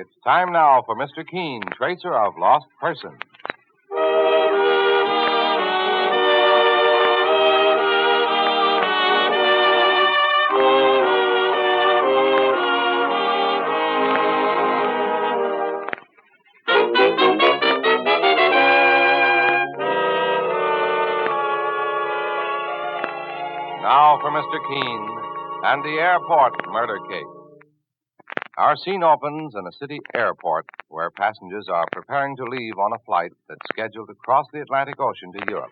It's time now for Mr. Keene, tracer of lost persons. Now for Mr. Keene and the airport murder case. Our scene opens in a city airport where passengers are preparing to leave on a flight that's scheduled to cross the Atlantic Ocean to Europe.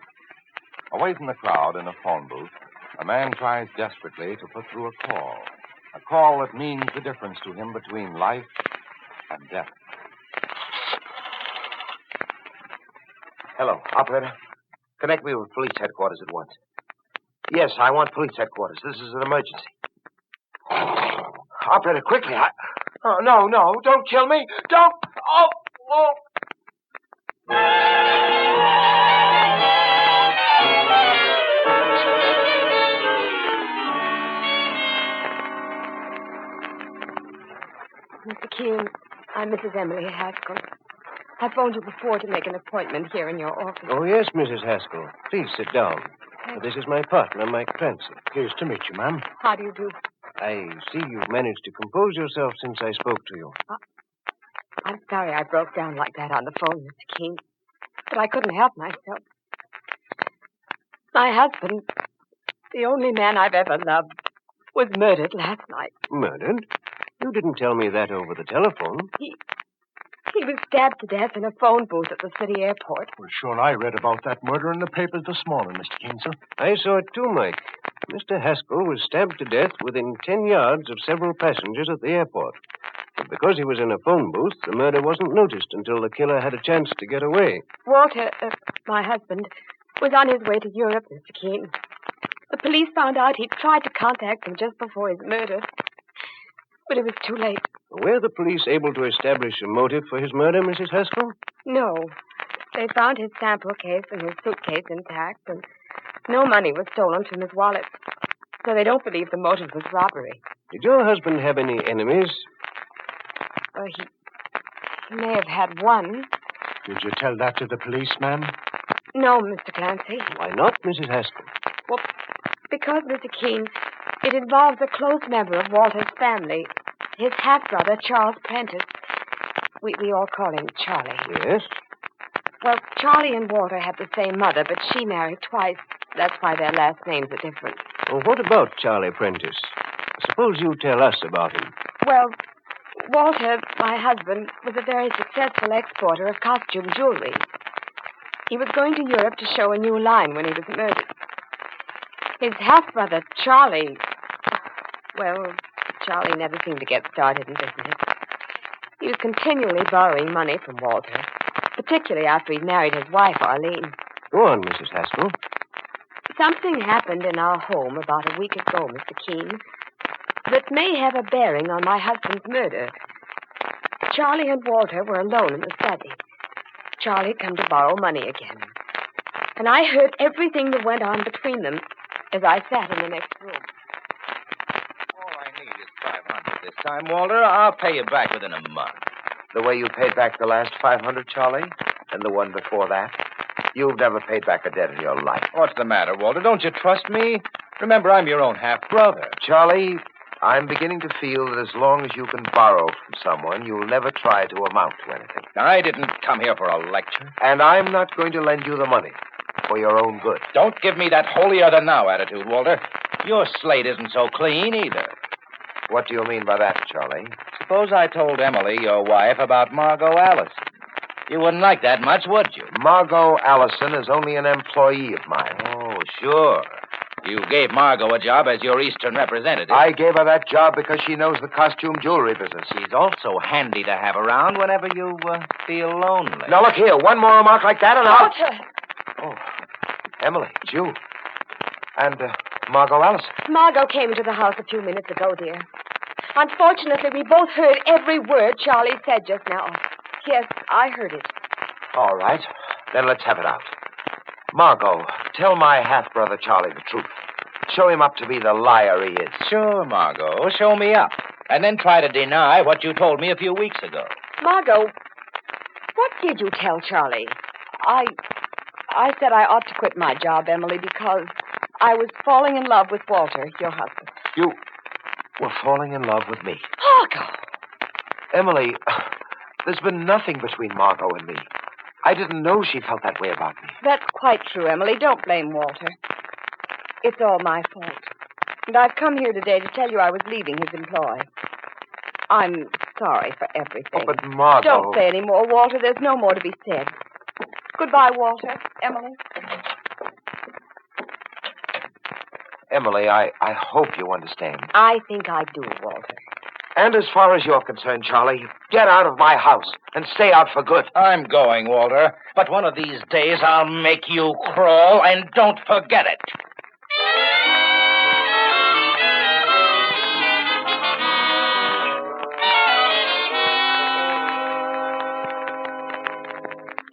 Away from the crowd in a phone booth, a man tries desperately to put through a call that means the difference to him between life and death. Hello, operator. Connect me with police headquarters at once. Yes, I want police headquarters. This is an emergency. Operator, quickly. Oh, no, don't kill me. Don't. Oh. Mr. Keene, I'm Mrs. Emily Haskell. I phoned you before to make an appointment here in your office. Oh, yes, Mrs. Haskell. Please sit down. This is my partner, Mike Clancy. Pleased to meet you, ma'am. How do you do? I see you've managed to compose yourself since I spoke to you. I'm sorry I broke down like that on the phone, Mr. Keene. But I couldn't help myself. My husband, the only man I've ever loved, was murdered last night. Murdered? You didn't tell me that over the telephone. He was stabbed to death in a phone booth at the city airport. Well, sure, I read about that murder in the papers this morning, Mr. Keene, sir. I saw it too, Mike. Mr. Haskell was stabbed to death within 10 yards of several passengers at the airport. But because he was in a phone booth, the murder wasn't noticed until the killer had a chance to get away. Walter, my husband, was on his way to Europe, Mr. Keene. The police found out he'd tried to contact them just before his murder. But it was too late. Were the police able to establish a motive for his murder, Mrs. Haskell? No. They found his sample case and his suitcase intact, and no money was stolen from his wallet. So they don't believe the motive was robbery. Did your husband have any enemies? He may have had one. Did you tell that to the police, ma'am? No, Mr. Clancy. Why not, Mrs. Haskell? Well, because, Mr. Keene, it involves a close member of Walter's family, his half-brother, Charles Prentice. We all call him Charlie. Yes? Well, Charlie and Walter had the same mother, but she married twice. That's why their last names are different. Well, what about Charlie Prentice? Suppose you tell us about him. Well, Walter, my husband, was a very successful exporter of costume jewelry. He was going to Europe to show a new line when he was murdered. His half-brother, Charlie... Well, Charlie never seemed to get started in business. He was continually borrowing money from Walter, particularly after he'd married his wife, Arlene. Go on, Mrs. Haskell. Something happened in our home about a week ago, Mr. Keene, that may have a bearing on my husband's murder. Charlie and Walter were alone in the study. Charlie come to borrow money again. And I heard everything that went on between them as I sat in the next room. All I need is $500 this time, Walter. I'll pay you back within a month. The way you paid back the last $500, Charlie, and the one before that. You've never paid back a debt in your life. What's the matter, Walter? Don't you trust me? Remember, I'm your own half-brother. Charlie, I'm beginning to feel that as long as you can borrow from someone, you'll never try to amount to anything. I didn't come here for a lecture. And I'm not going to lend you the money for your own good. Don't give me that holier-than-thou attitude, Walter. Your slate isn't so clean, either. What do you mean by that, Charlie? Suppose I told Emily, your wife, about Margot Allison. You wouldn't like that much, would you? Margot Allison is only an employee of mine. Oh, sure. You gave Margot a job as your Eastern representative. I gave her that job because she knows the costume jewelry business. She's also handy to have around whenever you feel lonely. Now, look here. One more remark like that and I'll... Walter! Oh, Emily, it's you. And Margot Allison. Margot came into the house a few minutes ago, dear. Unfortunately, we both heard every word Charlie said just now. Yes, I heard it. All right. Then let's have it out. Margot, tell my half-brother Charlie the truth. Show him up to be the liar he is. Sure, Margot. Show me up. and then try to deny what you told me a few weeks ago. Margot, what did you tell Charlie? I said I ought to quit my job, Emily, because I was falling in love with Walter, your husband. You were falling in love with me. Margot! Emily, there's been nothing between Margot and me. I didn't know she felt that way about me. That's quite true, Emily. Don't blame Walter. It's all my fault. And I've come here today to tell you I was leaving his employ. I'm sorry for everything. Oh, but Margot... Don't say any more, Walter. There's no more to be said. Goodbye, Walter. Emily. Emily, I hope you understand. I think I do, Walter. And as far as you're concerned, Charlie, get out of my house and stay out for good. I'm going, Walter. But one of these days I'll make you crawl, and don't forget it.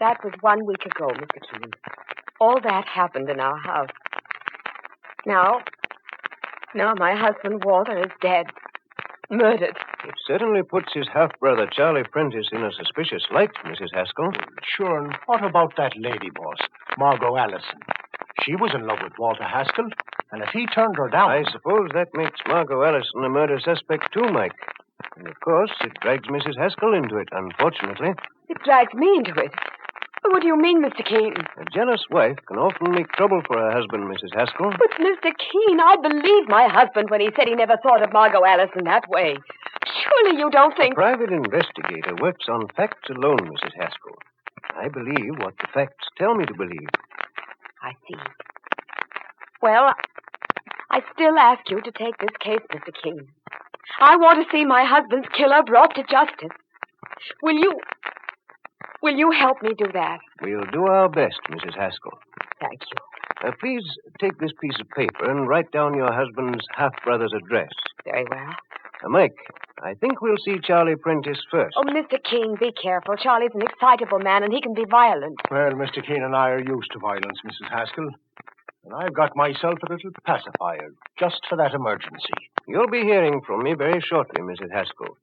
That was 1 week ago, Mr. Keene. All that happened in our house. Now my husband, Walter, is dead. Murdered. It certainly puts his half-brother, Charlie Prentice, in a suspicious light, Mrs. Haskell. Sure, and what about that lady, boss, Margot Allison? She was in love with Walter Haskell, and if he turned her down... I suppose that makes Margot Allison a murder suspect too, Mike. And of course, it drags Mrs. Haskell into it, unfortunately. It drags me into it. What do you mean, Mr. Keene? A jealous wife can often make trouble for her husband, Mrs. Haskell. But, Mr. Keene, I believe my husband when he said he never thought of Margot Allison that way. Surely you don't think... A private investigator works on facts alone, Mrs. Haskell. I believe what the facts tell me to believe. I see. Well, I still ask you to take this case, Mr. Keene. I want to see my husband's killer brought to justice. Will you help me do that? We'll do our best, Mrs. Haskell. Thank you. Please take this piece of paper and write down your husband's half-brother's address. Very well. Mike, I think we'll see Charlie Prentice first. Oh, Mr. Keene, be careful. Charlie's an excitable man, and he can be violent. Well, Mr. Keene and I are used to violence, Mrs. Haskell. And I've got myself a little pacifier, just for that emergency. You'll be hearing from me very shortly, Mrs. Haskell.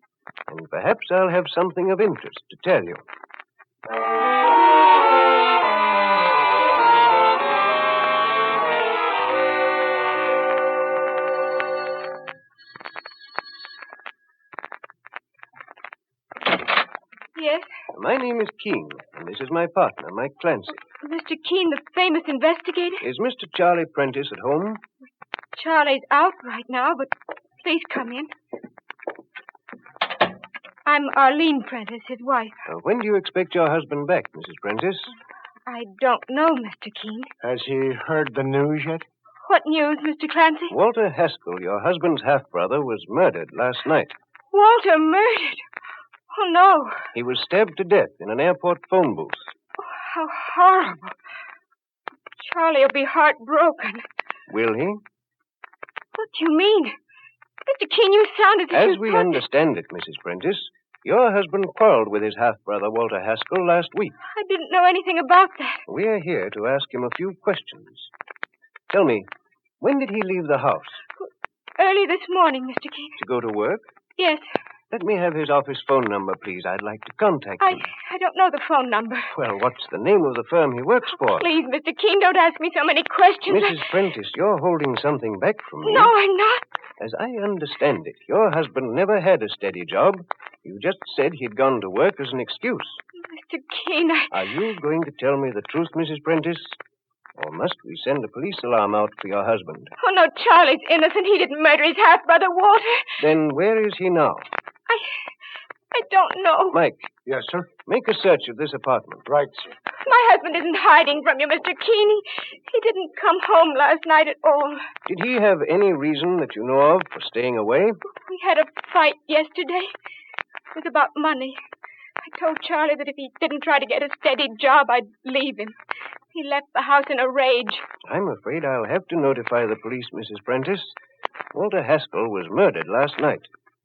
And perhaps I'll have something of interest to tell you. Yes? My name is Keene, and this is my partner, Mike Clancy. Mr. Keene, the famous investigator? Is Mr. Charlie Prentice at home? Charlie's out right now, but please come in. I'm Arlene Prentice, his wife. When do you expect your husband back, Mrs. Prentice? I don't know, Mr. Keene. Has he heard the news yet? What news, Mr. Clancy? Walter Haskell, your husband's half-brother, was murdered last night. Walter murdered? Oh, no. He was stabbed to death in an airport phone booth. Oh, how horrible. Charlie will be heartbroken. Will he? What do you mean? Mr. Keene, you sound as we understand it, Mrs. Prentice, your husband quarreled with his half-brother, Walter Haskell, last week. I didn't know anything about that. We are here to ask him a few questions. Tell me, when did he leave the house? Early this morning, Mr. Keene. To go to work? Yes. Let me have his office phone number, please. I'd like to contact him. I don't know the phone number. Well, what's the name of the firm he works for? Please, Mr. Keene, don't ask me so many questions. Mrs. Prentice, you're holding something back from me. No, I'm not. As I understand it, your husband never had a steady job. You just said he'd gone to work as an excuse. Mr. Keene, Are you going to tell me the truth, Mrs. Prentice? Or must we send a police alarm out for your husband? Oh, no, Charlie's innocent. He didn't murder his half-brother, Walter. Then where is he now? I don't know. Mike. Yes, sir? Make a search of this apartment. Right, sir. My husband isn't hiding from you, Mr. Keene. He didn't come home last night at all. Did he have any reason that you know of for staying away? We had a fight yesterday. It was about money. I told Charlie that if he didn't try to get a steady job, I'd leave him. He left the house in a rage. I'm afraid I'll have to notify the police, Mrs. Prentice. Walter Haskell was murdered last night.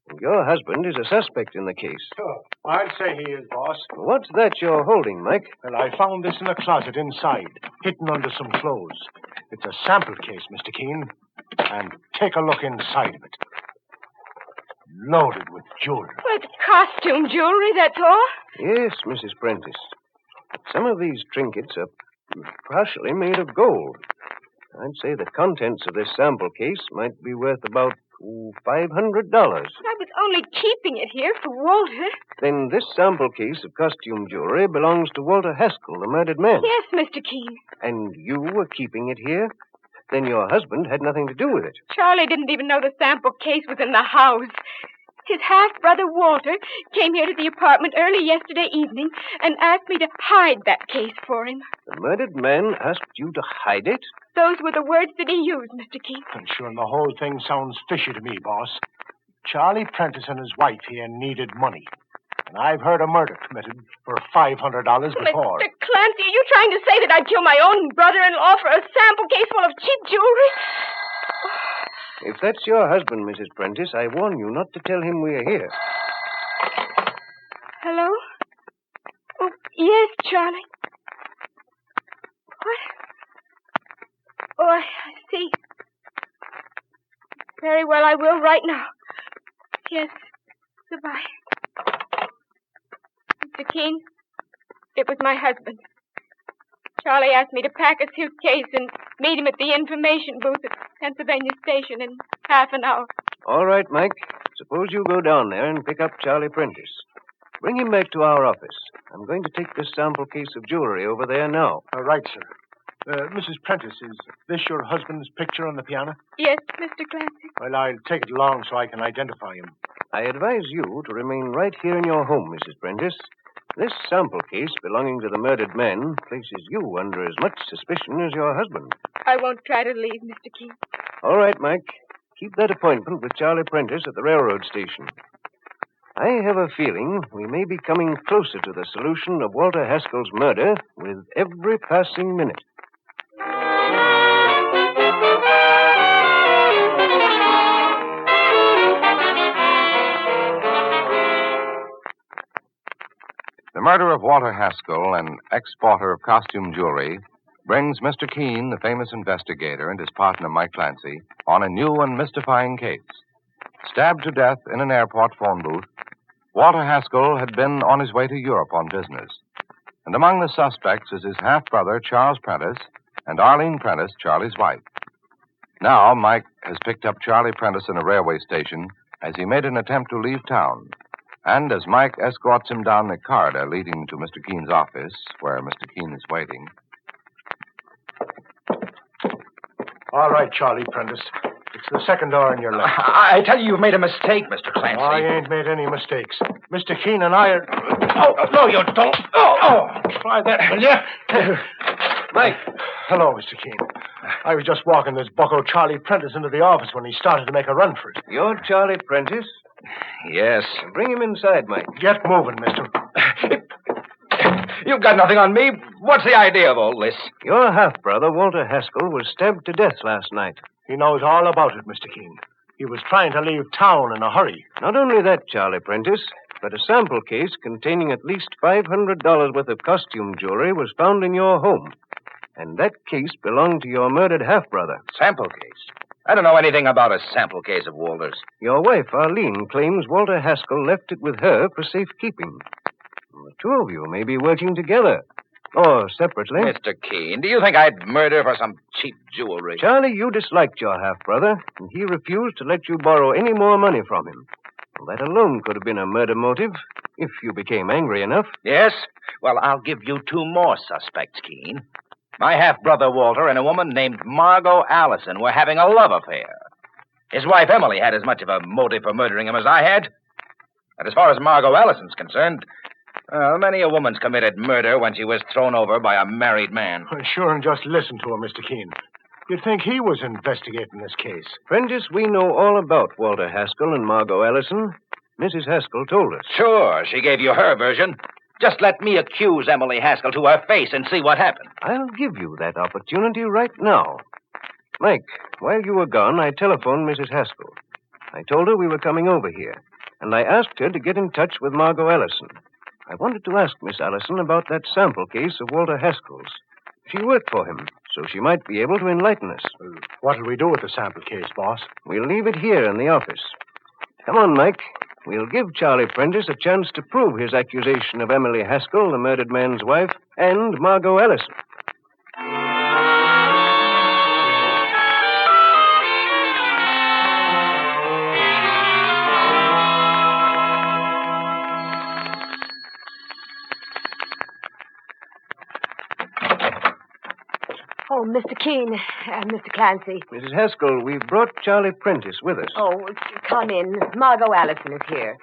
And your husband is a suspect in the case. Oh, I'd say he is, boss. What's that you're holding, Mike? Well, I found this in a closet inside, hidden under some clothes. It's a sample case, Mr. Keene. And take a look inside of it. loaded with jewelry. Well, it's costume jewelry, that's all. Yes, Mrs. Prentice. Some of these trinkets are partially made of gold. I'd say the contents of this sample case might be worth about $500. I was only keeping it here for Walter. Then this sample case of costume jewelry belongs to Walter Haskell, the murdered man. Yes, Mr. Keene. And you were keeping it here? Then your husband had nothing to do with it. Charlie didn't even know the sample case was in the house. His half-brother, Walter, came here to the apartment early yesterday evening and asked me to hide that case for him. The murdered man asked you to hide it? Those were the words that he used, Mr. Keene. And sure, the whole thing sounds fishy to me, boss. Charlie Prentice and his wife here needed money. And I've heard a murder committed for $500 before. Mr. Clancy, are you trying to say that I'd kill my own brother-in-law for a sample case full of cheap jewelry? If that's your husband, Mrs. Prentice, I warn you not to tell him we're here. Hello? Oh, yes, Charlie. What? Oh, I see. Very well, I will right now. Yes. Goodbye. Mr. Keene, it was my husband. Charlie asked me to pack a suitcase and meet him at the information booth at Pennsylvania Station in half an hour. All right, Mike. Suppose you go down there and pick up Charlie Prentice. Bring him back to our office. I'm going to take this sample case of jewelry over there now. All right, sir. Mrs. Prentice, is this your husband's picture on the piano? Yes, Mr. Clancy. Well, I'll take it along so I can identify him. I advise you to remain right here in your home, Mrs. Prentice. This sample case belonging to the murdered man places you under as much suspicion as your husband. I won't try to leave, Mr. Keene. All right, Mike. Keep that appointment with Charlie Prentice at the railroad station. I have a feeling we may be coming closer to the solution of Walter Haskell's murder with every passing minute. The murder of Walter Haskell, an exporter of costume jewelry, brings Mr. Keene, the famous investigator, and his partner, Mike Clancy, on a new and mystifying case. Stabbed to death in an airport phone booth, Walter Haskell had been on his way to Europe on business. And among the suspects is his half-brother, Charles Prentice, and Arlene Prentice, Charlie's wife. Now, Mike has picked up Charlie Prentice in a railway station as he made an attempt to leave town. And as Mike escorts him down the corridor leading to Mr. Keene's office, where Mr. Keene is waiting. All right, Charlie Prentice. It's the second door on your left. I tell you, you've made a mistake, Mr. Clancy. I ain't made any mistakes. Mr. Keene and I are... Oh, no, you don't. Oh. Try that, will you? Mike. Hello, Mr. Keene. I was just walking this bucko Charlie Prentice into the office when he started to make a run for it. You're Charlie Prentice? Yes. Bring him inside, Mike. Get moving, mister. You've got nothing on me. What's the idea of all this? Your half-brother, Walter Haskell, was stabbed to death last night. He knows all about it, Mr. Keene. He was trying to leave town in a hurry. Not only that, Charlie Prentice, but a sample case containing at least $500 worth of costume jewelry was found in your home. And that case belonged to your murdered half-brother. Sample case? I don't know anything about a sample case of Walter's. Your wife, Arlene, claims Walter Haskell left it with her for safekeeping. The two of you may be working together. Or separately. Mr. Keene, do you think I'd murder for some cheap jewelry? Charlie, you disliked your half-brother, and he refused to let you borrow any more money from him. Well, that alone could have been a murder motive, if you became angry enough. Yes? Well, I'll give you two more suspects, Keene. My half-brother Walter and a woman named Margot Allison were having a love affair. His wife Emily had as much of a motive for murdering him as I had. And as far as Margot Allison's concerned, many a woman's committed murder when she was thrown over by a married man. Well, sure, and just listen to him, Mr. Keene. You'd think he was investigating this case. Prentice, we know all about Walter Haskell and Margot Allison. Mrs. Haskell told us. Sure, she gave you her version. Just let me accuse Emily Haskell to her face and see what happened. I'll give you that opportunity right now. Mike, while you were gone, I telephoned Mrs. Haskell. I told her we were coming over here, and I asked her to get in touch with Margot Allison. I wanted to ask Miss Allison about that sample case of Walter Haskell's. She worked for him, so she might be able to enlighten us. What'll we do with the sample case, boss? We'll leave it here in the office. Come on, Mike. We'll give Charlie Prentice a chance to prove his accusation of Emily Haskell, the murdered man's wife, and Margot Allison. Oh, Mr. Keene, Mr. Clancy. Mrs. Haskell, we've brought Charlie Prentice with us. Oh, come in. Margot Allison is here.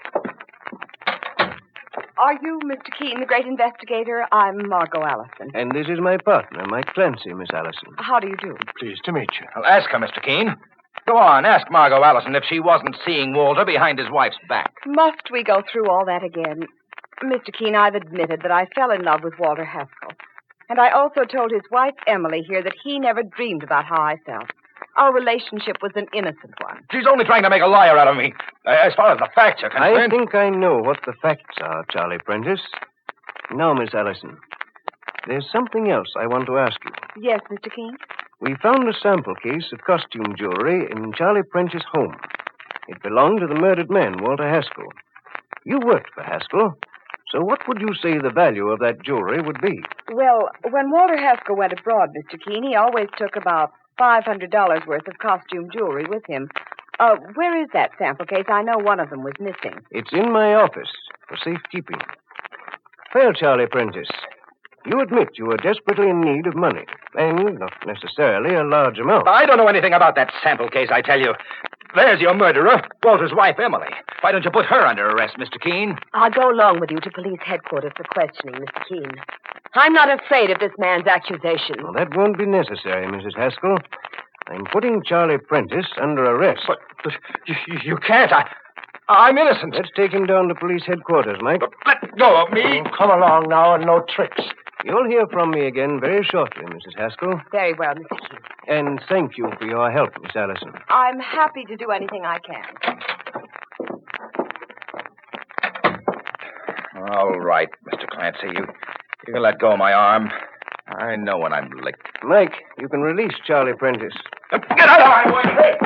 Are you Mr. Keene, the great investigator? I'm Margot Allison. And this is my partner, Mike Clancy, Miss Allison. How do you do? Pleased to meet you. Well, ask her, Mr. Keene. Go on, ask Margot Allison if she wasn't seeing Walter behind his wife's back. Must we go through all that again? Mr. Keene, I've admitted that I fell in love with Walter Haskell. And I also told his wife, Emily, here that he never dreamed about how I felt. Our relationship was an innocent one. She's only trying to make a liar out of me. As far as the facts are concerned... I think I know what the facts are, Charlie Prentice. Now, Miss Allison, there's something else I want to ask you. Yes, Mr. Keene? We found a sample case of costume jewelry in Charlie Prentice's home. It belonged to the murdered man, Walter Haskell. You worked for Haskell, so what would you say the value of that jewelry would be? Well, when Walter Haskell went abroad, Mr. Keene, he always took about $500 worth of costume jewelry with him. Where is that sample case? I know one of them was missing. It's in my office for safekeeping. Well, Charlie Prentice, you admit you were desperately in need of money, and not necessarily a large amount. I don't know anything about that sample case, I tell you. There's your murderer, Walter's wife, Emily. Why don't you put her under arrest, Mr. Keene? I'll go along with you to police headquarters for questioning, Mr. Keene. I'm not afraid of this man's accusation. Well, that won't be necessary, Mrs. Haskell. I'm putting Charlie Prentice under arrest. But you can't. I'm innocent. Let's take him down to police headquarters, Mike. Let go of me. Oh, come along now and no tricks. You'll hear from me again very shortly, Mrs. Haskell. Very well, Mr. Keene. And thank you for your help, Miss Allison. I'm happy to do anything I can. All right, Mr. Clancy. You can let go of my arm. I know when I'm licked. Mike, you can release Charlie Prentice. Get out of my way! Hey,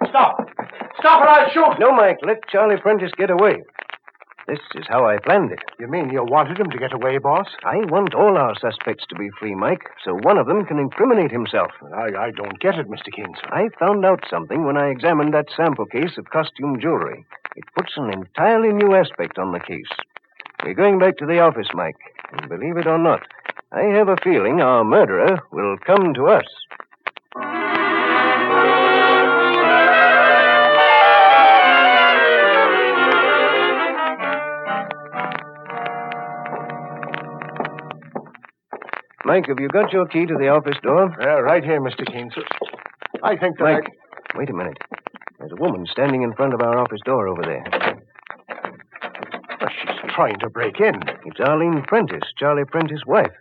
stop! Stop or I'll shoot! No, Mike, let Charlie Prentice get away. This is how I planned it. You mean you wanted him to get away, boss? I want all our suspects to be free, Mike, so one of them can incriminate himself. I don't get it, Mr. Keene, sir. I found out something when I examined that sample case of costume jewelry. It puts an entirely new aspect on the case. We're going back to the office, Mike, and believe it or not, I have a feeling our murderer will come to us. Mike, have you got your key to the office door? Right here, Mr. Keene, sir. I think that Mike, wait a minute. There's a woman standing in front of our office door over there. She's trying to break in. It's Arlene Prentice, Charlie Prentice's wife.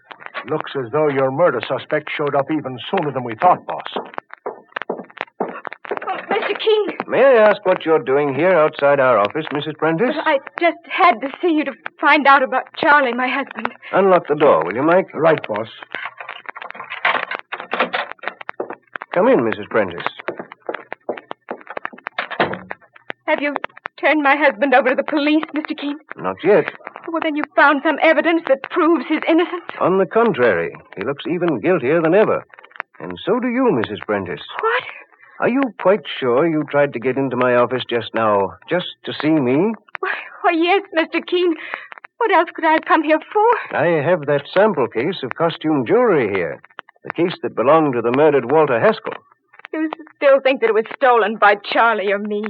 Looks as though your murder suspect showed up even sooner than we thought, boss. Oh, Mr. Keene, May I ask what you're doing here outside our office, Mrs. Prentice? I just had to see you to find out about Charlie, my husband. Unlock the door, will you, Mike? Right, boss. Come in, Mrs. Prentice. Have you turned my husband over to the police, Mr. Keene? Not yet. Well, then you found some evidence that proves his innocence? On the contrary, he looks even guiltier than ever. And so do you, Mrs. Prentice. What? Are you quite sure you tried to get into my office just now, just to see me? Why, yes, Mr. Keene. What else could I have come here for? I have that sample case of costume jewelry here. The case that belonged to the murdered Walter Haskell. You still think that it was stolen by Charlie or me.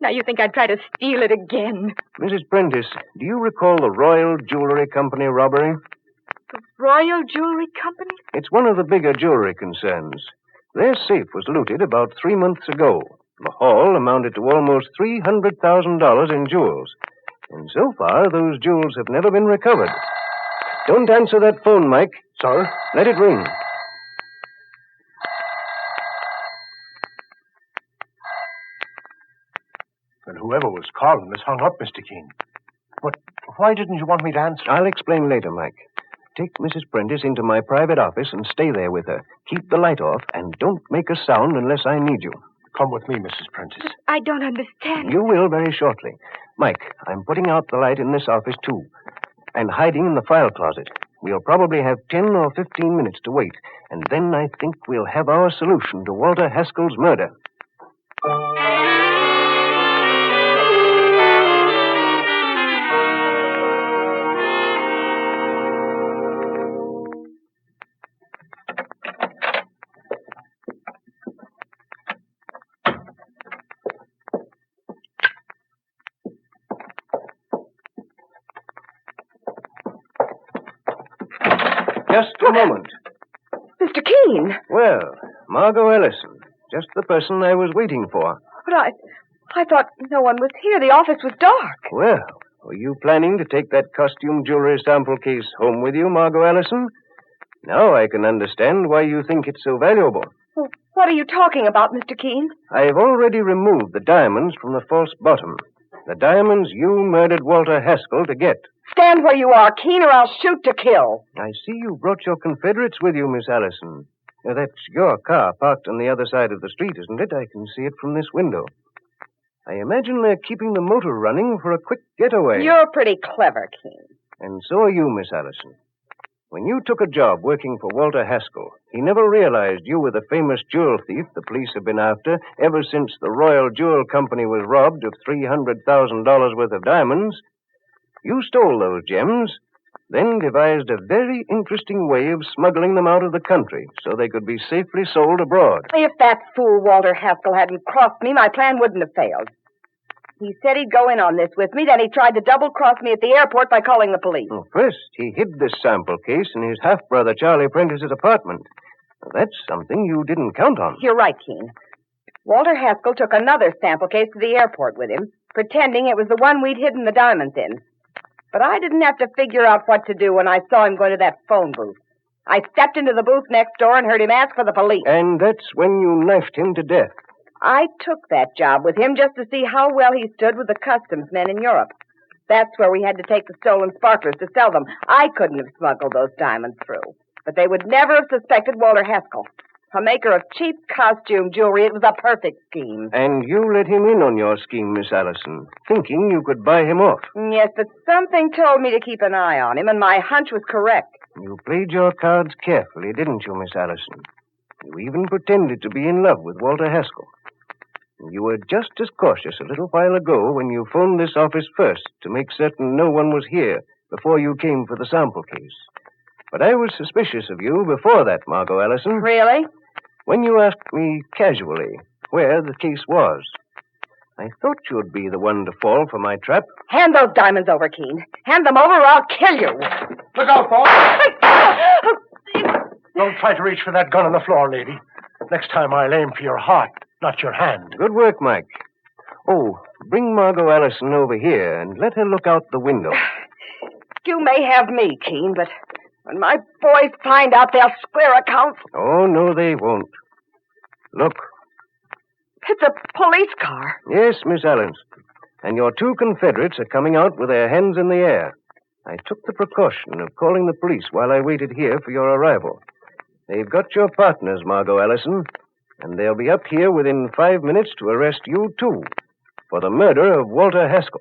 Now you think I'd try to steal it again. Mrs. Prentice, do you recall the Royal Jewelry Company robbery? The Royal Jewelry Company? It's one of the bigger jewelry concerns. Their safe was looted about 3 months ago. The haul amounted to almost $300,000 in jewels. And so far, those jewels have never been recovered. Don't answer that phone, Mike. Sir? Let it ring. And whoever was calling has hung up, Mr. Keene. But why didn't you want me to answer? I'll explain later, Mike. Take Mrs. Prentice into my private office and stay there with her. Keep the light off and don't make a sound unless I need you. Come with me, Mrs. Prentice. I don't understand. You will very shortly. Mike, I'm putting out the light in this office, too, and hiding in the file closet. We'll probably have 10 or 15 minutes to wait, and then I think we'll have our solution to Walter Haskell's murder. Just a moment. Mr. Keene. Well, Margot Ellison. Just the person I was waiting for. But I thought no one was here. The office was dark. Well, were you planning to take that costume jewelry sample case home with you, Margot Ellison? Now I can understand why you think it's so valuable. Well, what are you talking about, Mr. Keene? I've already removed the diamonds from the false bottom. The diamonds you murdered Walter Haskell to get. Stand where you are, Keene, or I'll shoot to kill. I see you brought your Confederates with you, Miss Allison. That's your car parked on the other side of the street, isn't it? I can see it from this window. I imagine they're keeping the motor running for a quick getaway. You're pretty clever, Keene. And so are you, Miss Allison. When you took a job working for Walter Haskell, he never realized you were the famous jewel thief the police have been after ever since the Royal Jewel Company was robbed of $300,000 worth of diamonds. You stole those gems, then devised a very interesting way of smuggling them out of the country so they could be safely sold abroad. If that fool Walter Haskell hadn't crossed me, my plan wouldn't have failed. He said he'd go in on this with me, then he tried to double-cross me at the airport by calling the police. Well, first, he hid this sample case in his half-brother Charlie Prentice's apartment. That's something you didn't count on. You're right, Keene. Walter Haskell took another sample case to the airport with him, pretending it was the one we'd hidden the diamonds in. But I didn't have to figure out what to do when I saw him go to that phone booth. I stepped into the booth next door and heard him ask for the police. And that's when you knifed him to death. I took that job with him just to see how well he stood with the customs men in Europe. That's where we had to take the stolen sparklers to sell them. I couldn't have smuggled those diamonds through. But they would never have suspected Walter Haskell. A maker of cheap costume jewelry, it was a perfect scheme. And you let him in on your scheme, Miss Allison, thinking you could buy him off. Yes, but something told me to keep an eye on him, and my hunch was correct. You played your cards carefully, didn't you, Miss Allison? You even pretended to be in love with Walter Haskell. You were just as cautious a little while ago when you phoned this office first to make certain no one was here before you came for the sample case. But I was suspicious of you before that, Margot Ellison. Really? When you asked me casually where the case was, I thought you'd be the one to fall for my trap. Hand those diamonds over, Keene. Hand them over or I'll kill you. Look out, boss. Don't try to reach for that gun on the floor, lady. Next time I'll aim for your heart, not your hand. Good work, Mike. Oh, bring Margot Ellison over here and let her look out the window. You may have me, Keene, but when my boys find out, they'll square accounts. Oh, no, they won't. Look. It's a police car. Yes, Miss Allison. And your two Confederates are coming out with their hands in the air. I took the precaution of calling the police while I waited here for your arrival. They've got your partners, Margot Ellison, and they'll be up here within 5 minutes to arrest you, too, for the murder of Walter Haskell.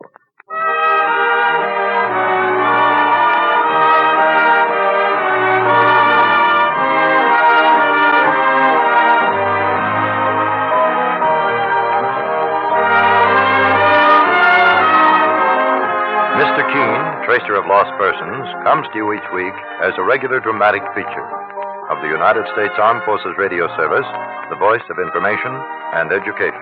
Mr. Keene, Tracer of Lost Persons, comes to you each week as a regular dramatic feature of the United States Armed Forces Radio Service, the voice of information and education.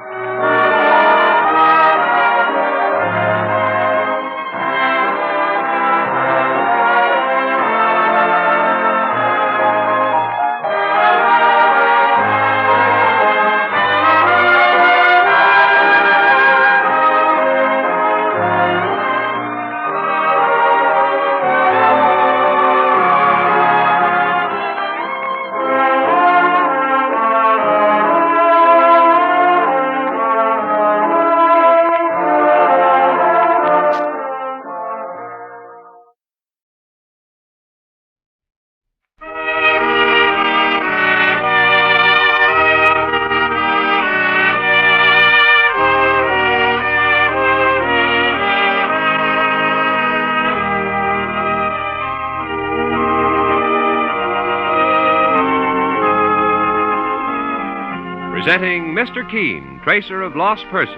presenting Mr. Keene, Tracer of Lost Persons,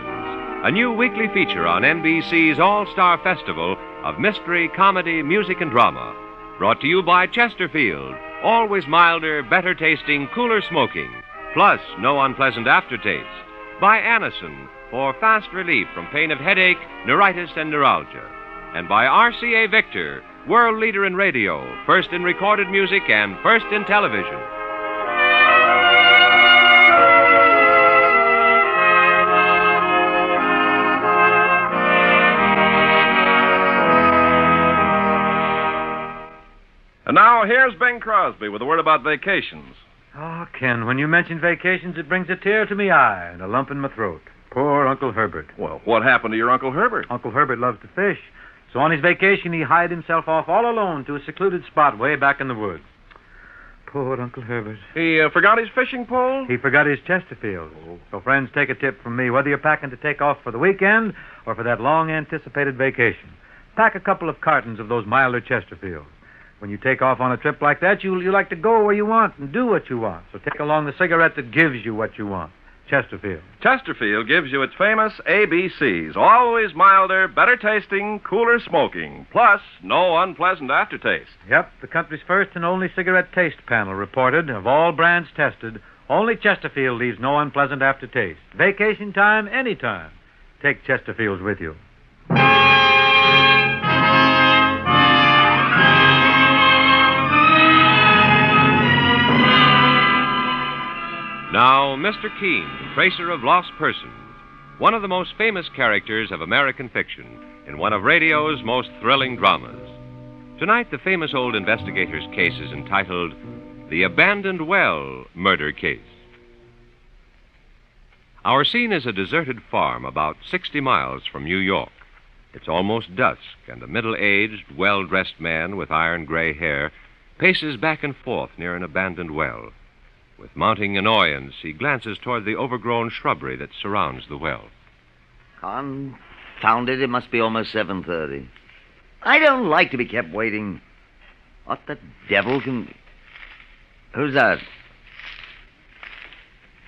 a new weekly feature on NBC's All-Star Festival of mystery, comedy, music, and drama. Brought to you by Chesterfield, always milder, better tasting, cooler smoking, plus no unpleasant aftertaste. By Anacin, for fast relief from pain of headache, neuritis, and neuralgia. And by RCA Victor, world leader in radio, first in recorded music and first in television. And now, here's Bing Crosby with a word about vacations. Oh, Ken, when you mention vacations, it brings a tear to me eye and a lump in my throat. Poor Uncle Herbert. Well, what happened to your Uncle Herbert? Uncle Herbert loves to fish. So on his vacation, he hied himself off all alone to a secluded spot way back in the woods. Poor Uncle Herbert. He forgot his fishing pole? He forgot his Chesterfield. So, friends, take a tip from me. Whether you're packing to take off for the weekend or for that long-anticipated vacation, pack a couple of cartons of those milder Chesterfields. When you take off on a trip like that, you like to go where you want and do what you want. So take along the cigarette that gives you what you want. Chesterfield. Chesterfield gives you its famous ABCs. Always milder, better tasting, cooler smoking. Plus, no unpleasant aftertaste. Yep, the country's first and only cigarette taste panel reported, of all brands tested, only Chesterfield leaves no unpleasant aftertaste. Vacation time, anytime. Take Chesterfields with you. Now, Mr. Keene, Tracer of Lost Persons, one of the most famous characters of American fiction in one of radio's most thrilling dramas. Tonight, the famous old investigator's case is entitled The Abandoned Well Murder Case. Our scene is a deserted farm about 60 miles from New York. It's almost dusk, and a middle-aged, well-dressed man with iron-gray hair paces back and forth near an abandoned well. With mounting annoyance, he glances toward the overgrown shrubbery that surrounds the well. Confound it, it must be almost 7:30. I don't like to be kept waiting. What the devil can... Who's that?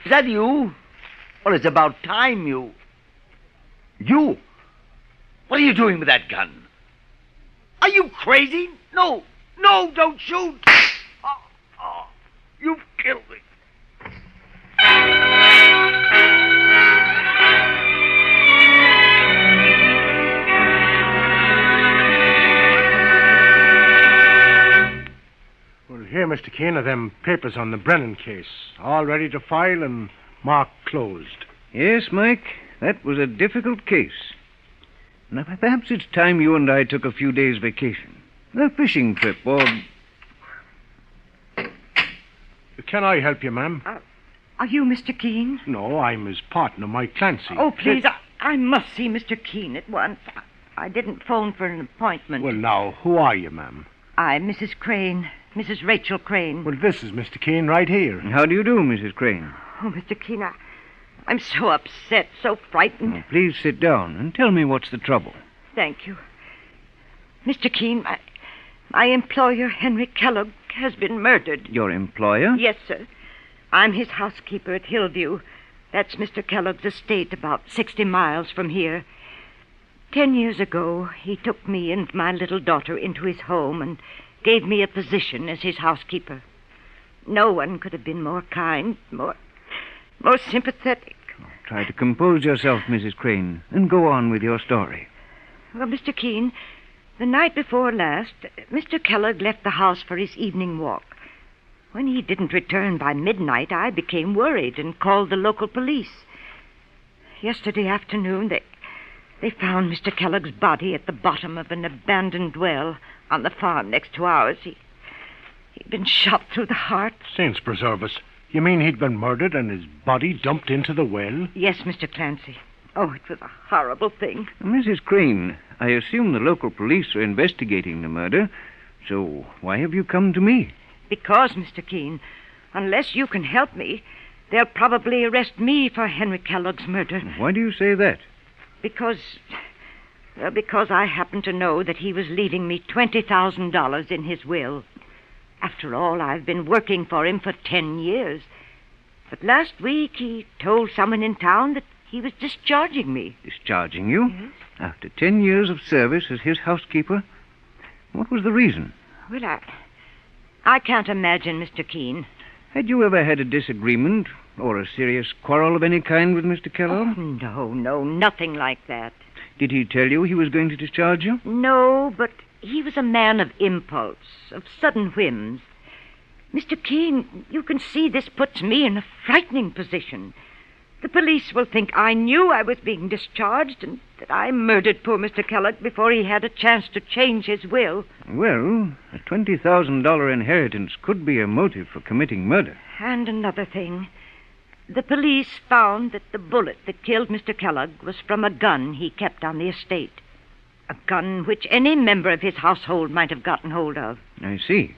Is that you? Well, it's about time you... You? What are you doing with that gun? Are you crazy? No, don't shoot! You've killed me. Well, here, Mr. Keene, are them papers on the Brennan case. All ready to file and marked closed. Yes, Mike, that was a difficult case. Now, perhaps it's time you and I took a few days' vacation. A fishing trip, or... Can I help you, ma'am? Are you Mr. Keene? No, I'm his partner, Mike Clancy. Oh, please, I must see Mr. Keene at once. I didn't phone for an appointment. Well, now, who are you, ma'am? I'm Mrs. Crane, Mrs. Rachel Crane. Well, this is Mr. Keene right here. How do you do, Mrs. Crane? Oh, Mr. Keene, I'm so upset, so frightened. Well, please sit down and tell me what's the trouble. Thank you. Mr. Keene, my employer, Henry Kellogg, has been murdered. Your employer? Yes, sir. I'm his housekeeper at Hillview. That's Mr. Kellogg's estate, about 60 miles from here. 10 years ago, he took me and my little daughter into his home and gave me a position as his housekeeper. No one could have been more kind, more sympathetic. Try to compose yourself, Mrs. Crane, and go on with your story. Well, Mr. Keene, the night before last, Mr. Kellogg left the house for his evening walk. When he didn't return by midnight, I became worried and called the local police. Yesterday afternoon, they found Mr. Kellogg's body at the bottom of an abandoned well on the farm next to ours. He'd been shot through the heart. Saints preserve us. You mean he'd been murdered and his body dumped into the well? Yes, Mr. Clancy. Oh, it was a horrible thing. Mrs. Crane, I assume the local police are investigating the murder, so why have you come to me? Because, Mr. Keene, unless you can help me, they'll probably arrest me for Henry Kellogg's murder. Why do you say that? Because I happen to know that he was leaving me $20,000 in his will. After all, I've been working for him for 10 years. But last week he told someone in town that he was discharging me. Discharging you? Yes. After 10 years of service as his housekeeper? What was the reason? Well, I can't imagine, Mr. Keene. Had you ever had a disagreement or a serious quarrel of any kind with Mr. Kellogg? Oh, no, nothing like that. Did he tell you he was going to discharge you? No, but he was a man of impulse, of sudden whims. Mr. Keene, you can see this puts me in a frightening position. The police will think I knew I was being discharged and that I murdered poor Mr. Kellogg before he had a chance to change his will. Well, a $20,000 inheritance could be a motive for committing murder. And another thing. The police found that the bullet that killed Mr. Kellogg was from a gun he kept on the estate. A gun which any member of his household might have gotten hold of. I see.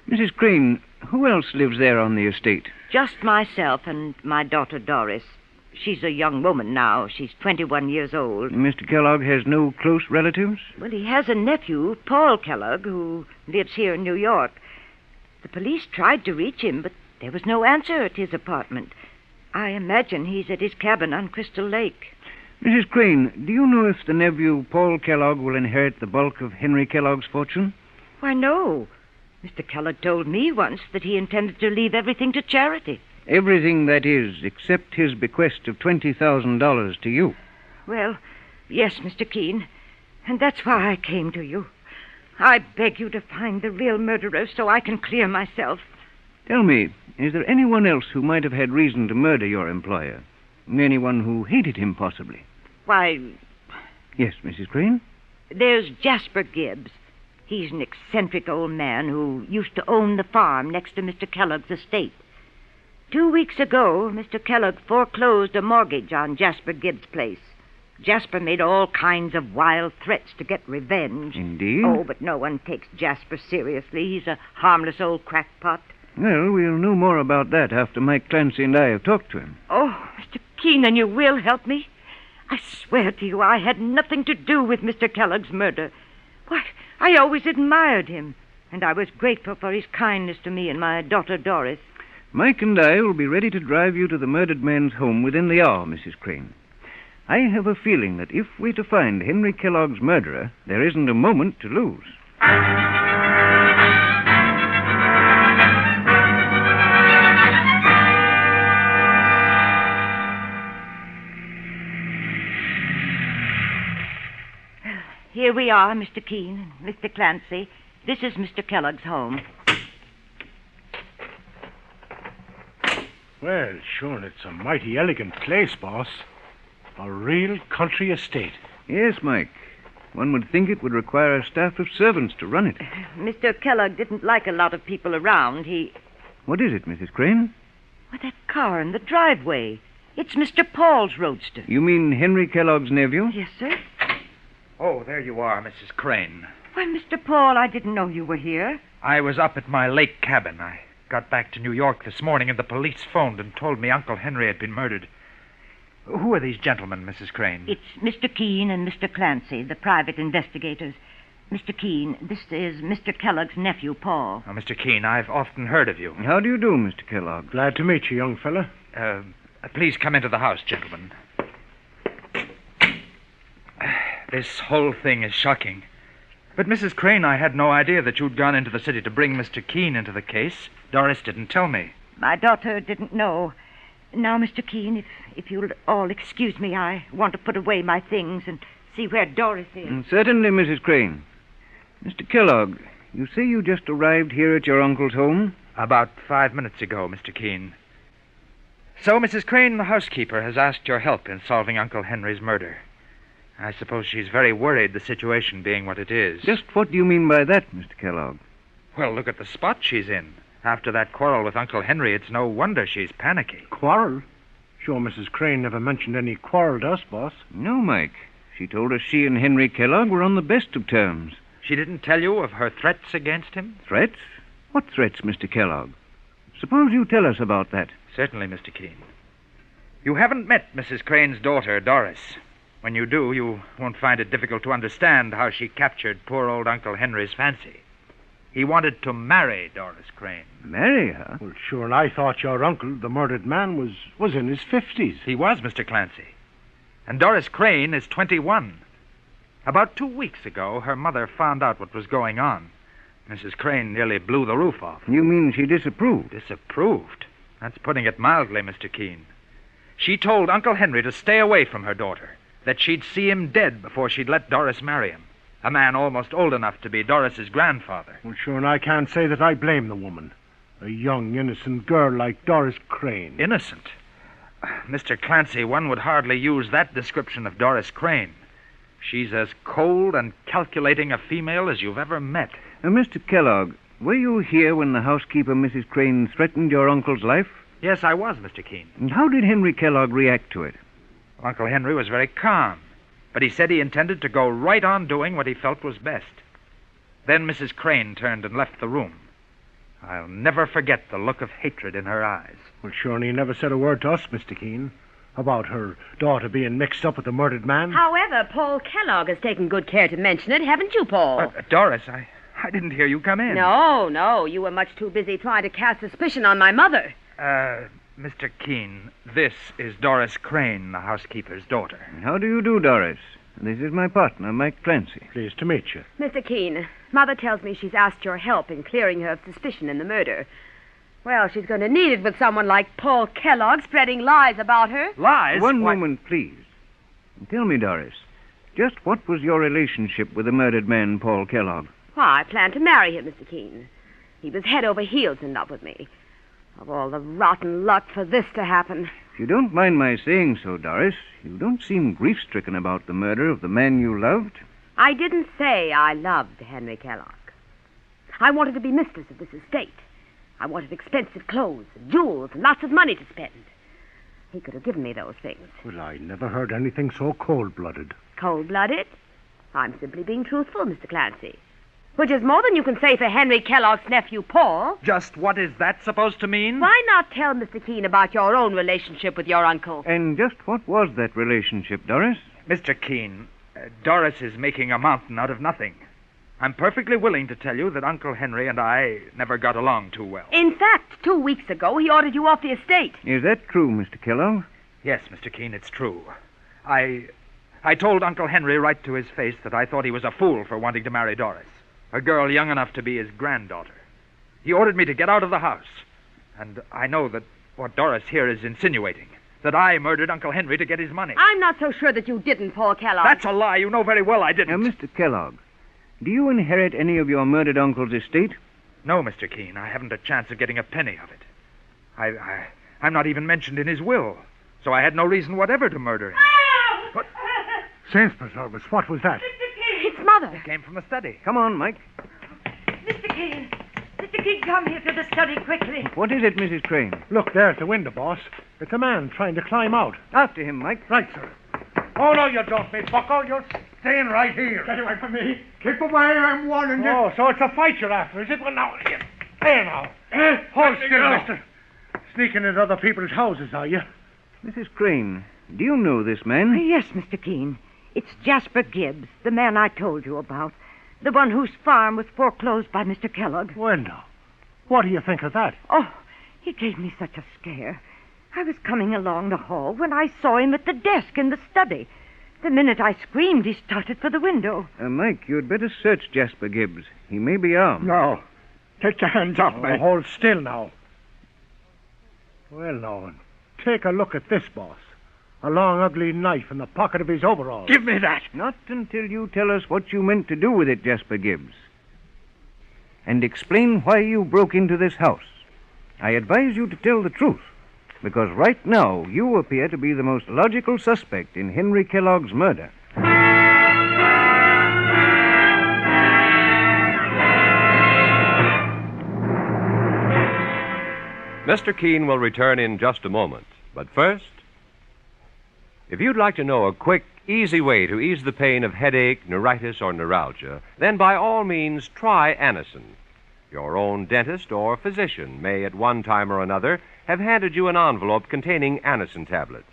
Mrs. Crane, who else lives there on the estate? Just myself and my daughter Doris. She's a young woman now. She's 21 years old. Mr. Kellogg has no close relatives? Well, he has a nephew, Paul Kellogg, who lives here in New York. The police tried to reach him, but there was no answer at his apartment. I imagine he's at his cabin on Crystal Lake. Mrs. Crane, do you know if the nephew, Paul Kellogg, will inherit the bulk of Henry Kellogg's fortune? Why, no. Mr. Kellogg told me once that he intended to leave everything to charity. Everything, that is, except his bequest of $20,000 to you. Well, yes, Mr. Keene. And that's why I came to you. I beg you to find the real murderer so I can clear myself. Tell me, is there anyone else who might have had reason to murder your employer? Anyone who hated him, possibly? Why... Yes, Mrs. Crane? There's Jasper Gibbs. He's an eccentric old man who used to own the farm next to Mr. Kellogg's estate. 2 weeks ago, Mr. Kellogg foreclosed a mortgage on Jasper Gibbs' place. Jasper made all kinds of wild threats to get revenge. Indeed? Oh, but no one takes Jasper seriously. He's a harmless old crackpot. Well, we'll know more about that after Mike Clancy and I have talked to him. Oh, Mr. Keenan, you will help me? I swear to you I had nothing to do with Mr. Kellogg's murder. Why, I always admired him, and I was grateful for his kindness to me and my daughter Doris. Mike and I will be ready to drive you to the murdered man's home within the hour, Mrs. Crane. I have a feeling that if we're to find Henry Kellogg's murderer, there isn't a moment to lose. Here we are, Mr. Keene and Mr. Clancy. This is Mr. Kellogg's home. Well, sure, it's a mighty elegant place, boss. A real country estate. Yes, Mike. One would think it would require a staff of servants to run it. Mr. Kellogg didn't like a lot of people around. What is it, Mrs. Crane? Why, that car in the driveway. It's Mr. Paul's roadster. You mean Henry Kellogg's nephew? Yes, sir. Oh, there you are, Mrs. Crane. Why, Mr. Paul, I didn't know you were here. I was up at my lake cabin. I got back to New York this morning, and the police phoned and told me Uncle Henry had been murdered. Who are these gentlemen, Mrs. Crane? It's Mr. Keene and Mr. Clancy, the private investigators. Mr. Keene, this is Mr. Kellogg's nephew, Paul. Oh, Mr. Keene, I've often heard of you. How do you do, Mr. Kellogg? Glad to meet you, young fella. Please come into the house, gentlemen. This whole thing is shocking. But, Mrs. Crane, I had no idea that you'd gone into the city to bring Mr. Keene into the case. Doris didn't tell me. My daughter didn't know. Now, Mr. Keene, if you'll all excuse me, I want to put away my things and see where Doris is. Certainly, Mrs. Crane. Mr. Kellogg, you say you just arrived here at your uncle's home? About 5 minutes ago, Mr. Keene. So, Mrs. Crane, the housekeeper, has asked your help in solving Uncle Henry's murder. I suppose she's very worried, the situation being what it is. Just what do you mean by that, Mr. Kellogg? Well, look at the spot she's in. After that quarrel with Uncle Henry, it's no wonder she's panicky. Quarrel? Sure, Mrs. Crane never mentioned any quarrel to us, boss. No, Mike. She told us she and Henry Kellogg were on the best of terms. She didn't tell you of her threats against him? Threats? What threats, Mr. Kellogg? Suppose you tell us about that. Certainly, Mr. Keene. You haven't met Mrs. Crane's daughter, Doris. When you do, you won't find it difficult to understand how she captured poor old Uncle Henry's fancy. He wanted to marry Doris Crane. Marry her? Well, sure, and I thought your uncle, the murdered man, was in his 50s. He was, Mr. Clancy. And Doris Crane is 21. About 2 weeks ago, her mother found out what was going on. Mrs. Crane nearly blew the roof off. You mean she disapproved? Disapproved? That's putting it mildly, Mr. Keene. She told Uncle Henry to stay away from her daughter, that she'd see him dead before she'd let Doris marry him. A man almost old enough to be Doris's grandfather. Well, sure, and I can't say that I blame the woman. A young, innocent girl like Doris Crane. Innocent? Mr. Clancy, one would hardly use that description of Doris Crane. She's as cold and calculating a female as you've ever met. Mr. Kellogg, were you here when the housekeeper, Mrs. Crane, threatened your uncle's life? Yes, I was, Mr. Keene. And how did Henry Kellogg react to it? Uncle Henry was very calm, but he said he intended to go right on doing what he felt was best. Then Mrs. Crane turned and left the room. I'll never forget the look of hatred in her eyes. Well, sure, and he never said a word to us, Mr. Keene, about her daughter being mixed up with the murdered man. However, Paul Kellogg has taken good care to mention it, haven't you, Paul? Doris, I didn't hear you come in. No, you were much too busy trying to cast suspicion on my mother. Mr. Keene, this is Doris Crane, the housekeeper's daughter. How do you do, Doris? This is my partner, Mike Clancy. Pleased to meet you. Mr. Keene, Mother tells me she's asked your help in clearing her of suspicion in the murder. Well, she's going to need it with someone like Paul Kellogg spreading lies about her. Lies? One moment, please. Tell me, Doris, just what was your relationship with the murdered man, Paul Kellogg? Why, I planned to marry him, Mr. Keene. He was head over heels in love with me. Of all the rotten luck for this to happen. If you don't mind my saying so, Doris, you don't seem grief-stricken about the murder of the man you loved. I didn't say I loved Henry Kellogg. I wanted to be mistress of this estate. I wanted expensive clothes, and jewels, and lots of money to spend. He could have given me those things. Well, I never heard anything so cold-blooded. Cold-blooded? I'm simply being truthful, Mr. Clancy. Which is more than you can say for Henry Kellogg's nephew, Paul. Just what is that supposed to mean? Why not tell Mr. Keene about your own relationship with your uncle? And just what was that relationship, Doris? Mr. Keene, Doris is making a mountain out of nothing. I'm perfectly willing to tell you that Uncle Henry and I never got along too well. In fact, 2 weeks ago, he ordered you off the estate. Is that true, Mr. Kellogg? Yes, Mr. Keene, it's true. I told Uncle Henry right to his face that I thought he was a fool for wanting to marry Doris, a girl young enough to be his granddaughter. He ordered me to get out of the house. And I know that what Doris here is insinuating, that I murdered Uncle Henry to get his money. I'm not so sure that you didn't, Paul Kellogg. That's a lie. You know very well I didn't. Now, Mr. Kellogg, do you inherit any of your murdered uncle's estate? No, Mr. Keene. I haven't a chance of getting a penny of it. I'm not even mentioned in his will, so I had no reason whatever to murder him. What? Saints preserve us, what was that? It's Mother. It came from the study. Come on, Mike. Mr. Keene. Mr. Keene, come here to the study quickly. What is it, Mrs. Crane? Look, there at the window, boss. It's a man trying to climb out. After him, Mike. Right, sir. Oh, no, you don't, me bucko. You're staying right here. Get away from me. Keep away, I'm warning you. Oh, so it's a fight you're after, is it? Well, now, there now. Hold still, mister. Sneaking into other people's houses, are you? Mrs. Crane, do you know this man? Yes, Mr. Keene. It's Jasper Gibbs, the man I told you about. The one whose farm was foreclosed by Mr. Kellogg. Well, now, what do you think of that? Oh, he gave me such a scare. I was coming along the hall when I saw him at the desk in the study. The minute I screamed, he started for the window. Mike, you'd better search Jasper Gibbs. He may be armed. No. Take your hands off me. Hold still now. Well, now, take a look at this, boss. A long, ugly knife in the pocket of his overalls. Give me that. Not until you tell us what you meant to do with it, Jasper Gibbs. And explain why you broke into this house. I advise you to tell the truth, because right now you appear to be the most logical suspect in Henry Kellogg's murder. Mr. Keene will return in just a moment. But first, if you'd like to know a quick, easy way to ease the pain of headache, neuritis, or neuralgia, then by all means try Anacin. Your own dentist or physician may at one time or another have handed you an envelope containing Anacin tablets.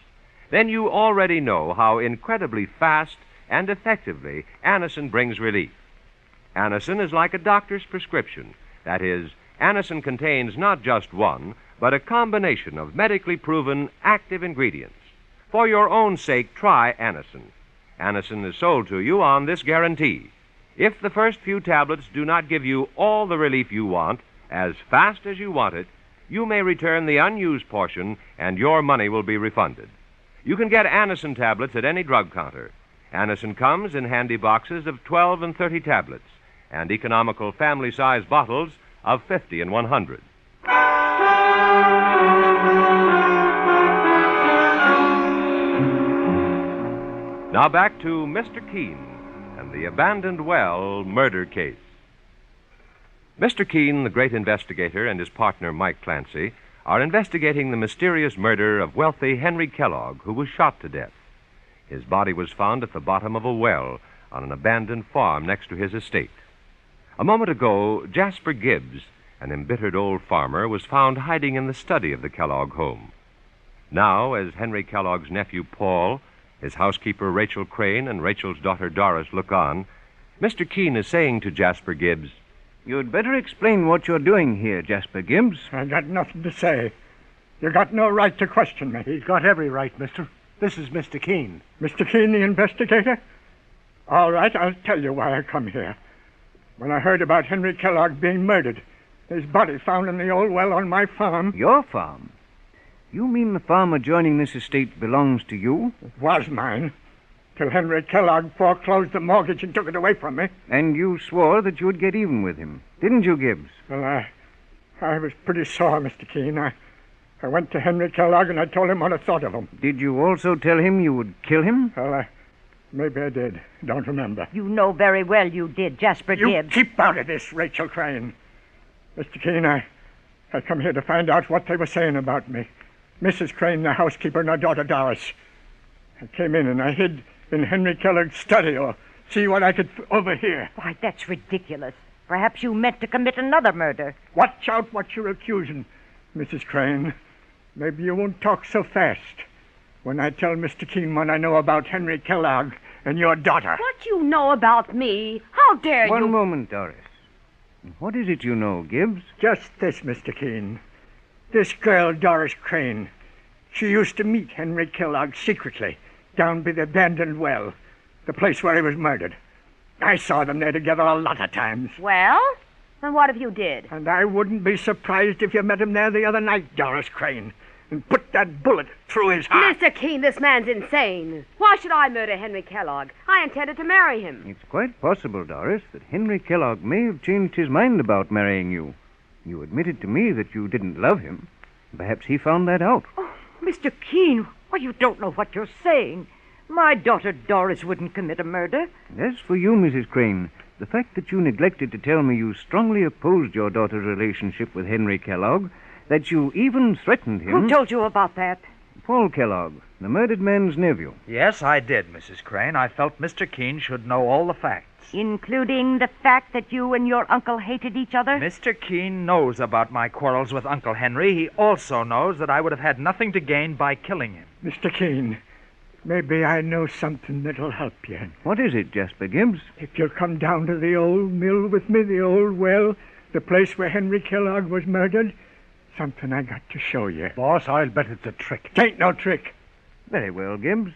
Then you already know how incredibly fast and effectively Anacin brings relief. Anacin is like a doctor's prescription. That is, Anacin contains not just one, but a combination of medically proven active ingredients. For your own sake, try Anacin. Anacin is sold to you on this guarantee. If the first few tablets do not give you all the relief you want, as fast as you want it, you may return the unused portion and your money will be refunded. You can get Anacin tablets at any drug counter. Anacin comes in handy boxes of 12 and 30 tablets and economical family-size bottles of 50 and 100. Now back to Mr. Keene and the abandoned well murder case. Mr. Keene, the great investigator, and his partner, Mike Clancy, are investigating the mysterious murder of wealthy Henry Kellogg, who was shot to death. His body was found at the bottom of a well on an abandoned farm next to his estate. A moment ago, Jasper Gibbs, an embittered old farmer, was found hiding in the study of the Kellogg home. Now, as Henry Kellogg's nephew, Paul, his housekeeper, Rachel Crane, and Rachel's daughter, Doris, look on, Mr. Keene is saying to Jasper Gibbs, "You'd better explain what you're doing here, Jasper Gibbs." I got nothing to say. You got no right to question me. He's got every right, mister. This is Mr. Keene. Mr. Keene, the investigator? All right, I'll tell you why I come here. When I heard about Henry Kellogg being murdered, his body found in the old well on my farm. Your farm? You mean the farm adjoining this estate belongs to you? It was mine, till Henry Kellogg foreclosed the mortgage and took it away from me. And you swore that you would get even with him, didn't you, Gibbs? Well, I was pretty sore, Mr. Keene. I went to Henry Kellogg and I told him what I thought of him. Did you also tell him you would kill him? Well, maybe I did. Don't remember. You know very well you did, Jasper Gibbs. You keep out of this, Rachel Crane. Mr. Keene, I come here to find out what they were saying about me. Mrs. Crane, the housekeeper, and her daughter Doris. I came in and I hid in Henry Kellogg's study or see what I could overhear. Why, that's ridiculous. Perhaps you meant to commit another murder. Watch out what you're accusing, Mrs. Crane. Maybe you won't talk so fast when I tell Mr. Keene what I know about Henry Kellogg and your daughter. What you know about me? How dare you? One moment, Doris. What is it you know, Gibbs? Just this, Mr. Keene. This girl, Doris Crane, she used to meet Henry Kellogg secretly down by the abandoned well, the place where he was murdered. I saw them there together a lot of times. Well, then what if you did? And I wouldn't be surprised if you met him there the other night, Doris Crane, and put that bullet through his heart. Mr. Keene, this man's insane. Why should I murder Henry Kellogg? I intended to marry him. It's quite possible, Doris, that Henry Kellogg may have changed his mind about marrying you. You admitted to me that you didn't love him. Perhaps he found that out. Oh, Mr. Keene, why, you don't know what you're saying. My daughter Doris wouldn't commit a murder. As for you, Mrs. Crane, the fact that you neglected to tell me you strongly opposed your daughter's relationship with Henry Kellogg, that you even threatened him... Who told you about that? Paul Kellogg, the murdered man's nephew. Yes, I did, Mrs. Crane. I felt Mr. Keene should know all the facts. Including the fact that you and your uncle hated each other? Mr. Keene knows about my quarrels with Uncle Henry. He also knows that I would have had nothing to gain by killing him. Mr. Keene, maybe I know something that'll help you. What is it, Jasper Gibbs? If you'll come down to the old mill with me, the old well, the place where Henry Kellogg was murdered, something I got to show you. Boss, I'll bet it's a trick. It ain't no trick. Very well, Gibbs.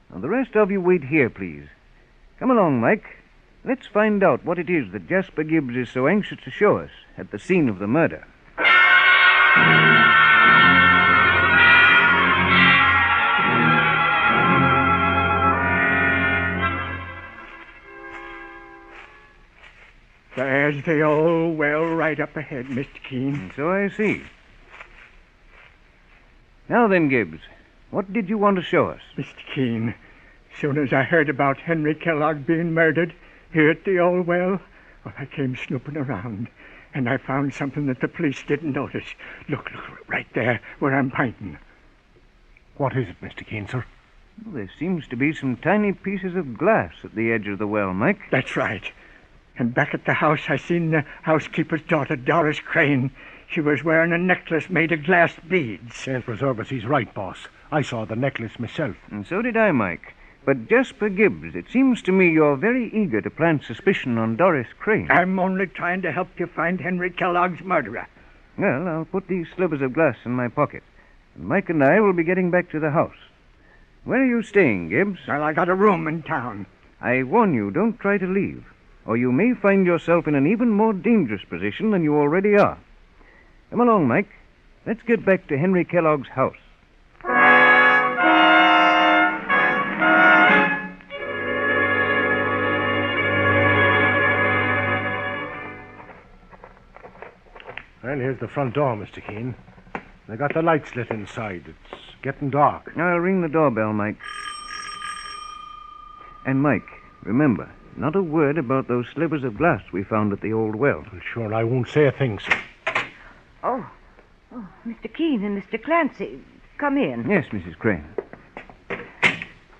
Now, the rest of you wait here, please. Come along, Mike. Let's find out what it is that Jasper Gibbs is so anxious to show us at the scene of the murder. There's the old well right up ahead, Mr. Keene. And so I see. Now then, Gibbs, what did you want to show us? Mr. Keene, as soon as I heard about Henry Kellogg being murdered here at the old well, I came snooping around, and I found something that the police didn't notice. Look, right there where I'm pointing. What is it, Mr. Keene, sir? Well, there seems to be some tiny pieces of glass at the edge of the well, Mike. That's right. And back at the house, I seen the housekeeper's daughter, Doris Crane. She was wearing a necklace made of glass beads. Saint preserve us, he's right, boss. I saw the necklace myself. And so did I, Mike. But Jasper Gibbs, it seems to me you're very eager to plant suspicion on Doris Crane. I'm only trying to help you find Henry Kellogg's murderer. Well, I'll put these slivers of glass in my pocket. And Mike and I will be getting back to the house. Where are you staying, Gibbs? Well, I got a room in town. I warn you, don't try to leave, or you may find yourself in an even more dangerous position than you already are. Come along, Mike. Let's get back to Henry Kellogg's house. Well, here's the front door, Mr. Keene. They got the lights lit inside. It's getting dark. I'll ring the doorbell, Mike. And, Mike, remember, not a word about those slivers of glass we found at the old well. Well, sure, I won't say a thing, sir. Oh, Mr. Keene and Mr. Clancy, come in. Yes, Mrs. Crane.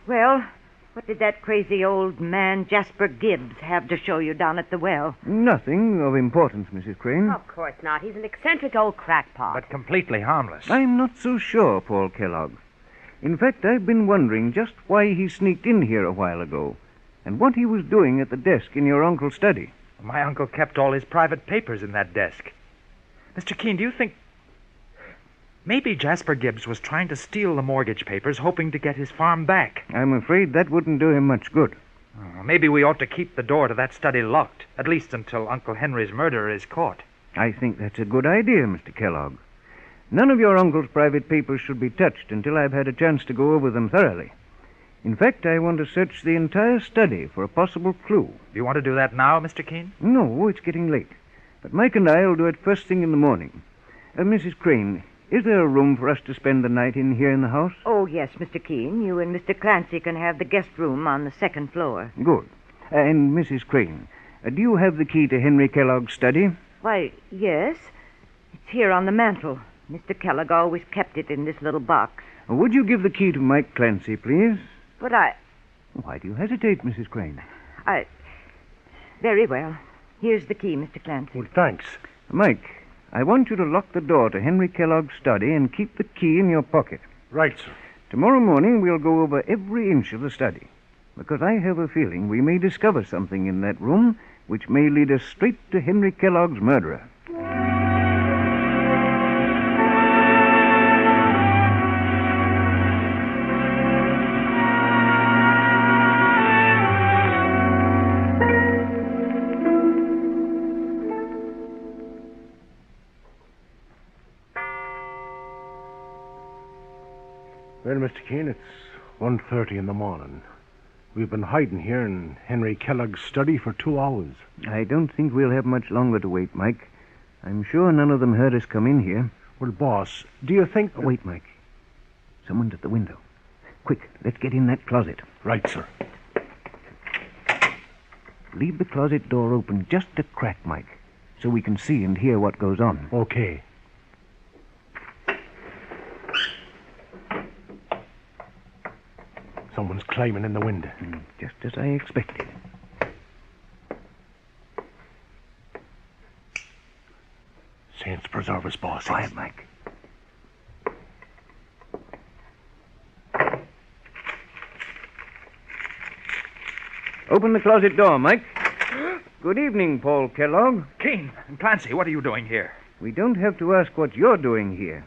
Well, what did that crazy old man, Jasper Gibbs, have to show you down at the well? Nothing of importance, Mrs. Crane. Of course not. He's an eccentric old crackpot. But completely harmless. I'm not so sure, Paul Kellogg. In fact, I've been wondering just why he sneaked in here a while ago, and what he was doing at the desk in your uncle's study. My uncle kept all his private papers in that desk. Mr. Keene, do you think... Maybe Jasper Gibbs was trying to steal the mortgage papers, hoping to get his farm back. I'm afraid that wouldn't do him much good. Maybe we ought to keep the door to that study locked, at least until Uncle Henry's murderer is caught. I think that's a good idea, Mr. Kellogg. None of your uncle's private papers should be touched until I've had a chance to go over them thoroughly. In fact, I want to search the entire study for a possible clue. Do you want to do that now, Mr. Keene? No, it's getting late. But Mike and I will do it first thing in the morning. Mrs. Crane, is there a room for us to spend the night in here in the house? Oh, yes, Mr. Keene. You and Mr. Clancy can have the guest room on the second floor. Good. And Mrs. Crane, do you have the key to Henry Kellogg's study? Why, yes. It's here on the mantel. Mr. Kellogg always kept it in this little box. Would you give the key to Mike Clancy, please? But Why do you hesitate, Mrs. Crane? Very well. Here's the key, Mr. Clancy. Well, thanks. Mike, I want you to lock the door to Henry Kellogg's study and keep the key in your pocket. Right, sir. Tomorrow morning we'll go over every inch of the study, because I have a feeling we may discover something in that room which may lead us straight to Henry Kellogg's murderer. Well, Mr. Keene, it's 1:30 in the morning. We've been hiding here in Henry Kellogg's study for 2 hours. I don't think we'll have much longer to wait, Mike. I'm sure none of them heard us come in here. Well, boss, do you think... Wait, Mike. Someone's at the window. Quick, let's get in that closet. Right, sir. Leave the closet door open just a crack, Mike, so we can see and hear what goes on. Okay. Someone's climbing in the window. Just as I expected. Saints preserve us, boss. Quiet, Mike. Open the closet door, Mike. Good evening, Paul Kellogg. Keene and Clancy, what are you doing here? We don't have to ask what you're doing here.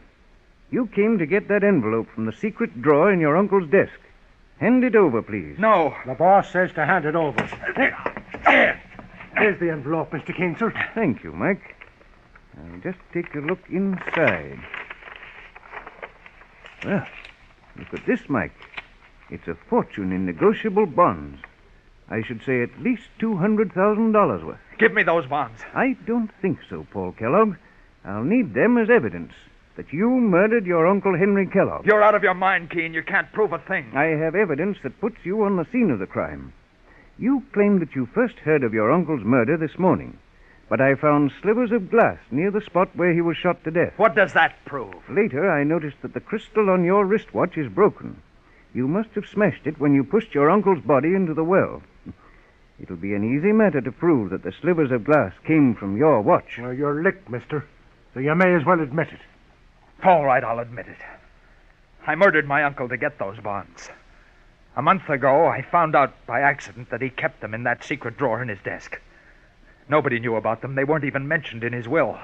You came to get that envelope from the secret drawer in your uncle's desk. Hand it over, please. No. The boss says to hand it over. Here's the envelope, Mr. Keene, sir. Thank you, Mike. Now, just take a look inside. Well, look at this, Mike. It's a fortune in negotiable bonds. I should say at least $200,000 worth. Give me those bonds. I don't think so, Paul Kellogg. I'll need them as evidence that you murdered your Uncle Henry Kellogg. You're out of your mind, Keene. You can't prove a thing. I have evidence that puts you on the scene of the crime. You claim that you first heard of your uncle's murder this morning, but I found slivers of glass near the spot where he was shot to death. What does that prove? Later, I noticed that the crystal on your wristwatch is broken. You must have smashed it when you pushed your uncle's body into the well. It'll be an easy matter to prove that the slivers of glass came from your watch. Well, you're licked, mister, so you may as well admit it. All right, I'll admit it. I murdered my uncle to get those bonds. A month ago, I found out by accident that he kept them in that secret drawer in his desk. Nobody knew about them. They weren't even mentioned in his will.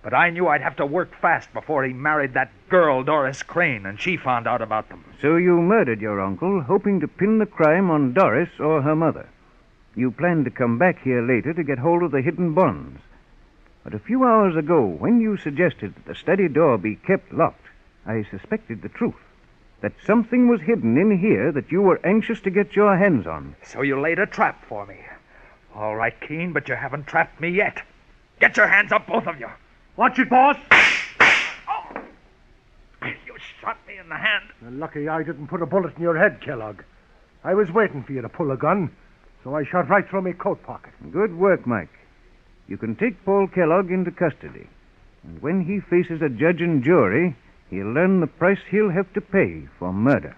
But I knew I'd have to work fast before he married that girl, Doris Crane, and she found out about them. So you murdered your uncle, hoping to pin the crime on Doris or her mother. You planned to come back here later to get hold of the hidden bonds. But a few hours ago, when you suggested that the study door be kept locked, I suspected the truth. That something was hidden in here that you were anxious to get your hands on. So you laid a trap for me. All right, Keene, but you haven't trapped me yet. Get your hands up, both of you. Watch it, boss. Oh! You shot me in the hand. You're lucky I didn't put a bullet in your head, Kellogg. I was waiting for you to pull a gun, so I shot right through my coat pocket. Good work, Mike. You can take Paul Kellogg into custody. And when he faces a judge and jury, he'll learn the price he'll have to pay for murder.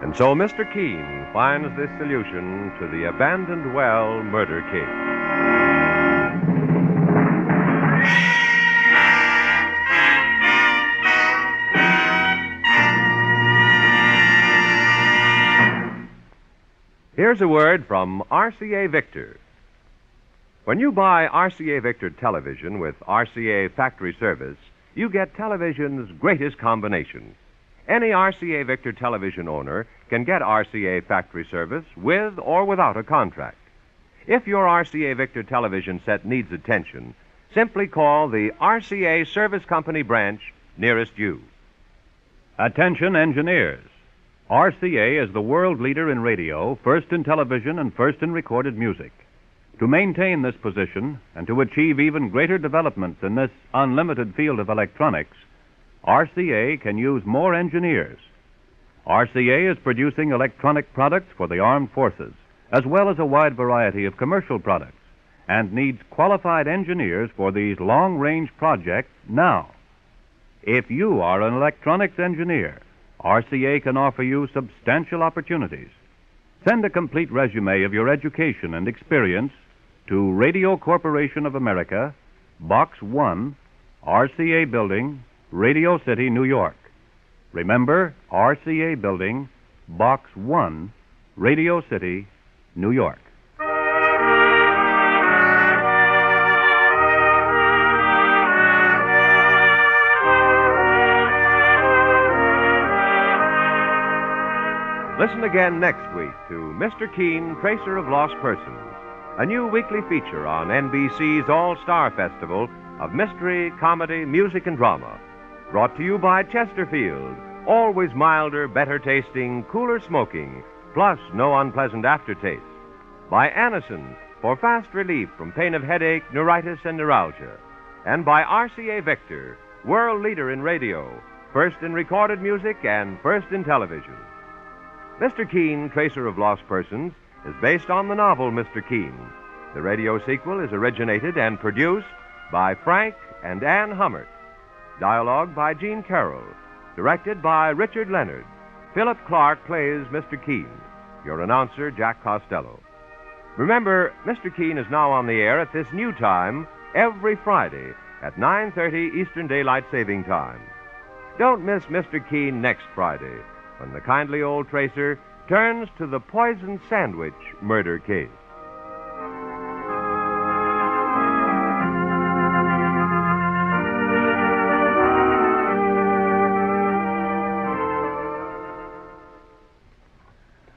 And so Mr. Keene finds this solution to the abandoned well murder case. Here's a word from RCA Victor. When you buy RCA Victor television with RCA factory service, you get television's greatest combination. Any RCA Victor television owner can get RCA factory service with or without a contract. If your RCA Victor television set needs attention, simply call the RCA Service Company branch nearest you. Attention engineers. RCA is the world leader in radio, first in television and first in recorded music. To maintain this position and to achieve even greater developments in this unlimited field of electronics, RCA can use more engineers. RCA is producing electronic products for the armed forces, as well as a wide variety of commercial products, and needs qualified engineers for these long-range projects now. If you are an electronics engineer, RCA can offer you substantial opportunities. Send a complete resume of your education and experience to Radio Corporation of America, Box 1, RCA Building, Radio City, New York. Remember, RCA Building, Box 1, Radio City, New York. Listen again next week to Mr. Keene, Tracer of Lost Persons, a new weekly feature on NBC's All-Star Festival of mystery, comedy, music, and drama. Brought to you by Chesterfield, always milder, better tasting, cooler smoking, plus no unpleasant aftertaste. By Anacin, for fast relief from pain of headache, neuritis, and neuralgia. And by RCA Victor, world leader in radio, first in recorded music and first in television. Mr. Keene, Tracer of Lost Persons, is based on the novel Mr. Keene. The radio sequel is originated and produced by Frank and Ann Hummert. Dialogue by Gene Carroll. Directed by Richard Leonard. Philip Clark plays Mr. Keene. Your announcer, Jack Costello. Remember, Mr. Keene is now on the air at this new time every Friday at 9:30 Eastern Daylight Saving Time. Don't miss Mr. Keene next Friday when the kindly old tracer turns to the poison sandwich murder case.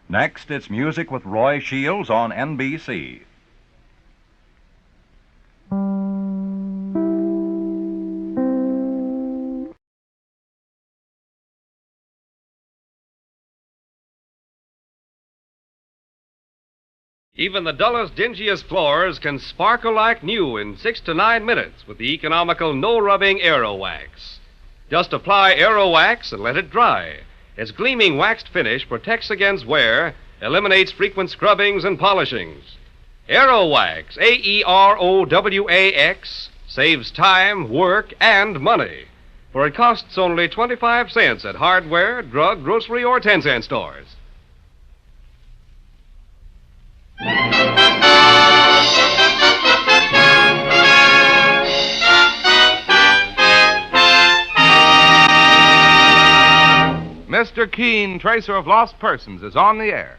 Next, it's music with Roy Shields on NBC. Even the dullest, dingiest floors can sparkle like new in 6 to 9 minutes with the economical no-rubbing Aero Wax. Just apply Aero Wax and let it dry. Its gleaming waxed finish protects against wear, eliminates frequent scrubbings and polishings. Aero Wax, AEROWAX, saves time, work, and money. For it costs only 25 cents at hardware, drug, grocery, or 10-cent stores. Mr. Keene, Tracer of Lost Persons, is on the air.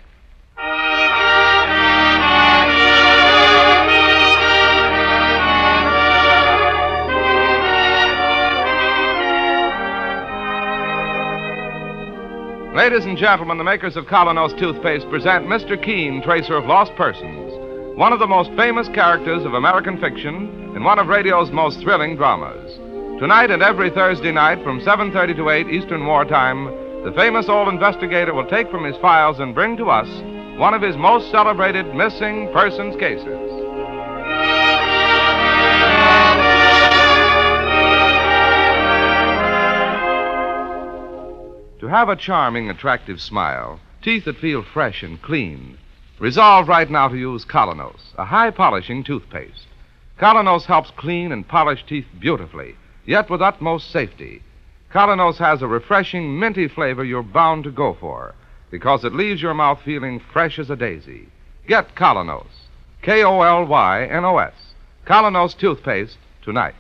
Ladies and gentlemen, the makers of Colonos toothpaste present Mr. Keene, Tracer of Lost Persons, one of the most famous characters of American fiction in one of radio's most thrilling dramas. Tonight and every Thursday night from 7:30 to 8 Eastern Wartime, the famous old investigator will take from his files and bring to us one of his most celebrated missing persons cases. To have a charming, attractive smile, teeth that feel fresh and clean, resolve right now to use Colonos, a high-polishing toothpaste. Colonos helps clean and polish teeth beautifully, yet with utmost safety. Colonos has a refreshing, minty flavor you're bound to go for, because it leaves your mouth feeling fresh as a daisy. Get Colonos, K-O-L-Y-N-O-S, Colonos toothpaste tonight.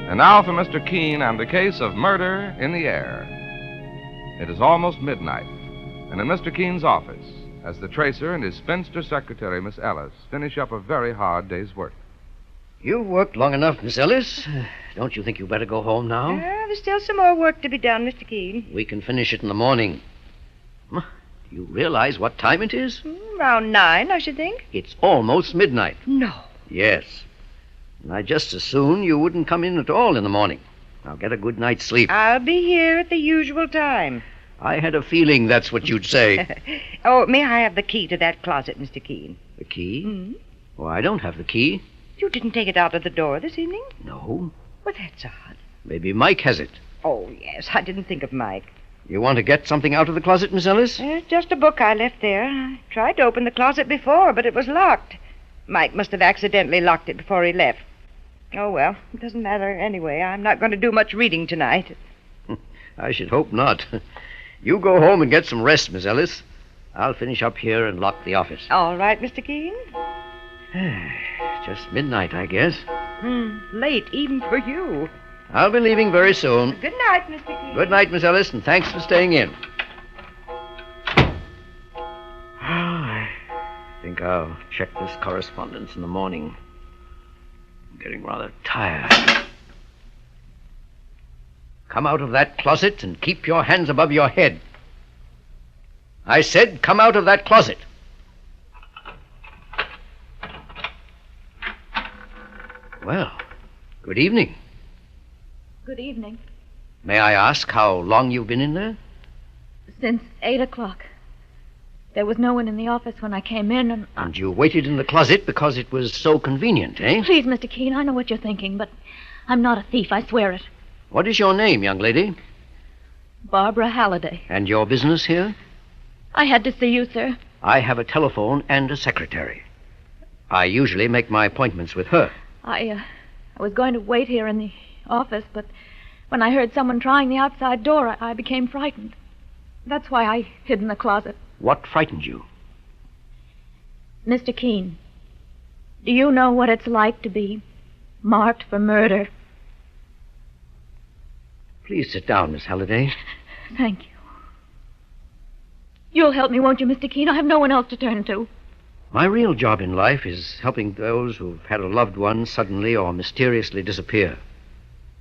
And now for Mr. Keene and the case of murder in the air. It is almost midnight, and in Mr. Keene's office, as the tracer and his spinster secretary, Miss Ellis, finish up a very hard day's work. You've worked long enough, Miss Ellis. Don't you think you better go home now? There's still some more work to be done, Mr. Keene. We can finish it in the morning. Do you realize what time it is? Around 9, I should think. It's almost midnight. No. Yes. And I'd just as soon you wouldn't come in at all in the morning. Now get a good night's sleep. I'll be here at the usual time. I had a feeling that's what you'd say. Oh, may I have the key to that closet, Mr. Keene? The key? Mm-hmm. Well, I don't have the key. You didn't take it out of the door this evening? No. Well, that's odd. Maybe Mike has it. Oh, yes, I didn't think of Mike. You want to get something out of the closet, Miss Ellis? Just a book I left there. I tried to open the closet before, but it was locked. Mike must have accidentally locked it before he left. Oh, well, it doesn't matter anyway. I'm not going to do much reading tonight. I should hope not. You go home and get some rest, Miss Ellis. I'll finish up here and lock the office. All right, Mr. Keene. Just midnight, I guess. Late, even for you. I'll be leaving very soon. Good night, Mr. Keene. Good night, Miss Ellis, and thanks for staying in. I think I'll check this correspondence in the morning. I'm getting rather tired. Come out of that closet and keep your hands above your head. I said, come out of that closet. Well, good evening. Good evening. May I ask how long you've been in there? Since 8 o'clock. There was no one in the office when I came in, and... And you waited in the closet because it was so convenient, eh? Please, Mr. Keene, I know what you're thinking, but I'm not a thief, I swear it. What is your name, young lady? Barbara Halliday. And your business here? I had to see you, sir. I have a telephone and a secretary. I usually make my appointments with her. I was going to wait here in the office, but when I heard someone trying the outside door, I became frightened. That's why I hid in the closet. What frightened you? Mr. Keene, do you know what it's like to be marked for murder? Please sit down, Miss Halliday. Thank you. You'll help me, won't you, Mr. Keene? I have no one else to turn to. My real job in life is helping those who've had a loved one suddenly or mysteriously disappear.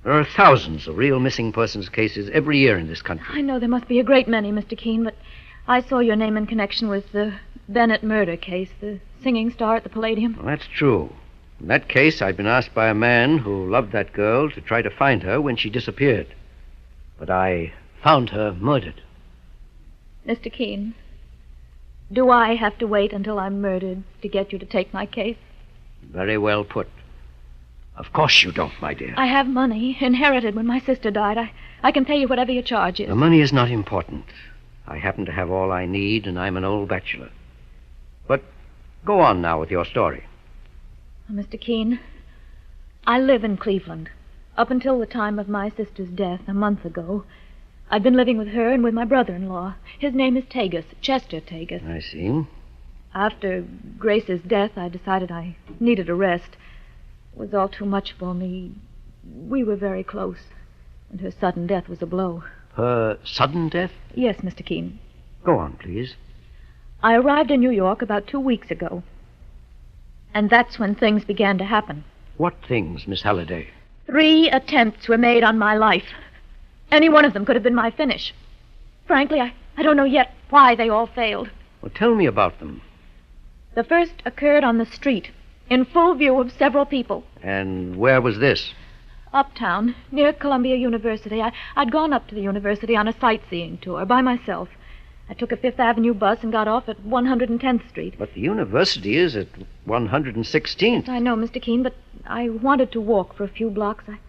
There are thousands of real missing persons cases every year in this country. I know there must be a great many, Mr. Keene, but I saw your name in connection with the Bennett murder case, the singing star at the Palladium. Well, that's true. In that case, I'd been asked by a man who loved that girl to try to find her when she disappeared. But I found her murdered. Mr. Keene, do I have to wait until I'm murdered to get you to take my case? Very well put. Of course you don't, my dear. I have money, inherited when my sister died. I can pay you whatever your charge is. The money is not important. I happen to have all I need, and I'm an old bachelor. But go on now with your story. Mr. Keene, I live in Cleveland. Up until the time of my sister's death a month ago, I've been living with her and with my brother-in-law. His name is Tagus, Chester Tagus. I see. After Grace's death, I decided I needed a rest. It was all too much for me. We were very close, and her sudden death was a blow. Her sudden death? Yes, Mr. Keene. Go on, please. I arrived in New York about 2 weeks ago. And that's when things began to happen. What things, Miss Halliday? 3 attempts were made on my life. Any one of them could have been my finish. Frankly, I don't know yet why they all failed. Well, tell me about them. The first occurred on the street, in full view of several people. And where was this? Uptown, near Columbia University. I'd gone up to the university on a sightseeing tour by myself. I took a Fifth Avenue bus and got off at 110th Street. But the university is at 116th. I know, Mr. Keene, but I wanted to walk for a few blocks. I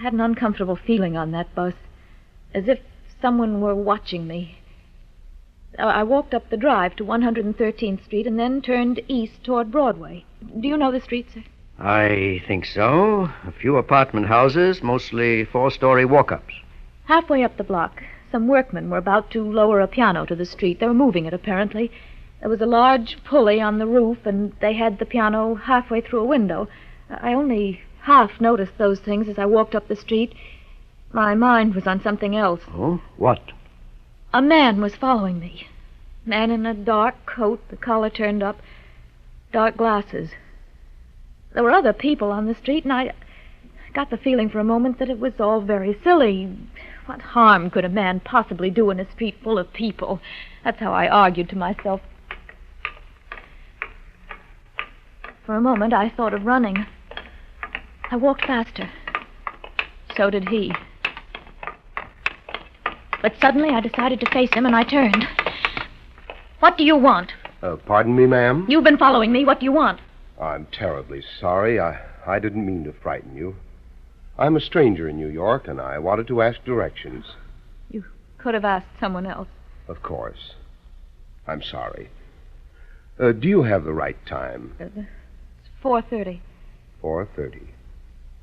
had an uncomfortable feeling on that bus, as if someone were watching me. I walked up the drive to 113th Street and then turned east toward Broadway. Do you know the street, sir? I think so. A few apartment houses, mostly 4-story walk-ups. Halfway up the block, some workmen were about to lower a piano to the street. They were moving it, apparently. There was a large pulley on the roof, and they had the piano halfway through a window. I only half noticed those things as I walked up the street. My mind was on something else. Oh? What? A man was following me. Man in a dark coat, the collar turned up, dark glasses. There were other people on the street, and I got the feeling for a moment that it was all very silly. What harm could a man possibly do in a street full of people? That's how I argued to myself. For a moment, I thought of running. I walked faster. So did he. But suddenly I decided to face him, and I turned. What do you want? Pardon me, ma'am? You've been following me. What do you want? I'm terribly sorry. I didn't mean to frighten you. I'm a stranger in New York, and I wanted to ask directions. You could have asked someone else. Of course. I'm sorry. Do you have the right time? It's 4:30. 4:30.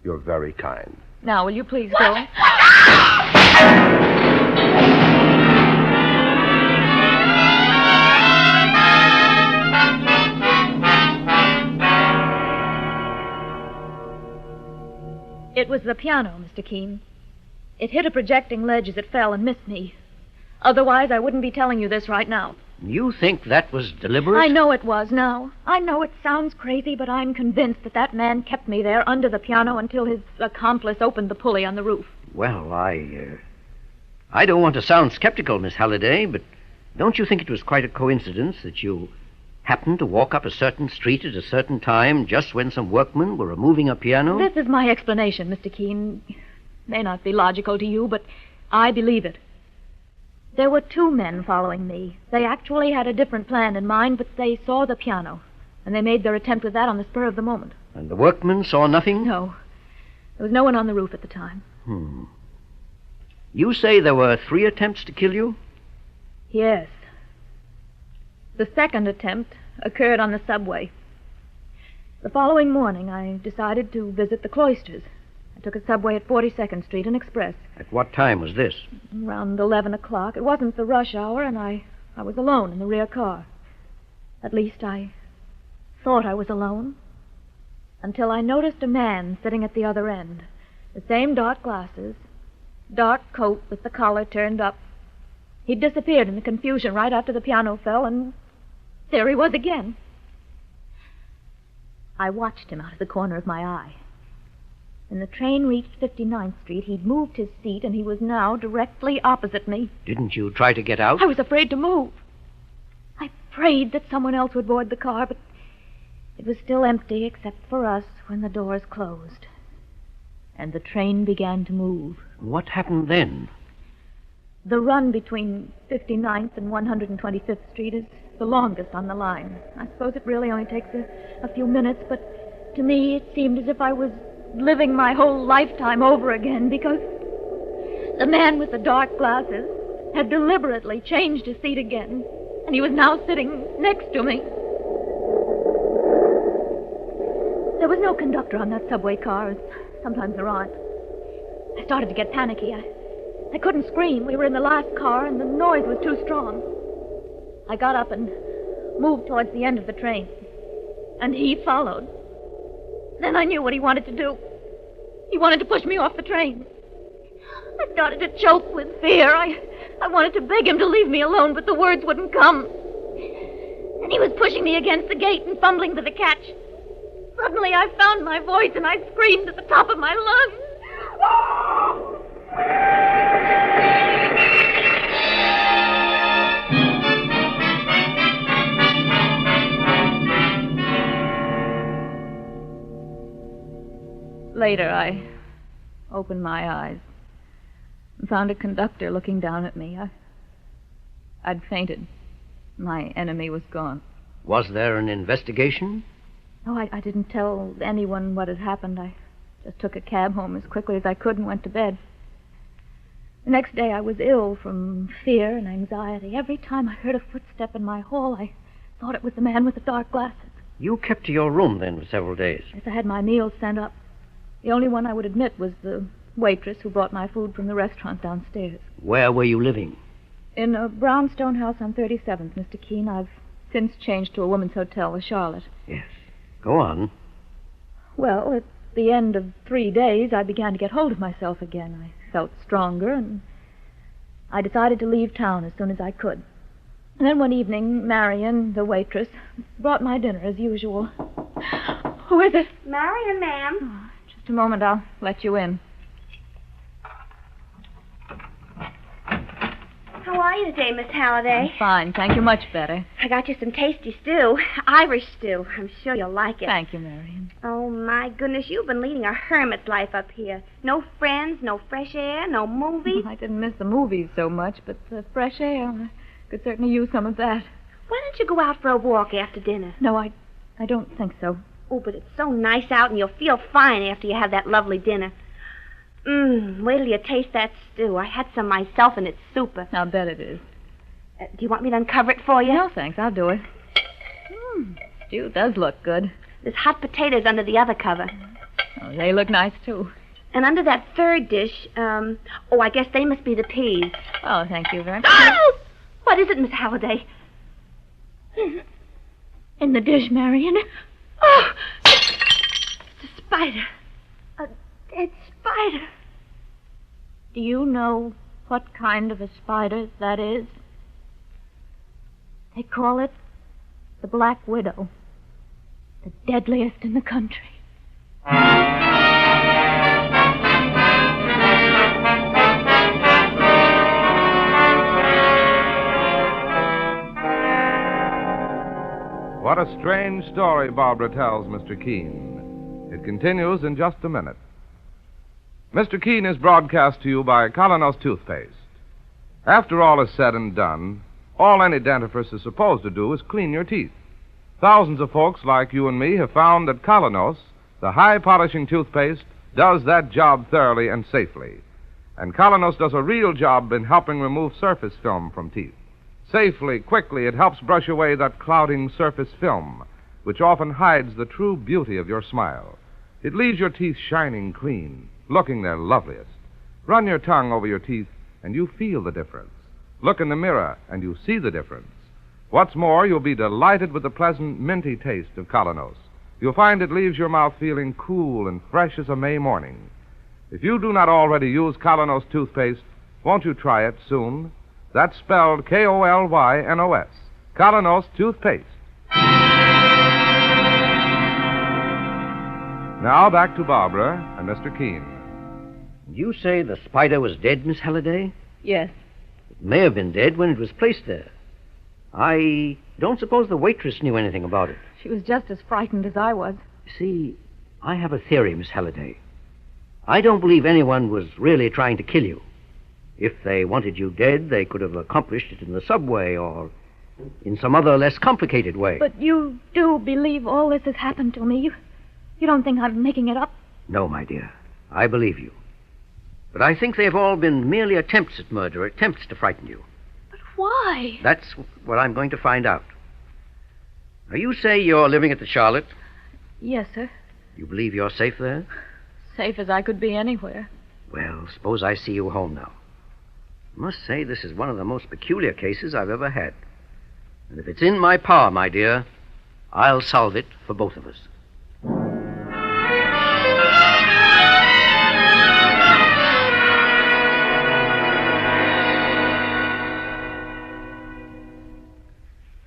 You're very kind. Now, will you please go? It was the piano, Mr. Keene. It hit a projecting ledge as it fell and missed me. Otherwise, I wouldn't be telling you this right now. You think that was deliberate? I know it was now. I know it sounds crazy, but I'm convinced that man kept me there under the piano until his accomplice opened the pulley on the roof. Well, I don't want to sound skeptical, Miss Halliday, but don't you think it was quite a coincidence that you happened to walk up a certain street at a certain time just when some workmen were removing a piano? This is my explanation, Mr. Keene. It may not be logical to you, but I believe it. There were 2 men following me. They actually had a different plan in mind, but they saw the piano, and they made their attempt with that on the spur of the moment. And the workmen saw nothing? No. There was no one on the roof at the time. You say there were 3 attempts to kill you? Yes. The second attempt occurred on the subway. The following morning, I decided to visit the Cloisters. I took a subway at 42nd Street, an express. At what time was this? Around 11 o'clock. It wasn't the rush hour, and I was alone in the rear car. At least I thought I was alone, until I noticed a man sitting at the other end. The same dark glasses, dark coat with the collar turned up. He'd disappeared in the confusion right after the piano fell, and there he was again. I watched him out of the corner of my eye. When the train reached 59th Street, he'd moved his seat, and he was now directly opposite me. Didn't you try to get out? I was afraid to move. I prayed that someone else would board the car, but it was still empty except for us when the doors closed. And the train began to move. What happened then? The run between 59th and 125th Street is the longest on the line. I suppose it really only takes a few minutes, but to me it seemed as if I was living my whole lifetime over again, because the man with the dark glasses had deliberately changed his seat again, and he was now sitting next to me. There was no conductor on that subway car, as sometimes there aren't. I started to get panicky. I couldn't scream. We were in the last car, and the noise was too strong. I got up and moved towards the end of the train. And he followed. Then I knew what he wanted to do. He wanted to push me off the train. I started to choke with fear. I wanted to beg him to leave me alone, but the words wouldn't come. And he was pushing me against the gate and fumbling for the catch. Suddenly I found my voice and I screamed at the top of my lungs. Later, I opened my eyes and found a conductor looking down at me. I'd fainted. My enemy was gone. Was there an investigation? No, I didn't tell anyone what had happened. I just took a cab home as quickly as I could and went to bed. The next day I was ill from fear and anxiety. Every time I heard a footstep in my hall, I thought it was the man with the dark glasses. You kept to your room then for several days? Yes, I had my meals sent up. The only one I would admit was the waitress who brought my food from the restaurant downstairs. Where were you living? In a brownstone house on 37th, Mr. Keene. I've since changed to a woman's hotel, the Charlotte. Yes. Go on. Well, at the end of 3 days, I began to get hold of myself again. I felt stronger, and I decided to leave town as soon as I could. And then one evening, Marion, the waitress, brought my dinner as usual. Who is it? Marion, ma'am. Oh, just a moment, I'll let you in. How are you today, Miss Halliday? I'm fine, thank you, much better. I got you some tasty stew. Irish stew. I'm sure you'll like it. Thank you, Marion. Oh, my goodness, you've been leading a hermit's life up here. No friends, no fresh air, no movies. I didn't miss the movies so much, but the fresh air, I could certainly use some of that. Why don't you go out for a walk after dinner? No, I don't think so. Oh, but it's so nice out, and you'll feel fine after you have that lovely dinner. Wait till you taste that stew. I had some myself, and it's super. I'll bet it is. Do you want me to uncover it for you? No, thanks. I'll do it. Stew does look good. There's hot potatoes under the other cover. Oh, they look nice, too. And under that third dish, I guess they must be the peas. Oh, thank you very much. Oh! What is it, Miss Halliday? In the dish, Marion. Oh! It's a spider. A dead spider. Do you know what kind of a spider that is? They call it the Black Widow. The deadliest in the country. What a strange story Barbara tells Mr. Keene. It continues in just a minute. Mr. Keene is broadcast to you by Colonos Toothpaste. After all is said and done, all any dentifrice is supposed to do is clean your teeth. Thousands of folks like you and me have found that Colonos, the high-polishing toothpaste, does that job thoroughly and safely. And Colonos does a real job in helping remove surface film from teeth. Safely, quickly, it helps brush away that clouding surface film, which often hides the true beauty of your smile. It leaves your teeth shining clean, looking their loveliest. Run your tongue over your teeth, and you feel the difference. Look in the mirror, and you see the difference. What's more, you'll be delighted with the pleasant, minty taste of Colonos. You'll find it leaves your mouth feeling cool and fresh as a May morning. If you do not already use Colonos toothpaste, won't you try it soon? That's spelled K-O-L-Y-N-O-S. Colonos toothpaste. Now back to Barbara and Mr. Keene. You say the spider was dead, Miss Halliday? Yes. It may have been dead when it was placed there. I don't suppose the waitress knew anything about it. She was just as frightened as I was. See, I have a theory, Miss Halliday. I don't believe anyone was really trying to kill you. If they wanted you dead, they could have accomplished it in the subway or in some other less complicated way. But you do believe all this has happened to me? You don't think I'm making it up? No, my dear. I believe you. But I think they've all been merely attempts at murder, attempts to frighten you. But why? That's what I'm going to find out. Now, you say you're living at the Charlotte? Yes, sir. You believe you're safe there? Safe as I could be anywhere. Well, suppose I see you home now. I must say this is one of the most peculiar cases I've ever had. And if it's in my power, my dear, I'll solve it for both of us.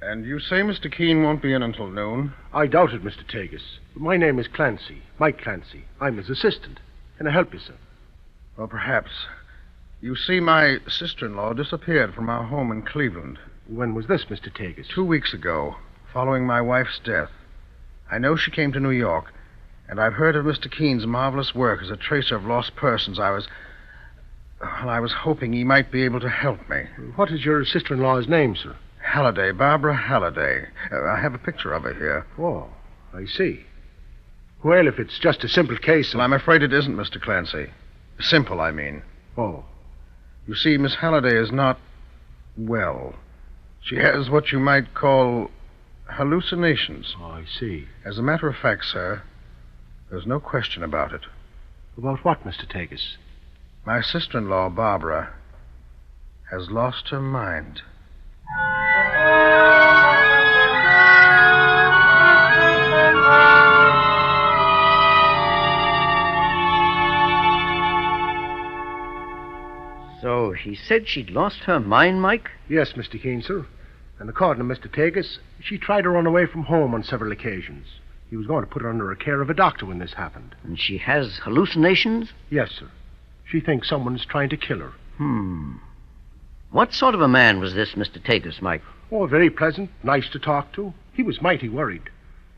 And you say Mr. Keene won't be in until noon? I doubt it, Mr. Tagus. My name is Clancy, Mike Clancy. I'm his assistant. Can I help you, sir? Well, perhaps. You see, my sister-in-law disappeared from our home in Cleveland. When was this, Mr. Tagus? 2 weeks ago, following my wife's death. I know she came to New York, and I've heard of Mr. Keene's marvelous work as a tracer of lost persons. I was hoping he might be able to help me. What is your sister-in-law's name, sir? Halliday, Barbara Halliday. I have a picture of her here. Oh, I see. Well, if it's just a simple case... Well, I'm afraid it isn't, Mr. Clancy. Simple, I mean. Oh. You see, Miss Halliday is not well. She has what you might call hallucinations. Oh, I see. As a matter of fact, sir, there's no question about it. About what, Mr. Tagus? My sister-in-law, Barbara, has lost her mind. So he said she'd lost her mind, Mike? Yes, Mr. Keene, sir. And according to Mr. Tagus, she tried to run away from home on several occasions. He was going to put her under the care of a doctor when this happened. And she has hallucinations? Yes, sir. She thinks someone's trying to kill her. What sort of a man was this Mr. Tagus, Mike? Oh, very pleasant, nice to talk to. He was mighty worried.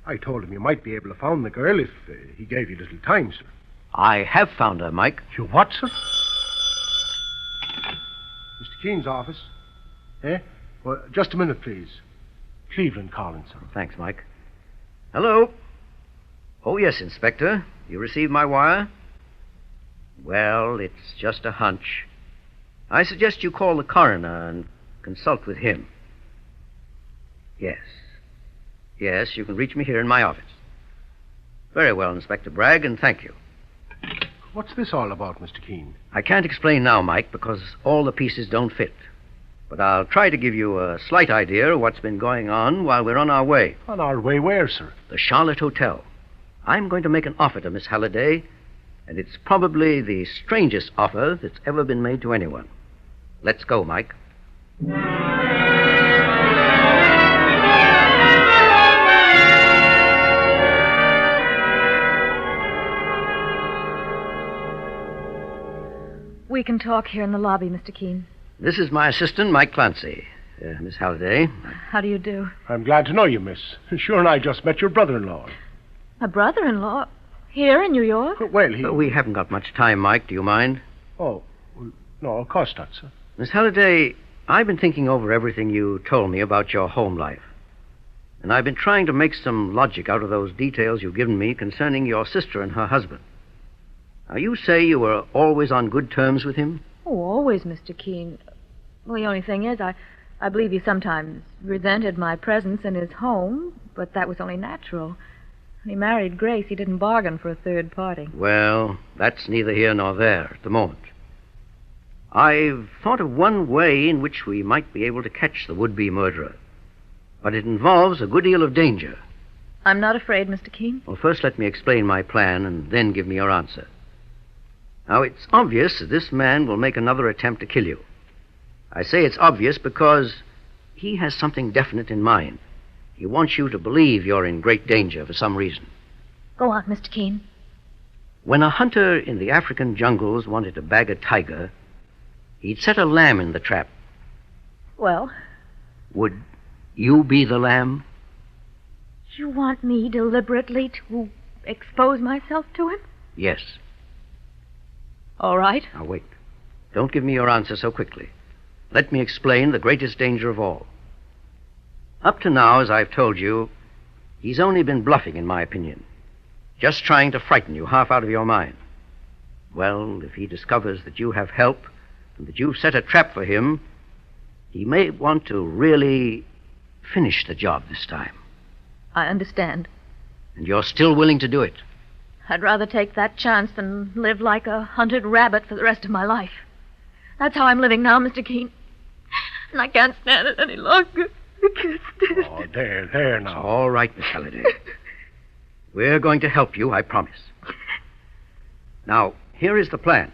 I told him you might be able to find the girl if he gave you a little time, sir. I have found her, Mike. You what, sir? Mr. Keene's office. Eh? Well, just a minute, please. Cleveland calling, sir. Thanks, Mike. Hello? Oh, yes, Inspector. You received my wire? Well, it's just a hunch. I suggest you call the coroner and consult with him. Yes. Yes, you can reach me here in my office. Very well, Inspector Bragg, and thank you. What's this all about, Mr. Keene? I can't explain now, Mike, because all the pieces don't fit. But I'll try to give you a slight idea of what's been going on while we're on our way. On our way where, sir? The Charlotte Hotel. I'm going to make an offer to Miss Halliday, and it's probably the strangest offer that's ever been made to anyone. Let's go, Mike. We can talk here in the lobby, Mr. Keene. This is my assistant, Mike Clancy. Miss Halliday. How do you do? I'm glad to know you, miss. Sure, and I just met your brother-in-law. My brother-in-law? Here in New York? Well, We haven't got much time, Mike. Do you mind? Oh, no, of course not, sir. Miss Halliday, I've been thinking over everything you told me about your home life. And I've been trying to make some logic out of those details you've given me concerning your sister and her husband. Now, you say you were always on good terms with him? Oh, always, Mr. Keene. Well, the only thing is, I believe he sometimes resented my presence in his home, but that was only natural. When he married Grace, he didn't bargain for a third party. Well, that's neither here nor there at the moment. I've thought of one way in which we might be able to catch the would-be murderer. But it involves a good deal of danger. I'm not afraid, Mr. Keene. Well, first let me explain my plan, and then give me your answer. Now, it's obvious that this man will make another attempt to kill you. I say it's obvious because he has something definite in mind. He wants you to believe you're in great danger for some reason. Go on, Mr. Keene. When a hunter in the African jungles wanted to bag a tiger, he'd set a lamb in the trap. Well? Would you be the lamb? You want me deliberately to expose myself to him? Yes. All right. Now, wait. Don't give me your answer so quickly. Let me explain the greatest danger of all. Up to now, as I've told you, he's only been bluffing, in my opinion. Just trying to frighten you half out of your mind. Well, if he discovers that you have help and that you've set a trap for him, he may want to really finish the job this time. I understand. And you're still willing to do it? I'd rather take that chance than live like a hunted rabbit for the rest of my life. That's how I'm living now, Mr. Keene. And I can't stand it any longer. can't stand Oh, there It's now. all right, Miss Halliday. We're going to help you, I promise. Now, here is the plan.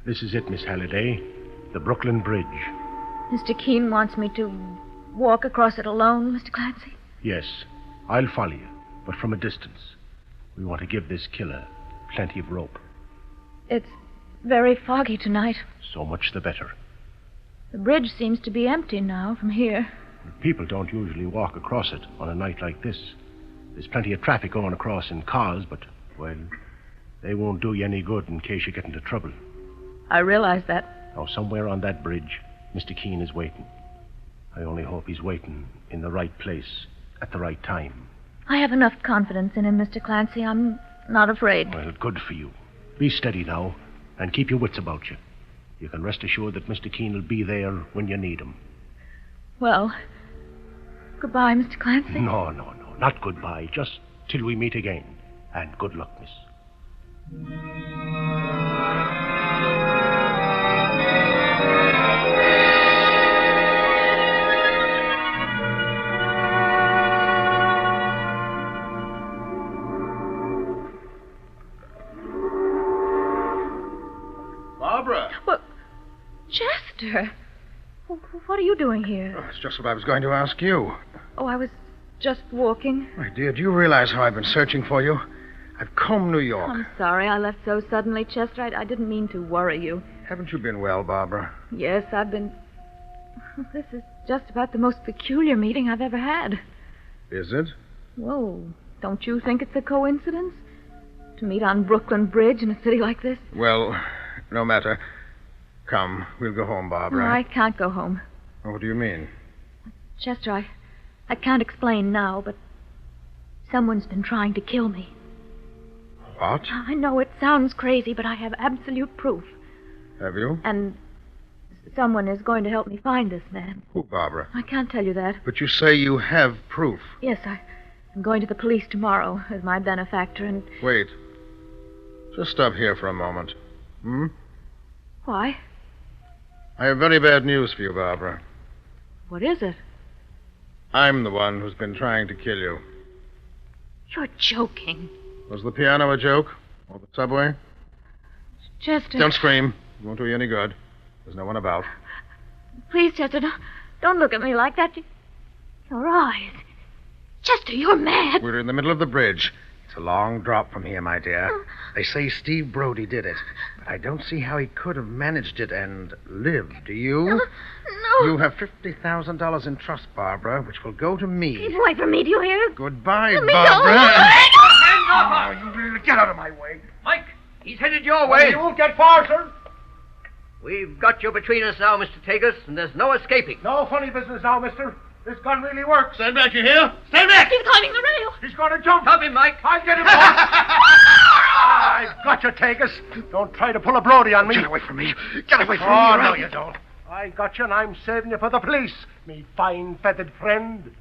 This is it, Miss Halliday. The Brooklyn Bridge. Mr. Keene wants me to walk across it alone, Mr. Clancy? Yes, I'll follow you, but from a distance. We want to give this killer plenty of rope. It's very foggy tonight. So much the better. The bridge seems to be empty now from here. People don't usually walk across it on a night like this. There's plenty of traffic going across in cars, but, well, they won't do you any good in case you get into trouble. I realize that. Now, somewhere on that bridge, Mr. Keene is waiting. I only hope he's waiting in the right place at the right time. I have enough confidence in him, Mr. Clancy. I'm not afraid. Well, good for you. Be steady now, and keep your wits about you. You can rest assured that Mr. Keene will be there when you need him. Well, goodbye, Mr. Clancy. No, not goodbye. Just till we meet again. And good luck, miss. Barbara! Well, Chester, what are you doing here? Oh, it's just what I was going to ask you. Oh, I was just walking. My dear, do you realize how I've been searching for you? I've combed New York. I'm sorry I left so suddenly, Chester. I didn't mean to worry you. Haven't you been well, Barbara? Yes, I've been... This is just about the most peculiar meeting I've ever had. Is it? Whoa, don't you think it's a coincidence? To meet on Brooklyn Bridge in a city like this? Well, no matter. Come, we'll go home, Barbara. No, I can't go home. What do you mean? Chester, I can't explain now, but someone's been trying to kill me. What? I know it sounds crazy, but I have absolute proof. Have you? And someone is going to help me find this man. Who, Barbara? I can't tell you that. But you say you have proof. Yes, I'm going to the police tomorrow as my benefactor, and... Wait. Just stop here for a moment. Why? I have very bad news for you, Barbara. What is it? I'm the one who's been trying to kill you. You're joking. Was the piano a joke? Or the subway? Chester... Don't scream. It won't do you any good. There's no one about. Please, Chester, don't look at me like that. Your eyes. Chester, you're mad. We're in the middle of the bridge. It's a long drop from here, my dear. They say Steve Brody did it. But I don't see how he could have managed it and lived. Do you? No. You have $50,000 in trust, Barbara, which will go to me. Keep away from me, do you hear? Goodbye, Let me Barbara. go. Hands off! You get out of my way. Mike, he's headed your way. You won't get far, sir. We've got you between us now, Mr. Tagus, and there's no escaping. No funny business now, mister. This gun really works. Stand back, you hear? Stand back! He's climbing the rail. He's going to jump. Stop him, Mike. I'll get him, boss. I've got you, Tagus. Don't try to pull a Brody on me. Get away from me. Get away from me. Oh, no, you don't. I got you, and I'm saving you for the police, me fine feathered friend.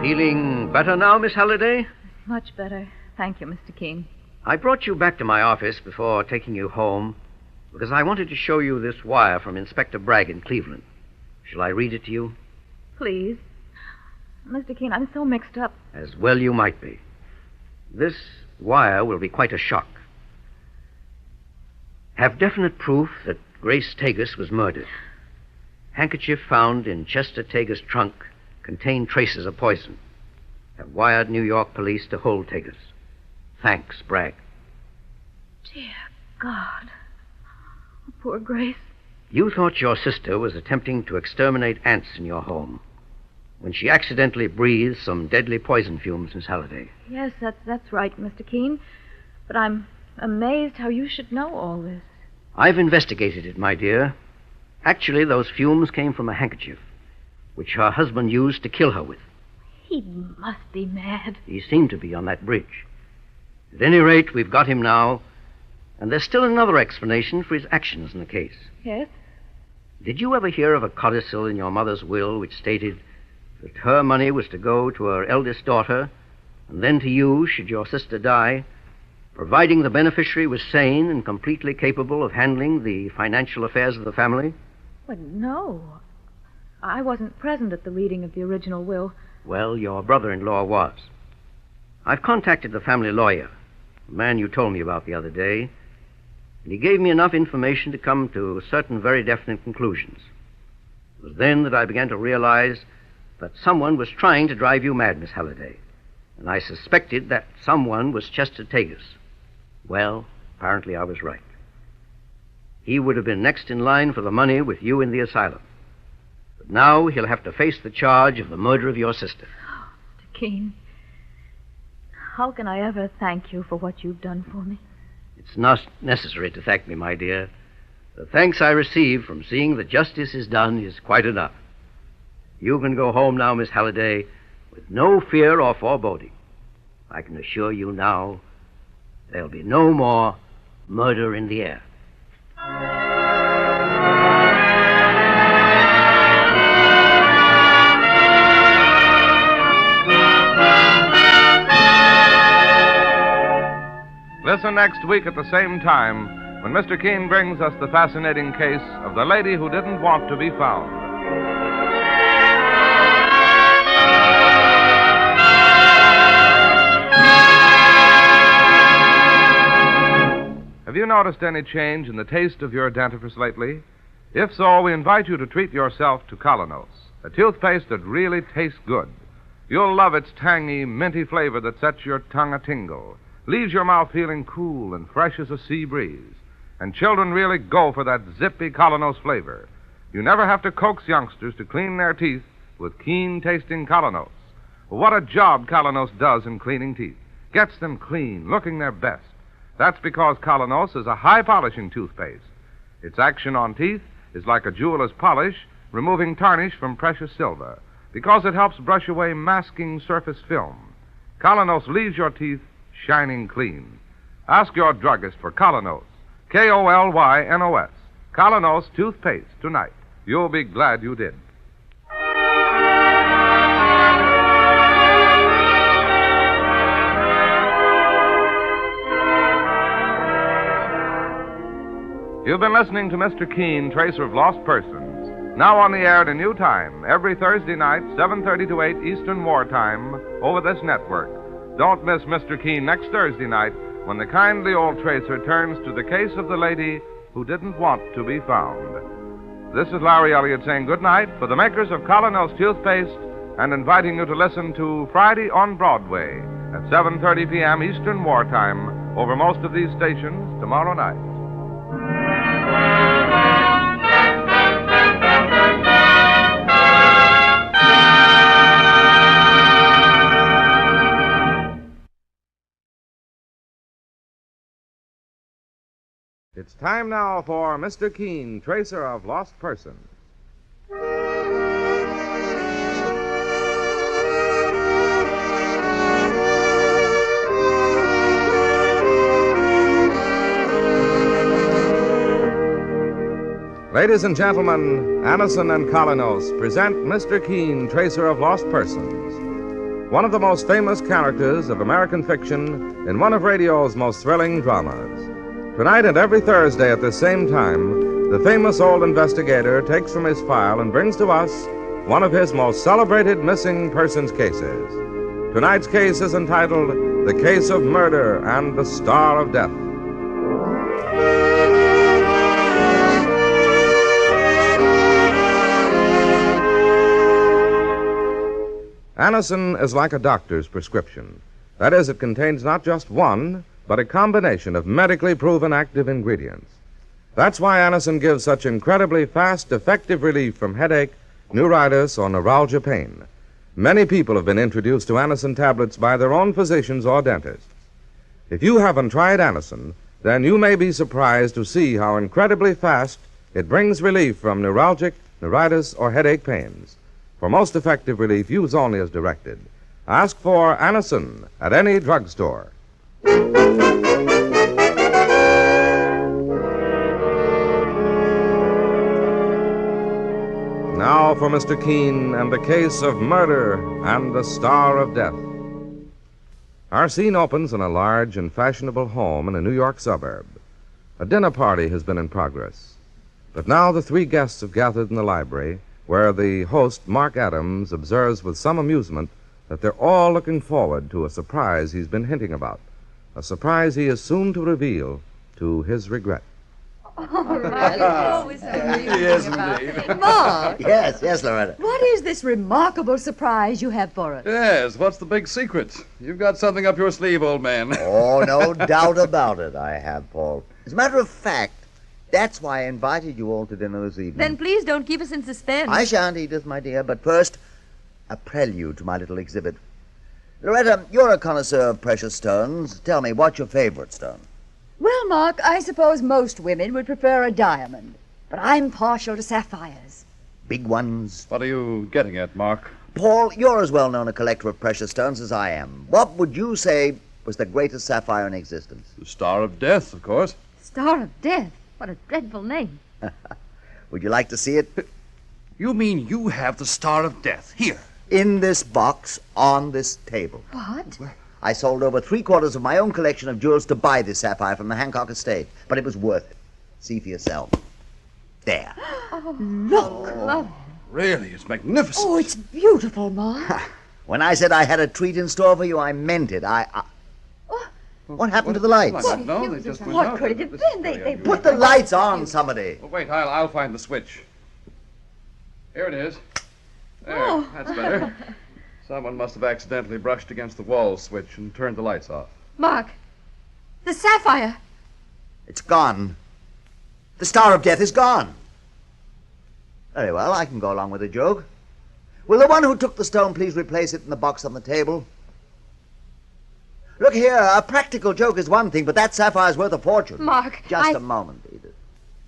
Feeling better now, Miss Halliday? Much better. Thank you, Mr. Keene. I brought you back to my office before taking you home because I wanted to show you this wire from Inspector Bragg in Cleveland. Shall I read it to you? Please. Mr. Keene, I'm so mixed up. As well you might be. This wire will be quite a shock. Have definite proof that Grace Tagus was murdered. Handkerchief found in Chester Tagus' trunk contained traces of poison. Have wired New York police to hold Tagus. Thanks, Bragg. Dear God. Poor Grace. You thought your sister was attempting to exterminate ants in your home when she accidentally breathed some deadly poison fumes, Miss Halliday. Yes, that's right, Mr. Keene. But I'm amazed how you should know all this. I've investigated it, my dear. Actually, those fumes came from a handkerchief which her husband used to kill her with. He must be mad. He seemed to be on that bridge. At any rate, we've got him now, and there's still another explanation for his actions in the case. Yes? Did you ever hear of a codicil in your mother's will which stated that her money was to go to her eldest daughter, and then to you should your sister die, providing the beneficiary was sane and completely capable of handling the financial affairs of the family? Well, no. I wasn't present at the reading of the original will. Well, your brother-in-law was. I've contacted the family lawyer, the man you told me about the other day, and he gave me enough information to come to certain very definite conclusions. It was then that I began to realize that someone was trying to drive you mad, Miss Halliday, and I suspected that someone was Chester Tagus. Well, apparently I was right. He would have been next in line for the money with you in the asylum. But now he'll have to face the charge of the murder of your sister. Keene, how can I ever thank you for what you've done for me? It's not necessary to thank me, my dear. The thanks I receive from seeing that justice is done is quite enough. You can go home now, Miss Halliday, with no fear or foreboding. I can assure you now there'll be no more murder in the air. Listen next week at the same time when Mr. Keene brings us the fascinating case of the lady who didn't want to be found. Have you noticed any change in the taste of your dentifrice lately? If so, we invite you to treat yourself to Colonos, a toothpaste that really tastes good. You'll love its tangy, minty flavor that sets your tongue a-tingle, leaves your mouth feeling cool and fresh as a sea breeze. And children really go for that zippy Colonos flavor. You never have to coax youngsters to clean their teeth with keen-tasting Colonos. What a job Colonos does in cleaning teeth. Gets them clean, looking their best. That's because Colonos is a high-polishing toothpaste. Its action on teeth is like a jeweler's polish, removing tarnish from precious silver, because it helps brush away masking surface film. Colonos leaves your teeth shining clean. Ask your druggist for Colonos, K-O-L-Y-N-O-S, Colonos toothpaste tonight. You'll be glad you did. You've been listening to Mr. Keene, Tracer of Lost Persons, now on the air at a new time, every Thursday night, 7:30 to 8 Eastern Wartime, over this network. Don't miss Mr. Keene next Thursday night when the kindly old tracer turns to the case of the lady who didn't want to be found. This is Larry Elliott saying good night for the makers of Colonos toothpaste and inviting you to listen to Friday on Broadway at 7:30 p.m. Eastern Wartime over most of these stations tomorrow night. It's time now for Mr. Keene, Tracer of Lost Persons. Ladies and gentlemen, Anison and Colonos present Mr. Keene, Tracer of Lost Persons, one of the most famous characters of American fiction in one of radio's most thrilling dramas. Tonight and every Thursday at the same time, the famous old investigator takes from his file and brings to us one of his most celebrated missing persons cases. Tonight's case is entitled The Case of Murder and the Star of Death. Anison is like a doctor's prescription. That is, it contains not just one, but a combination of medically proven active ingredients. That's why Anison gives such incredibly fast, effective relief from headache, neuritis, or neuralgia pain. Many people have been introduced to Anison tablets by their own physicians or dentists. If you haven't tried Anison, then you may be surprised to see how incredibly fast it brings relief from neuralgic, neuritis, or headache pains. For most effective relief, use only as directed. Ask for Anacin at any drugstore. Now for Mr. Keene and a case of murder and the Star of Death. Our scene opens in a large and fashionable home in a New York suburb. A dinner party has been in progress. But now the three guests have gathered in the library, where the host, Mark Adams, observes with some amusement that they're all looking forward to a surprise he's been hinting about. A surprise he is soon to reveal to his regret. Yes, indeed. Mark! Yes, Loretta. What is this remarkable surprise you have for us? Yes, what's the big secret? You've got something up your sleeve, old man. Oh, no doubt about it, I have, Paul. As a matter of fact, that's why I invited you all to dinner this evening. Then please don't keep us in suspense. I shan't, Edith, my dear, but first, a prelude to my little exhibit. Loretta, you're a connoisseur of precious stones. Tell me, what's your favorite stone? Well, Mark, I suppose most women would prefer a diamond, but I'm partial to sapphires. Big ones? What are you getting at, Mark? Paul, you're as well known a collector of precious stones as I am. What would you say was the greatest sapphire in existence? The Star of Death, of course. Star of Death? What a dreadful name. Would you like to see it? You mean you have the Star of Death here? In this box, on this table. What? I sold over 3/4 of my own collection of jewels to buy this sapphire from the Hancock estate, but it was worth it. See for yourself. There. Oh, look. Lovely. Really, it's magnificent. Oh, it's beautiful, Mark. When I said I had a treat in store for you, I meant it. What happened to the lights? I don't know. They just went What out. could it have been? They Put the lights on, somebody. Oh, wait, I'll find the switch. Here it is. There, Oh. that's better. Someone must have accidentally brushed against the wall switch and turned the lights off. Mark, the sapphire. It's gone. The Star of Death is gone. Very well, I can go along with the joke. Will the one who took the stone please replace it in the box on the table? Look here, a practical joke is one thing, but that sapphire's worth a fortune. Mark, Just a moment, Edith.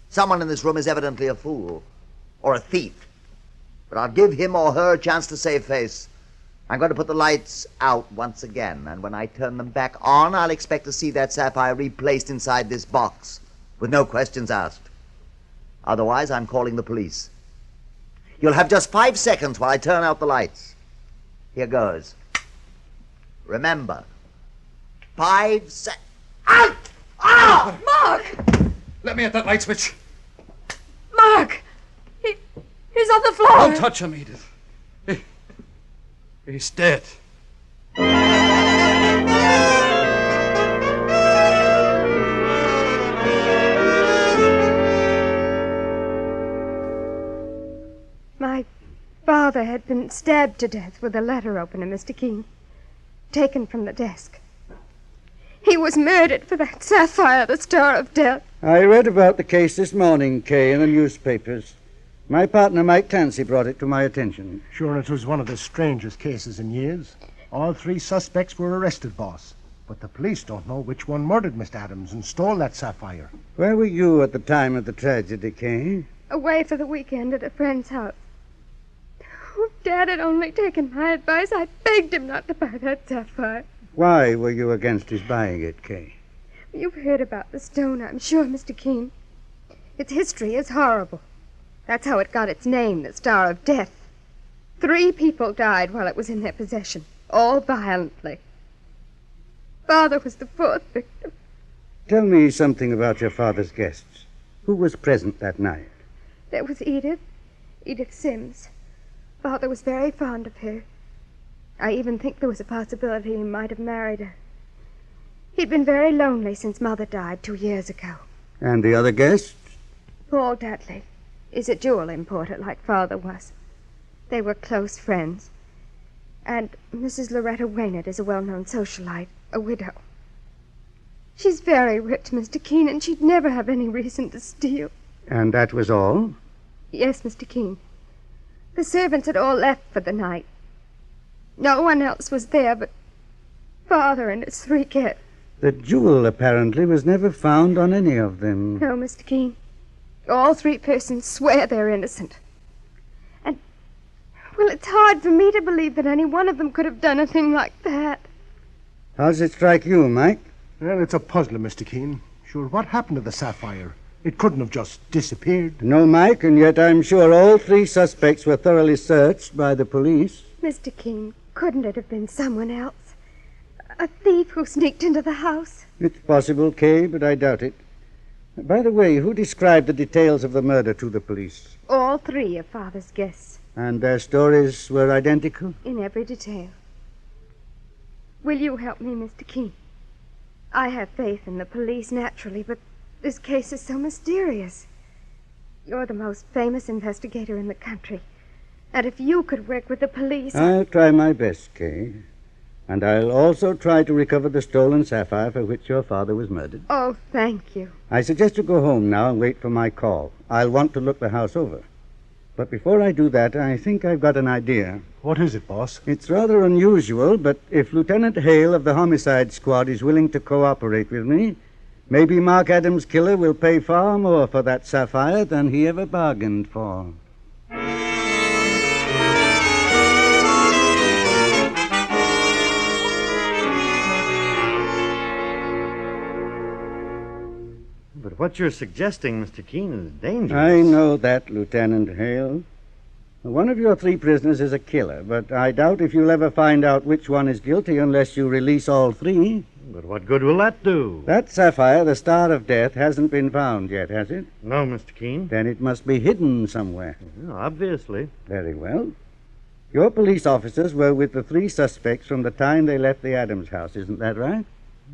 Someone in this room is evidently a fool. Or a thief. But I'll give him or her a chance to save face. I'm going to put the lights out once again, and when I turn them back on, I'll expect to see that sapphire replaced inside this box, with no questions asked. Otherwise, I'm calling the police. You'll have just 5 seconds while I turn out the lights. Here goes. Remember, 5 seconds. Out! Ah! Mark! Let me at that light switch. Mark! He's on the floor. Don't touch him, Edith. He's dead. My father had been stabbed to death with a letter opener, Mr. Keene, taken from the desk. He was murdered for that sapphire, the Star of Death. I read about the case this morning, Kay, in the newspapers. My partner, Mike Tansey, brought it to my attention. Sure, it was one of the strangest cases in years. All 3 suspects were arrested, boss. But the police don't know which one murdered Mr. Adams and stole that sapphire. Where were you at the time of the tragedy, Kay? Away for the weekend at a friend's house. Oh, Dad had only taken my advice. I begged him not to buy that sapphire. Why were you against his buying it, Kay? You've heard about the stone, I'm sure, Mr. Keene. Its history is horrible. That's how it got its name, the Star of Death. 3 people died while it was in their possession, all violently. Father was the 4th victim. Tell me something about your father's guests. Who was present that night? There was Edith Sims. Father was very fond of her. I even think there was a possibility he might have married her. He'd been very lonely since Mother died 2 years ago. And the other guests? Paul Dudley is a jewel importer like Father was. They were close friends. And Mrs. Loretta Waynard is a well-known socialite, a widow. She's very rich, Mr. Keene, and she'd never have any reason to steal. And that was all? Yes, Mr. Keene. The servants had all left for the night. No one else was there but Father and his 3 kids. The jewel, apparently, was never found on any of them. No, Mr. Keene. All 3 persons swear they're innocent. And Well, it's hard for me to believe that any one of them could have done a thing like that. How does it strike you, Mike? Well, it's a puzzler, Mr. Keene. Sure, what happened to the sapphire? It couldn't have just disappeared. No, Mike, and yet I'm sure all three suspects were thoroughly searched by the police. Mr. Keene, couldn't it have been someone else? A thief who sneaked into the house? It's possible, Kay, but I doubt it. By the way, who described the details of the murder to the police? All three of Father's guests, And their stories were identical? in every detail. Will you help me, Mr. Keene? I have faith in the police, naturally, but this case is so mysterious. You're the most famous investigator in the country. And if you could work with the police... I'll try my best, Kay. And I'll also try to recover the stolen sapphire for which your father was murdered. Oh, thank you. I suggest you go home now and wait for my call. I'll want to look the house over. But before I do that, I think I've got an idea. What is it, boss? It's rather unusual, but if Lieutenant Hale of the Homicide Squad is willing to cooperate with me, maybe Mark Adams' killer will pay far more for that sapphire than he ever bargained for. But what you're suggesting, Mr. Keene, is dangerous. I know that, Lieutenant Hale. One of your three prisoners is a killer, but I doubt if you'll ever find out which one is guilty unless you release all three. But what good will that do? That sapphire, the Star of Death, hasn't been found yet, has it? No, Mr. Keene. Then it must be hidden somewhere. Well, obviously. Very well. Your police officers were with the three suspects from the time they left the Adams house, isn't that right?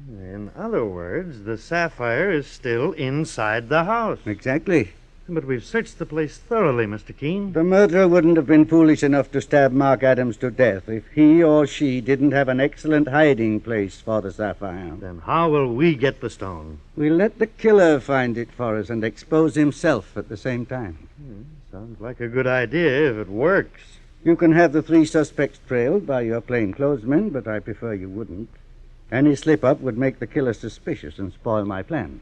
In other words, the sapphire is still inside the house. Exactly. But we've searched the place thoroughly, Mr. Keene. The murderer wouldn't have been foolish enough to stab Mark Adams to death if he or she didn't have an excellent hiding place for the sapphire. Then how will we get the stone? We'll let the killer find it for us and expose himself at the same time. Sounds like a good idea if it works. You can have the three suspects trailed by your plainclothesmen, but I prefer you wouldn't. Any slip-up would make the killer suspicious and spoil my plan.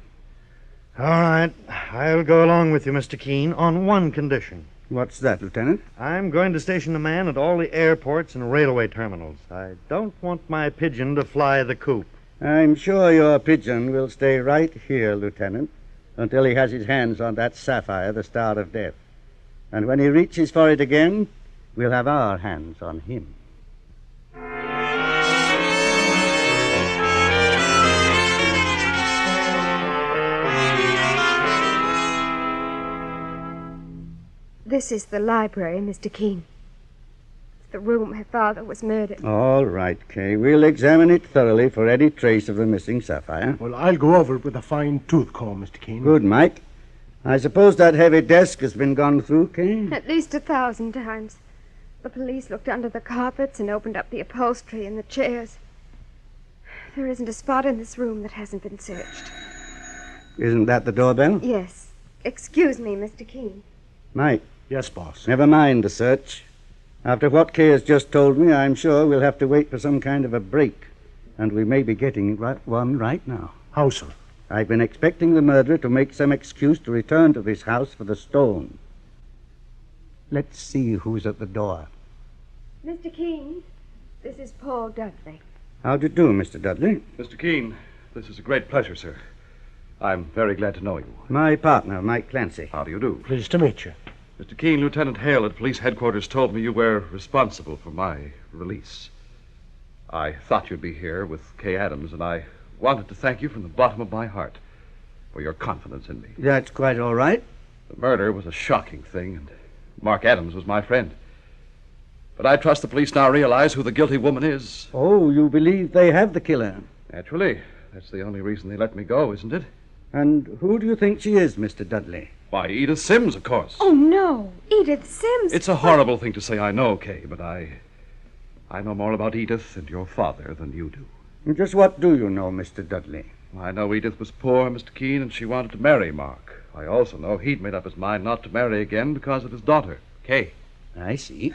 All right. I'll go along with you, Mr. Keene, on one condition. What's that, Lieutenant? I'm going to station a man at all the airports and railway terminals. I don't want my pigeon to fly the coop. I'm sure your pigeon will stay right here, Lieutenant, until he has his hands on that sapphire, the Star of Death. And when he reaches for it again, we'll have our hands on him. This is the library, Mr. Keene. It's the room my father was murdered. All right, Kay. We'll examine it thoroughly for any trace of the missing sapphire. Well, I'll go over it with a fine tooth comb, Mr. Keene. Good, Mike. I suppose that heavy desk has been gone through, Kay? At least 1,000 times. The police looked under the carpets and opened up the upholstery and the chairs. There isn't a spot in this room that hasn't been searched. Isn't that the doorbell? Yes. Excuse me, Mr. Keene. Mike. Yes, boss. Never mind the search. After what Kay has just told me, I'm sure we'll have to wait for some kind of a break. And we may be getting one right now. How, sir? I've been expecting the murderer to make some excuse to return to this house for the stone. Let's see who's at the door. Mr. Keene, this is Paul Dudley. How do you do, Mr. Dudley? Mr. Keene, this is a great pleasure, sir. I'm very glad to know you. My partner, Mike Clancy. How do you do? Pleased to meet you. Mr. Keene, Lieutenant Hale at police headquarters told me you were responsible for my release. I thought you'd be here with Kay Adams, and I wanted to thank you from the bottom of my heart for your confidence in me. That's quite all right. The murder was a shocking thing, and Mark Adams was my friend. But I trust the police now realize who the guilty woman is. Oh, you believe they have the killer? Naturally. That's the only reason they let me go, isn't it? And who do you think she is, Mr. Dudley? Why, Edith Sims, of course. Oh, no. Edith Sims. It's a horrible thing to say, I know, Kay, but I know more about Edith and your father than you do. Just what do you know, Mr. Dudley? I know Edith was poor, Mr. Keene, and she wanted to marry Mark. I also know he'd made up his mind not to marry again because of his daughter, Kay. I see.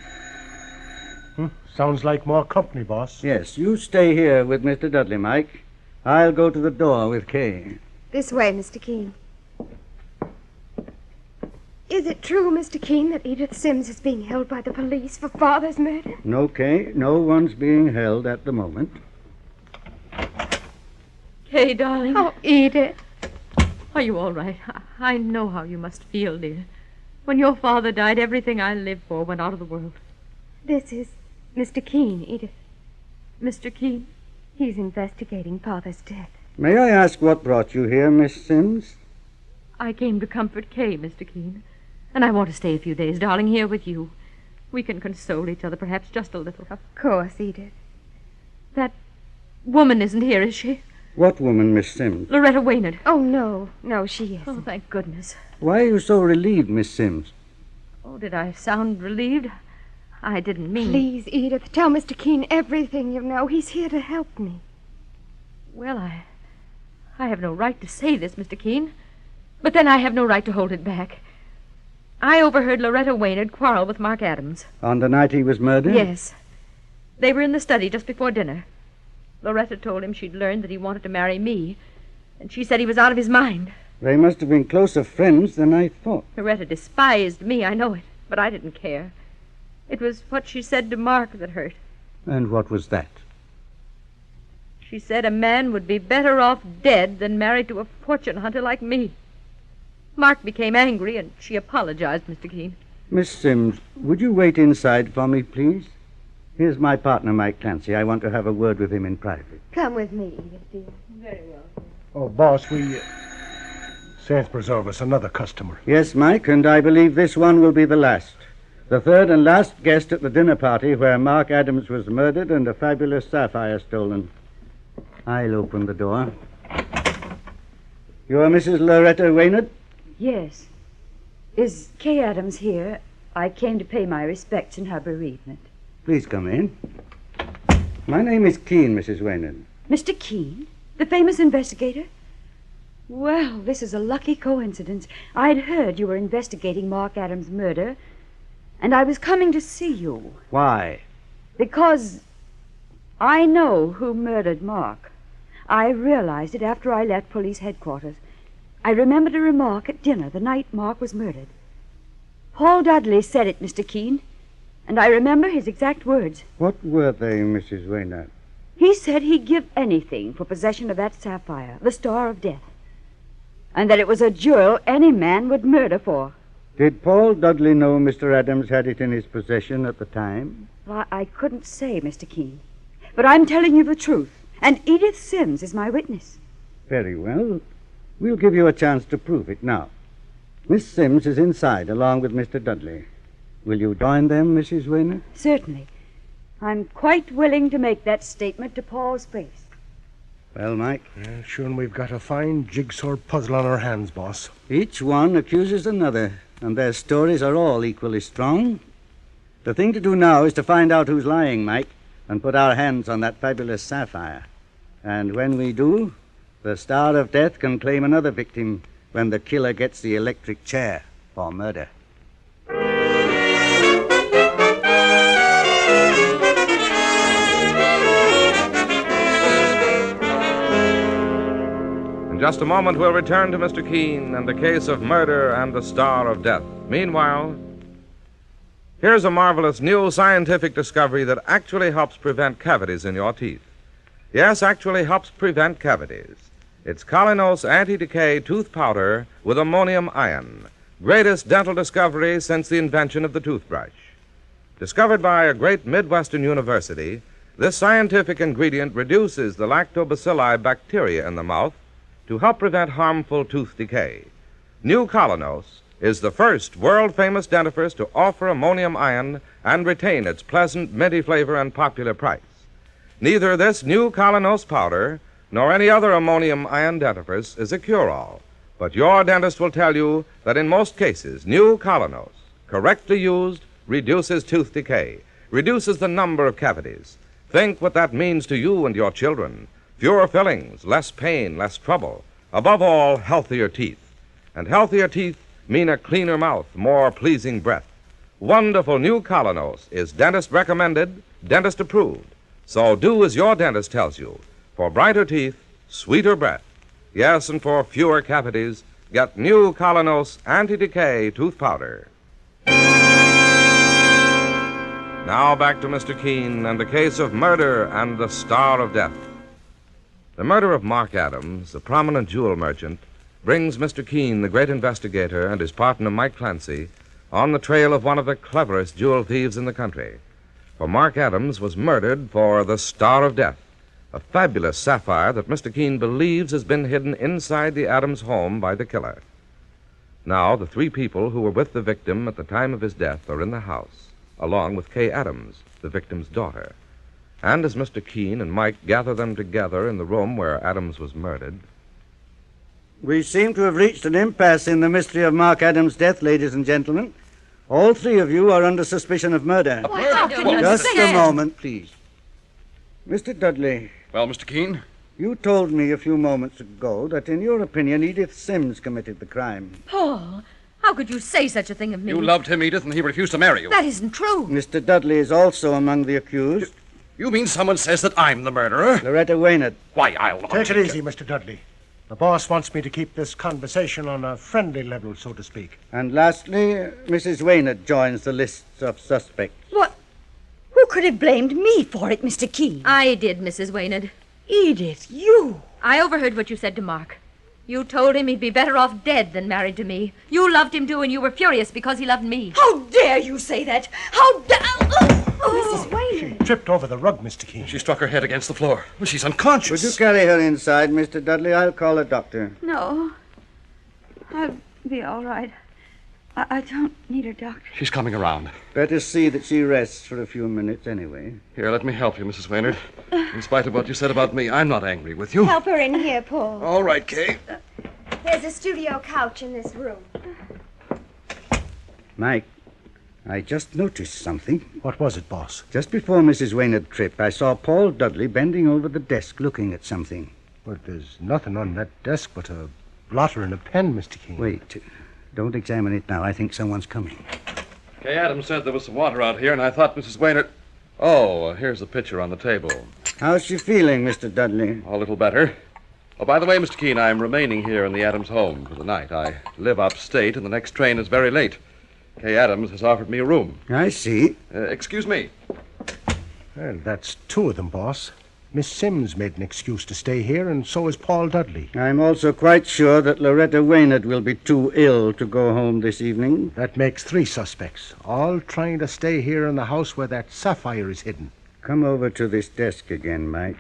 Sounds like more company, boss. Yes, you stay here with Mr. Dudley, Mike. I'll go to the door with Kay. This way, Mr. Keene. Is it true, Mr. Keene, that Edith Sims is being held by the police for Father's murder? No, Kay. No one's being held at the moment. Kay, darling. Oh, Edith. Are you all right? I know how you must feel, dear. When your father died, everything I lived for went out of the world. This is Mr. Keene, Edith. Mr. Keene? He's investigating Father's death. May I ask what brought you here, Miss Sims? I came to comfort Kay, Mr. Keene. And I want to stay a few days, darling, here with you. We can console each other, perhaps just a little. Of course, Edith. That woman isn't here, is she? What woman, Miss Sims? Loretta Waynard. Oh, no. No, she isn't. Oh, thank goodness. Why are you so relieved, Miss Sims? Oh, did I sound relieved? I didn't mean... Please, Edith, tell Mr. Keene everything you know. He's here to help me. Well, I have no right to say this, Mr. Keene. But then I have no right to hold it back. I overheard Loretta Waynard quarrel with Mark Adams. On the night he was murdered? Yes. They were in the study just before dinner. Loretta told him she'd learned that he wanted to marry me, and she said he was out of his mind. They must have been closer friends than I thought. Loretta despised me, I know it, but I didn't care. It was what she said to Mark that hurt. And what was that? She said a man would be better off dead than married to a fortune hunter like me. Mark became angry, and she apologized, Mr. Keene. Miss Sims, would you wait inside for me, please? Here's my partner, Mike Clancy. I want to have a word with him in private. Come with me, Edith, dear. Very well. Oh, boss, we... Saints preserve us, another customer. Yes, Mike, and I believe this one will be the last. The third and last guest at the dinner party where Mark Adams was murdered and a fabulous sapphire stolen. I'll open the door. You are Mrs. Loretta Waynard? Yes. Is Kay Adams here? I came to pay my respects in her bereavement. Please come in. My name is Keene, Mrs. Waynard. Mr. Keene? The famous investigator? Well, this is a lucky coincidence. I'd heard you were investigating Mark Adams' murder, and I was coming to see you. Why? Because I know who murdered Mark. I realized it after I left police headquarters. I remembered a remark at dinner the night Mark was murdered. Paul Dudley said it, Mr. Keene, and I remember his exact words. What were they, Mrs. Waynard? He said he'd give anything for possession of that sapphire, the Star of Death, and that it was a jewel any man would murder for. Did Paul Dudley know Mr. Adams had it in his possession at the time? Well, I couldn't say, Mr. Keene, but I'm telling you the truth, and Edith Sims is my witness. Very well. We'll give you a chance to prove it now. Miss Sims is inside, along with Mr. Dudley. Will you join them, Mrs. Waynard? Certainly. I'm quite willing to make that statement to Paul's face. Well, Mike? Yeah, sure, and we've got a fine jigsaw puzzle on our hands, boss. Each one accuses another, and their stories are all equally strong. The thing to do now is to find out who's lying, Mike, and put our hands on that fabulous sapphire. And when we do, the Star of Death can claim another victim when the killer gets the electric chair for murder. In just a moment, we'll return to Mr. Keene and the case of murder and the Star of Death. Meanwhile, here's a marvelous new scientific discovery that actually helps prevent cavities in your teeth. Yes, actually helps prevent cavities. It's Kalinos Anti-Decay Tooth Powder with ammonium ion. Greatest dental discovery since the invention of the toothbrush. Discovered by a great Midwestern university, this scientific ingredient reduces the lactobacilli bacteria in the mouth to help prevent harmful tooth decay. New Kalinos is the first world-famous dentifrice to offer ammonium ion and retain its pleasant, minty flavor and popular price. Neither this new Kalinos powder nor any other ammonium ion dentifrice is a cure-all, but your dentist will tell you that in most cases, new Kalinos, correctly used, reduces tooth decay, reduces the number of cavities. Think what that means to you and your children. Fewer fillings, less pain, less trouble. Above all, healthier teeth. And healthier teeth mean a cleaner mouth, more pleasing breath. Wonderful new Kalinos is dentist recommended, dentist approved. So do as your dentist tells you. For brighter teeth, sweeter breath. Yes, and for fewer cavities, get new Colonos Anti-Decay Tooth Powder. Now back to Mr. Keene and the case of murder and the Star of Death. The murder of Mark Adams, a prominent jewel merchant, brings Mr. Keene, the great investigator, and his partner Mike Clancy on the trail of one of the cleverest jewel thieves in the country. For Mark Adams was murdered for the Star of Death, a fabulous sapphire that Mr. Keene believes has been hidden inside the Adams home by the killer. Now, the three people who were with the victim at the time of his death are in the house, along with Kay Adams, the victim's daughter. And as Mr. Keene and Mike gather them together in the room where Adams was murdered... We seem to have reached an impasse in the mystery of Mark Adams' death, ladies and gentlemen. All three of you are under suspicion of murder. Just a moment, please. Mr. Dudley. Well, Mr. Keene? You told me a few moments ago that, in your opinion, Edith Sims committed the crime. Paul, how could you say such a thing of me? You loved him, Edith, and he refused to marry you. That isn't true. Mr. Dudley is also among the accused. You mean someone says that I'm the murderer? Loretta Waynard. Why, I'll... Take it easy, Mr. Dudley. The boss wants me to keep this conversation on a friendly level, so to speak. And lastly, Mrs. Waynard joins the lists of suspects. What? Who could have blamed me for it, Mr. Keene? I did, Mrs. Waynard. Edith, you! I overheard what you said to Mark. You told him he'd be better off dead than married to me. You loved him, too, and you were furious because he loved me. How dare you say that? How dare... Mrs. Waynard. She tripped over the rug, Mr. Keene. She struck her head against the floor. Well, she's unconscious. Would you carry her inside, Mr. Dudley? I'll call a doctor. No. I'll be all right. I don't need a doctor. She's coming around. Better see that she rests for a few minutes anyway. Here, let me help you, Mrs. Waynard. In spite of what you said about me, I'm not angry with you. Help her in here, Paul. All right, Kay. There's a studio couch in this room. Mike, I just noticed something. What was it, boss? Just before Mrs. Waynard tripped, I saw Paul Dudley bending over the desk looking at something. But there's nothing on that desk but a blotter and a pen, Mr. Keene. Wait. Don't examine it now. I think someone's coming. Kay Adams said there was some water out here, and I thought Mrs. Waynard... Oh, here's the pitcher on the table. How's she feeling, Mr. Dudley? A little better. Oh, by the way, Mr. Keene, I'm remaining here in the Adams home for the night. I live upstate, and the next train is very late. Kay Adams has offered me a room. I see. Excuse me. Well, that's two of them, boss. Miss Sims made an excuse to stay here, and so is Paul Dudley. I'm also quite sure that Loretta Waynard will be too ill to go home this evening. That makes three suspects, all trying to stay here in the house where that sapphire is hidden. Come over to this desk again, Mike.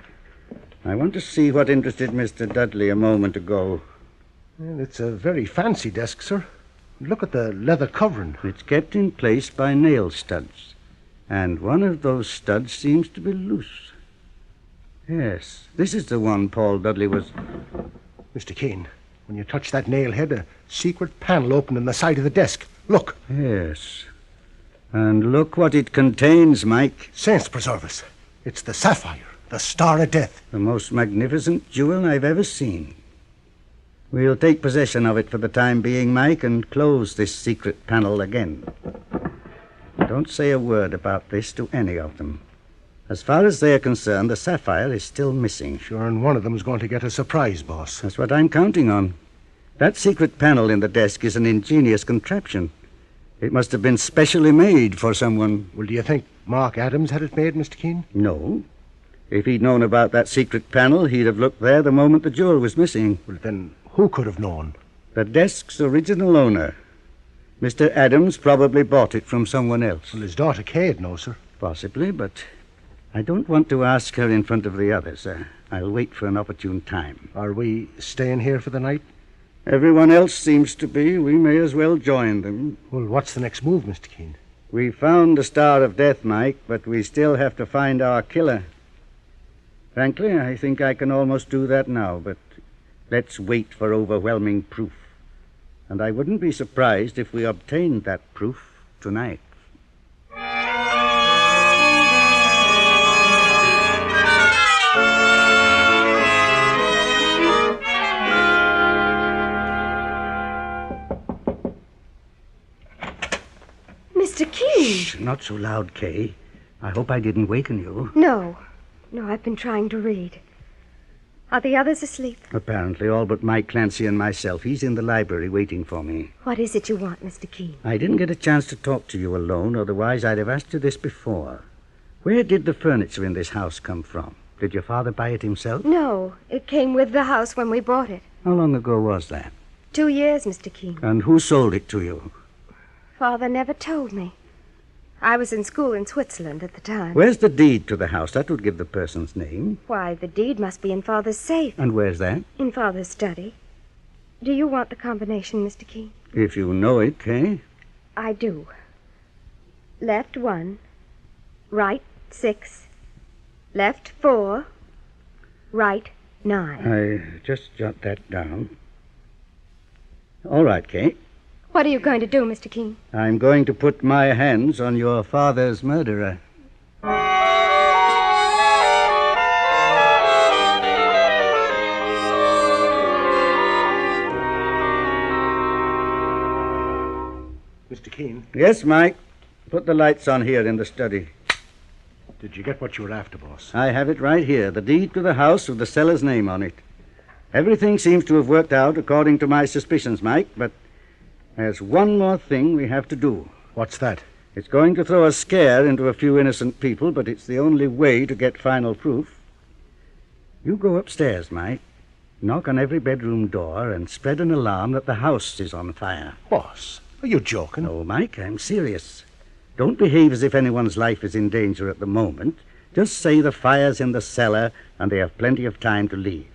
I want to see what interested Mr. Dudley a moment ago. Well, it's a very fancy desk, sir. Look at the leather covering. It's kept in place by nail studs, and one of those studs seems to be loose. Yes, this is the one Paul Dudley was... Mr. Keene, when you touch that nail head, a secret panel opened in the side of the desk. Look. Yes. And look what it contains, Mike. Saints preserve us. It's the sapphire, the Star of Death. The most magnificent jewel I've ever seen. We'll take possession of it for the time being, Mike, and close this secret panel again. Don't say a word about this to any of them. As far as they're concerned, the sapphire is still missing. Sure, and one of them's going to get a surprise, boss. That's what I'm counting on. That secret panel in the desk is an ingenious contraption. It must have been specially made for someone. Well, do you think Mark Adams had it made, Mr. Keene? No. If he'd known about that secret panel, he'd have looked there the moment the jewel was missing. Well, then who could have known? The desk's original owner. Mr. Adams probably bought it from someone else. Well, his daughter Kay'd know, sir. Possibly, but I don't want to ask her in front of the others. I'll wait for an opportune time. Are we staying here for the night? Everyone else seems to be. We may as well join them. Well, what's the next move, Mr. Keene? We found the Star of Death, Mike, but we still have to find our killer. Frankly, I think I can almost do that now, but let's wait for overwhelming proof. And I wouldn't be surprised if we obtained that proof tonight. Mr. Keene! Shh, not so loud, Kay. I hope I didn't waken you. No, I've been trying to read. Are the others asleep? Apparently, all but Mike Clancy and myself. He's in the library waiting for me. What is it you want, Mr. Keene? I didn't get a chance to talk to you alone, otherwise I'd have asked you this before. Where did the furniture in this house come from? Did your father buy it himself? No, it came with the house when we bought it. How long ago was that? 2 years, Mr. Keene. And who sold it to you? Father never told me. I was in school in Switzerland at the time. Where's the deed to the house? That would give the person's name. Why, the deed must be in Father's safe. And where's that? In Father's study. Do you want the combination, Mr. Keene? If you know it, eh? I do. Left 1, right 6, left 4, right 9. I just jot that down. All right, Kate. What are you going to do, Mr. Keene? I'm going to put my hands on your father's murderer. Mr. Keene? Yes, Mike. Put the lights on here in the study. Did you get what you were after, boss? I have it right here. The deed to the house with the seller's name on it. Everything seems to have worked out according to my suspicions, Mike, but there's one more thing we have to do. What's that? It's going to throw a scare into a few innocent people, but it's the only way to get final proof. You go upstairs, Mike. Knock on every bedroom door and spread an alarm that the house is on fire. Boss, are you joking? No, Mike, I'm serious. Don't behave as if anyone's life is in danger at the moment. Just say the fire's in the cellar and they have plenty of time to leave.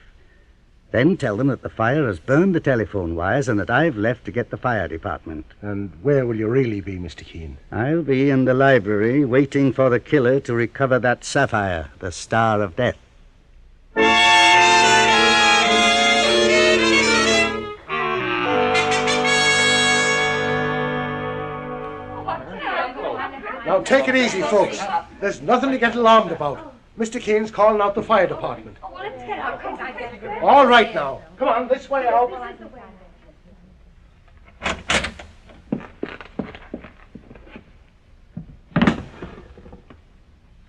Then tell them that the fire has burned the telephone wires and that I've left to get the fire department. And where will you really be, Mr. Keene? I'll be in the library waiting for the killer to recover that sapphire, the Star of Death. Now, take it easy, folks. There's nothing to get alarmed about. Mr. Keene's calling out the fire department. All right, now. Come on, this way out.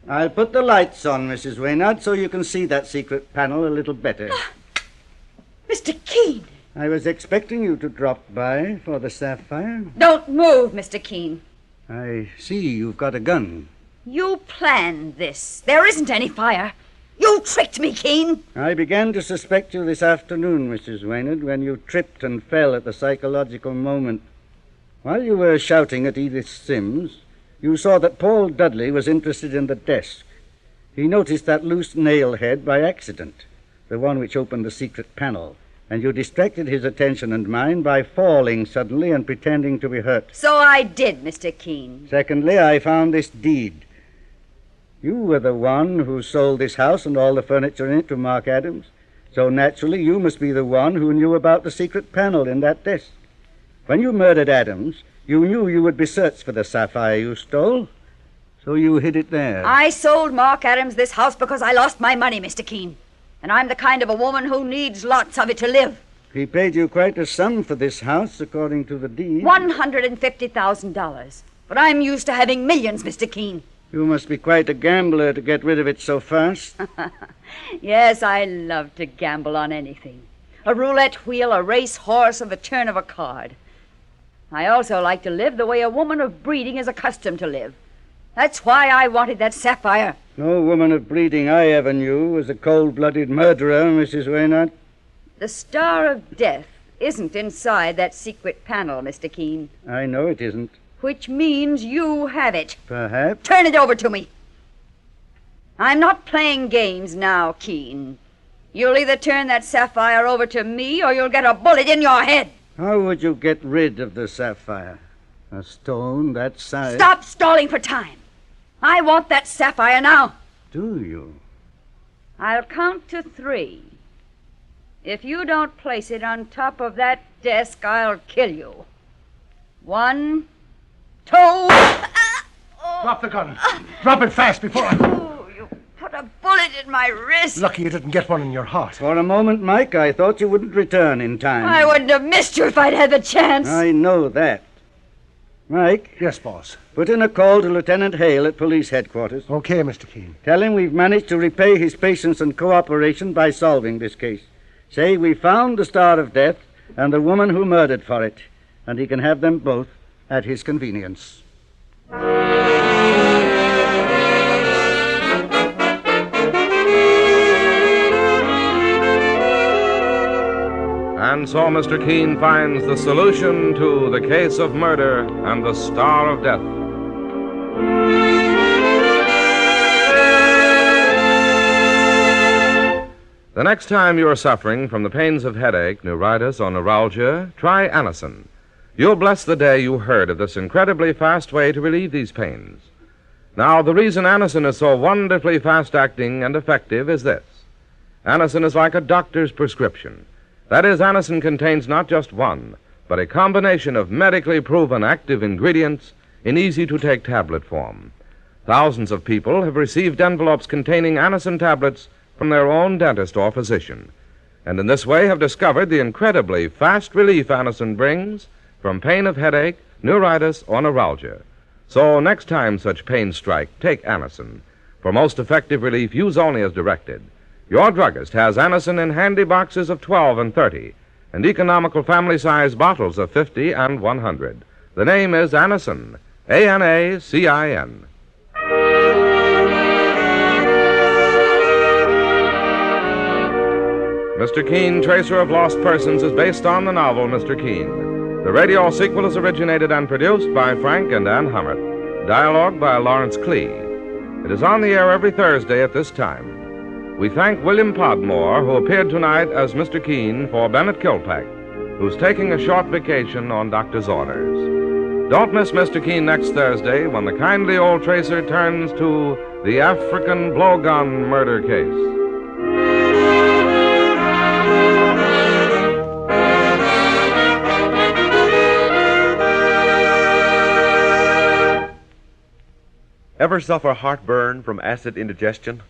I'll put the lights on, Mrs. Waynard, so you can see that secret panel a little better. Mr. Keene! I was expecting you to drop by for the sapphire. Don't move, Mr. Keene. I see you've got a gun. You planned this. There isn't any fire. You tricked me, Keene. I began to suspect you this afternoon, Mrs. Waynard, when you tripped and fell at the psychological moment. While you were shouting at Edith Sims, you saw that Paul Dudley was interested in the desk. He noticed that loose nail head by accident, the one which opened the secret panel, and you distracted his attention and mine by falling suddenly and pretending to be hurt. So I did, Mr. Keene. Secondly, I found this deed. You were the one who sold this house and all the furniture in it to Mark Adams, so naturally you must be the one who knew about the secret panel in that desk. When you murdered Adams, you knew you would be searched for the sapphire you stole, so you hid it there. I sold Mark Adams this house because I lost my money, Mr. Keene. And I'm the kind of a woman who needs lots of it to live. He paid you quite a sum for this house, according to the deed. $150,000. But I'm used to having millions, Mr. Keene. You must be quite a gambler to get rid of it so fast. Yes, I love to gamble on anything. A roulette wheel, a race horse, or the turn of a card. I also like to live the way a woman of breeding is accustomed to live. That's why I wanted that sapphire. No woman of breeding I ever knew was a cold-blooded murderer, Mrs. Waynard. The Star of Death isn't inside that secret panel, Mr. Keene. I know it isn't. Which means you have it. Perhaps. Turn it over to me. I'm not playing games now, Keene. You'll either turn that sapphire over to me or you'll get a bullet in your head. How would you get rid of the sapphire? A stone that size? Stop stalling for time. I want that sapphire now. Do you? I'll count to 3. If you don't place it on top of that desk, I'll kill you. 1, 2... Drop the gun. Drop it fast before I... Oh, you put a bullet in my wrist. Lucky you didn't get one in your heart. For a moment, Mike, I thought you wouldn't return in time. I wouldn't have missed you if I'd had the chance. I know that. Mike? Yes, boss. Put in a call to Lieutenant Hale at police headquarters. Okay, Mr. Keene. Tell him we've managed to repay his patience and cooperation by solving this case. Say we found the Star of Death and the woman who murdered for it, and he can have them both at his convenience. And so Mr. Keene finds the solution to the case of murder and the Star of Death. The next time you're suffering from the pains of headache, neuritis, or neuralgia, try Anacin. You'll bless the day you heard of this incredibly fast way to relieve these pains. Now, the reason Anacin is so wonderfully fast-acting and effective is this. Anacin is like a doctor's prescription. That is, Anacin contains not just one, but a combination of medically proven active ingredients in easy-to-take tablet form. Thousands of people have received envelopes containing Anacin tablets from their own dentist or physician, and in this way have discovered the incredibly fast relief Anacin brings from pain of headache, neuritis, or neuralgia. So next time such pains strike, take Anacin. For most effective relief, use only as directed. Your druggist has Anacin in handy boxes of 12 and 30, and economical family-size bottles of 50 and 100. The name is Anacin, A-N-A-C-I-N. Mr. Keene, Tracer of Lost Persons, is based on the novel Mr. Keene. The radio sequel is originated and produced by Frank and Ann Hummert. Dialogue by Lawrence Klee. It is on the air every Thursday at this time. We thank William Podmore, who appeared tonight as Mr. Keene for Bennett Kilpack, who's taking a short vacation on doctor's orders. Don't miss Mr. Keene next Thursday when the kindly old tracer turns to the African blowgun murder case. Ever suffer heartburn from acid indigestion?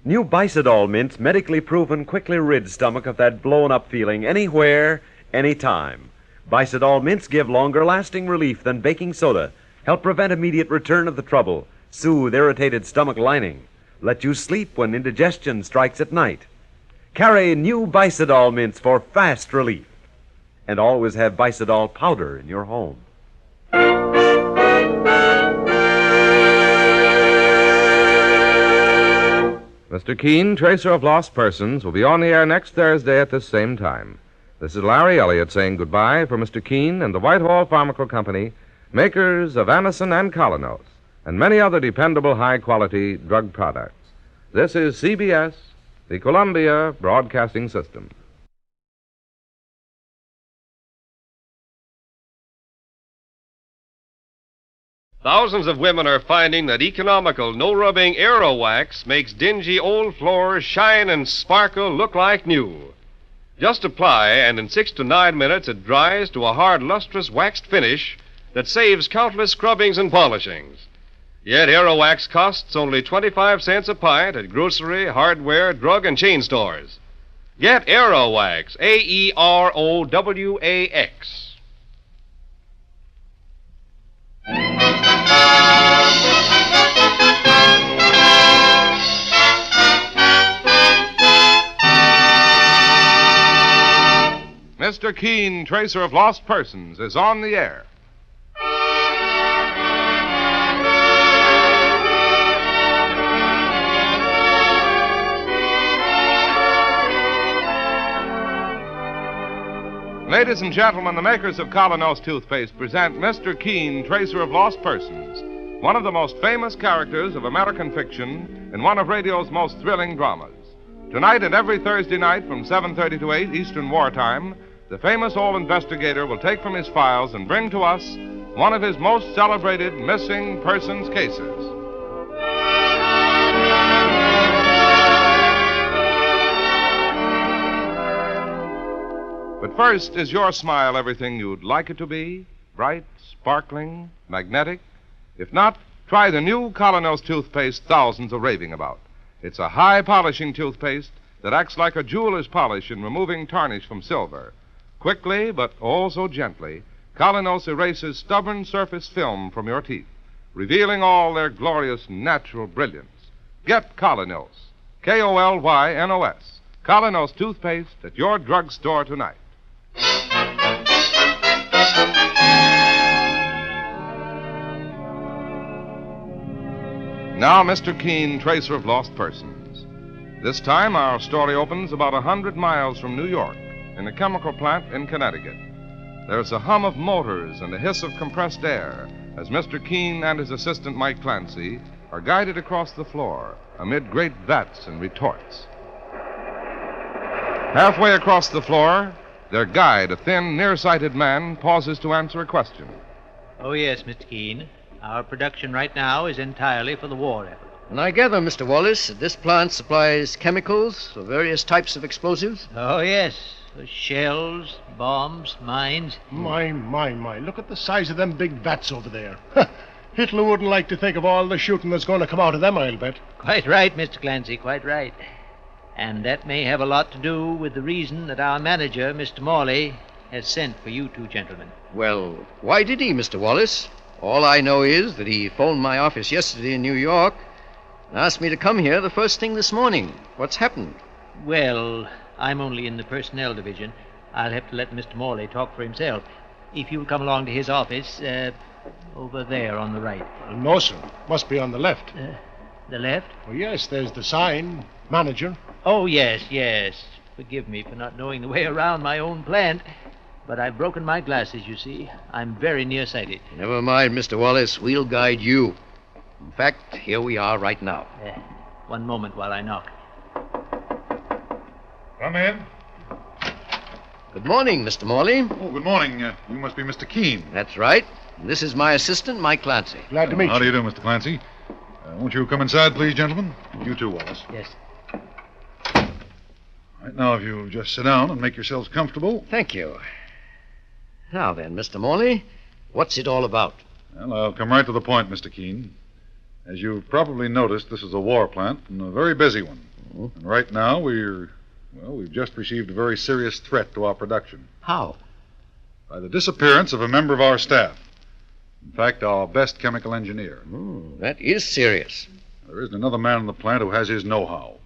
New Bicidol mints, medically proven, quickly rid stomach of that blown-up feeling anywhere, anytime. Bicidol mints give longer-lasting relief than baking soda, help prevent immediate return of the trouble, soothe irritated stomach lining, let you sleep when indigestion strikes at night. Carry new Bicidol mints for fast relief. And always have Bicidol powder in your home. Mr. Keene, Tracer of Lost Persons, will be on the air next Thursday at this same time. This is Larry Elliott saying goodbye for Mr. Keene and the Whitehall Pharmaceutical Company, makers of Anacin and Colonos, and many other dependable high-quality drug products. This is CBS, the Columbia Broadcasting System. Thousands of women are finding that economical, no-rubbing Aero Wax makes dingy old floors shine and sparkle, look like new. Just apply, and in 6 to 9 minutes it dries to a hard, lustrous, waxed finish that saves countless scrubbings and polishings. Yet Aero Wax costs only 25 cents a pint at grocery, hardware, drug, and chain stores. Get Aero Wax, A-E-R-O-W-A-X. Mr. Keene, Tracer of Lost Persons, is on the air. Ladies and gentlemen, the makers of Colonos toothpaste present Mr. Keene, Tracer of Lost Persons, one of the most famous characters of American fiction and one of radio's most thrilling dramas. Tonight and every Thursday night from 7:30 to 8 Eastern Wartime, the famous old investigator will take from his files and bring to us one of his most celebrated missing persons cases. But first, is your smile everything you'd like it to be? Bright, sparkling, magnetic? If not, try the new Colonos toothpaste thousands are raving about. It's a high-polishing toothpaste that acts like a jeweler's polish in removing tarnish from silver. Quickly, but oh so gently, Colinos erases stubborn surface film from your teeth, revealing all their glorious natural brilliance. Get Colinos, K-O-L-Y-N-O-S, Colinos toothpaste at your drugstore tonight. Now, Mr. Keene, tracer of lost persons. This time, our story opens about 100 miles from New York, in a chemical plant in Connecticut. There's a hum of motors and a hiss of compressed air as Mr. Keene and his assistant, Mike Clancy, are guided across the floor amid great vats and retorts. Halfway across the floor, their guide, a thin, nearsighted man, pauses to answer a question. Oh, yes, Mr. Keene. Our production right now is entirely for the war effort. And I gather, Mr. Wallace, that this plant supplies chemicals for various types of explosives? Oh, yes. Shells, bombs, mines. My. Look at the size of them big vats over there. Hitler wouldn't like to think of all the shooting that's going to come out of them, I'll bet. Quite right, Mr. Clancy, quite right. And that may have a lot to do with the reason that our manager, Mr. Morley, has sent for you two gentlemen. Well, why did he, Mr. Wallace? All I know is that he phoned my office yesterday in New York and asked me to come here the first thing this morning. What's happened? Well, I'm only in the personnel division. I'll have to let Mr. Morley talk for himself. If you'll come along to his office, over there on the right. No, sir. Must be on the left. The left? Oh, yes, there's the sign. Manager. Oh, yes. Forgive me for not knowing the way around my own plant. But I've broken my glasses, you see. I'm very nearsighted. Never mind, Mr. Wallace. We'll guide you. In fact, here we are right now. One moment while I knock. Come in. Good morning, Mr. Morley. Oh, good morning. You must be Mr. Keene. That's right. This is my assistant, Mike Clancy. Glad to meet you. How do you do, Mr. Clancy? Won't you come inside, please, gentlemen? You too, Wallace. Yes. Right now, if you'll just sit down and make yourselves comfortable. Thank you. Now then, Mr. Morley, what's it all about? Well, I'll come right to the point, Mr. Keene. As you've probably noticed, this is a war plant, and a very busy one. Mm-hmm. And right now, we've just received a very serious threat to our production. How? By the disappearance of a member of our staff. In fact, our best chemical engineer. That is serious. There isn't another man in the plant who has his know-how.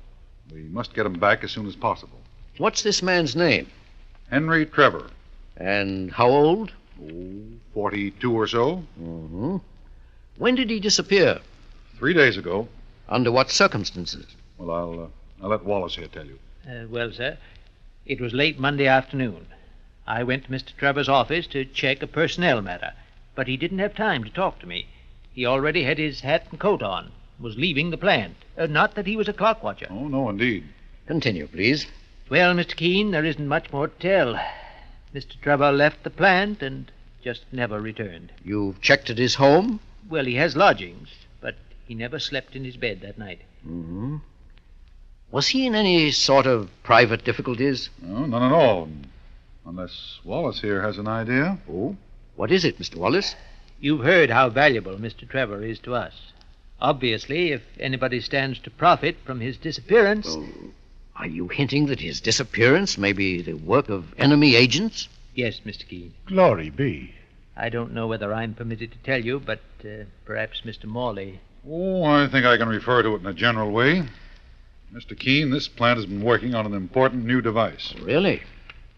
We must get him back as soon as possible. What's this man's name? Henry Trevor. And how old? 42 or so. Mm-hmm. When did he disappear? 3 days ago. Under what circumstances? Well, I'll let Wallace here tell you. Well, sir, it was late Monday afternoon. I went to Mr. Trevor's office to check a personnel matter, but he didn't have time to talk to me. He already had his hat and coat on, was leaving the plant. Not that he was a clock watcher. Oh, no, indeed. Continue, please. Well, Mr. Keene, there isn't much more to tell. Mr. Trevor left the plant and just never returned. You've checked at his home? Well, he has lodgings, but he never slept in his bed that night. Mm-hmm. Was he in any sort of private difficulties? No, none at all. Unless Wallace here has an idea. Oh? What is it, Mr. Wallace? You've heard how valuable Mr. Trevor is to us. Obviously, if anybody stands to profit from his disappearance... Oh, are you hinting that his disappearance may be the work of enemy agents? Yes, Mr. Keene. Glory be. I don't know whether I'm permitted to tell you, but perhaps Mr. Morley... Oh, I think I can refer to it in a general way. Mr. Keene, this plant has been working on an important new device. Really?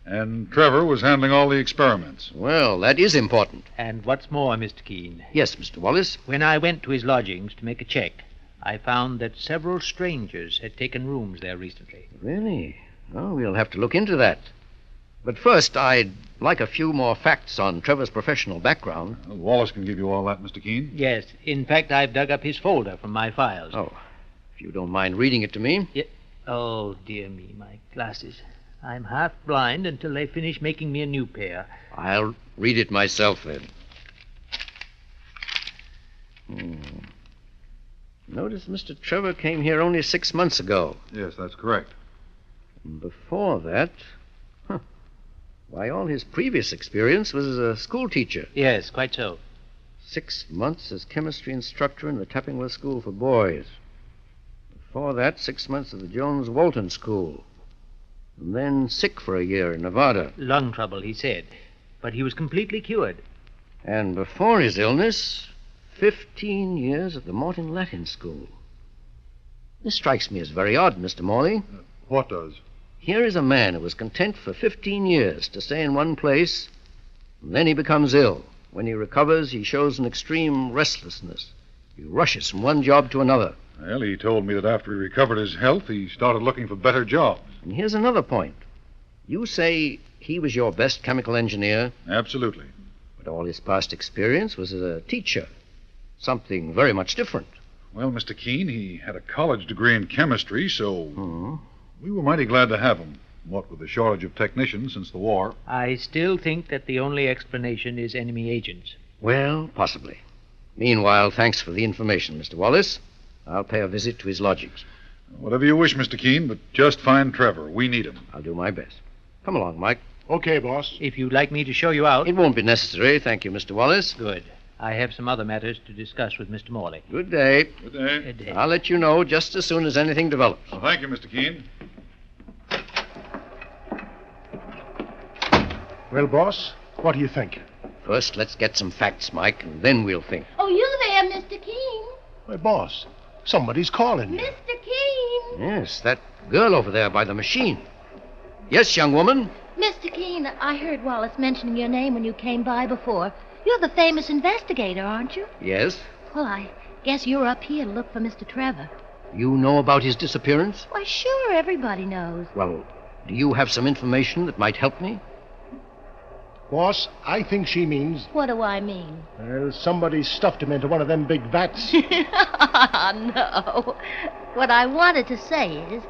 And Trevor was handling all the experiments. Well, that is important. And what's more, Mr. Keene... Yes, Mr. Wallace? When I went to his lodgings to make a check, I found that several strangers had taken rooms there recently. Really? Oh, we'll have to look into that. But first, I'd like a few more facts on Trevor's professional background. Well, Wallace can give you all that, Mr. Keene. Yes. In fact, I've dug up his folder from my files. Oh, if you don't mind reading it to me. Oh, dear me, my glasses. I'm half blind until they finish making me a new pair. I'll read it myself, then. Notice Mr. Trevor came here only 6 months ago. Yes, that's correct. And before that... Why, all his previous experience was as a school teacher. Yes, quite so. 6 months as chemistry instructor in the Tappingworth School for Boys. Before that, 6 months at the Jones Walton School. And then sick for a year in Nevada. Lung trouble, he said. but he was completely cured. And before his illness, 15 years at the Morton Latin School. This strikes me as very odd, Mr. Morley. What does? Here is a man who was content for 15 years to stay in one place, and then he becomes ill. When he recovers, he shows an extreme restlessness. He rushes from one job to another. Well, he told me that after he recovered his health, he started looking for better jobs. And here's another point. You say he was your best chemical engineer? Absolutely. But all his past experience was as a teacher. Something very much different. Well, Mr. Keene, he had a college degree in chemistry, so we were mighty glad to have him. What with the shortage of technicians since the war. I still think that the only explanation is enemy agents. Well, possibly. Meanwhile, thanks for the information, Mr. Wallace. I'll pay a visit to his lodgings. Whatever you wish, Mr. Keene, but just find Trevor. We need him. I'll do my best. Come along, Mike. Okay, boss. If you'd like me to show you out. It won't be necessary, thank you, Mr. Wallace. Good. I have some other matters to discuss with Mr. Morley. Good day. Good day. Good day. I'll let you know just as soon as anything develops. Well, thank you, Mr. Keene. Well, boss, what do you think? First, let's get some facts, Mike, and then we'll think. Oh, you there, Mr. Keene? Why, boss, somebody's calling you. Mr. Keene? Yes, that girl over there by the machine. Yes, young woman? Mr. Keene, I heard Wallace mentioning your name when you came by before. You're the famous investigator, aren't you? Yes. Well, I guess you're up here to look for Mr. Trevor. You know about his disappearance? Why, sure, everybody knows. Well, do you have some information that might help me? Boss, I think she means... What do I mean? Well, somebody stuffed him into one of them big vats. No. What I wanted to say is,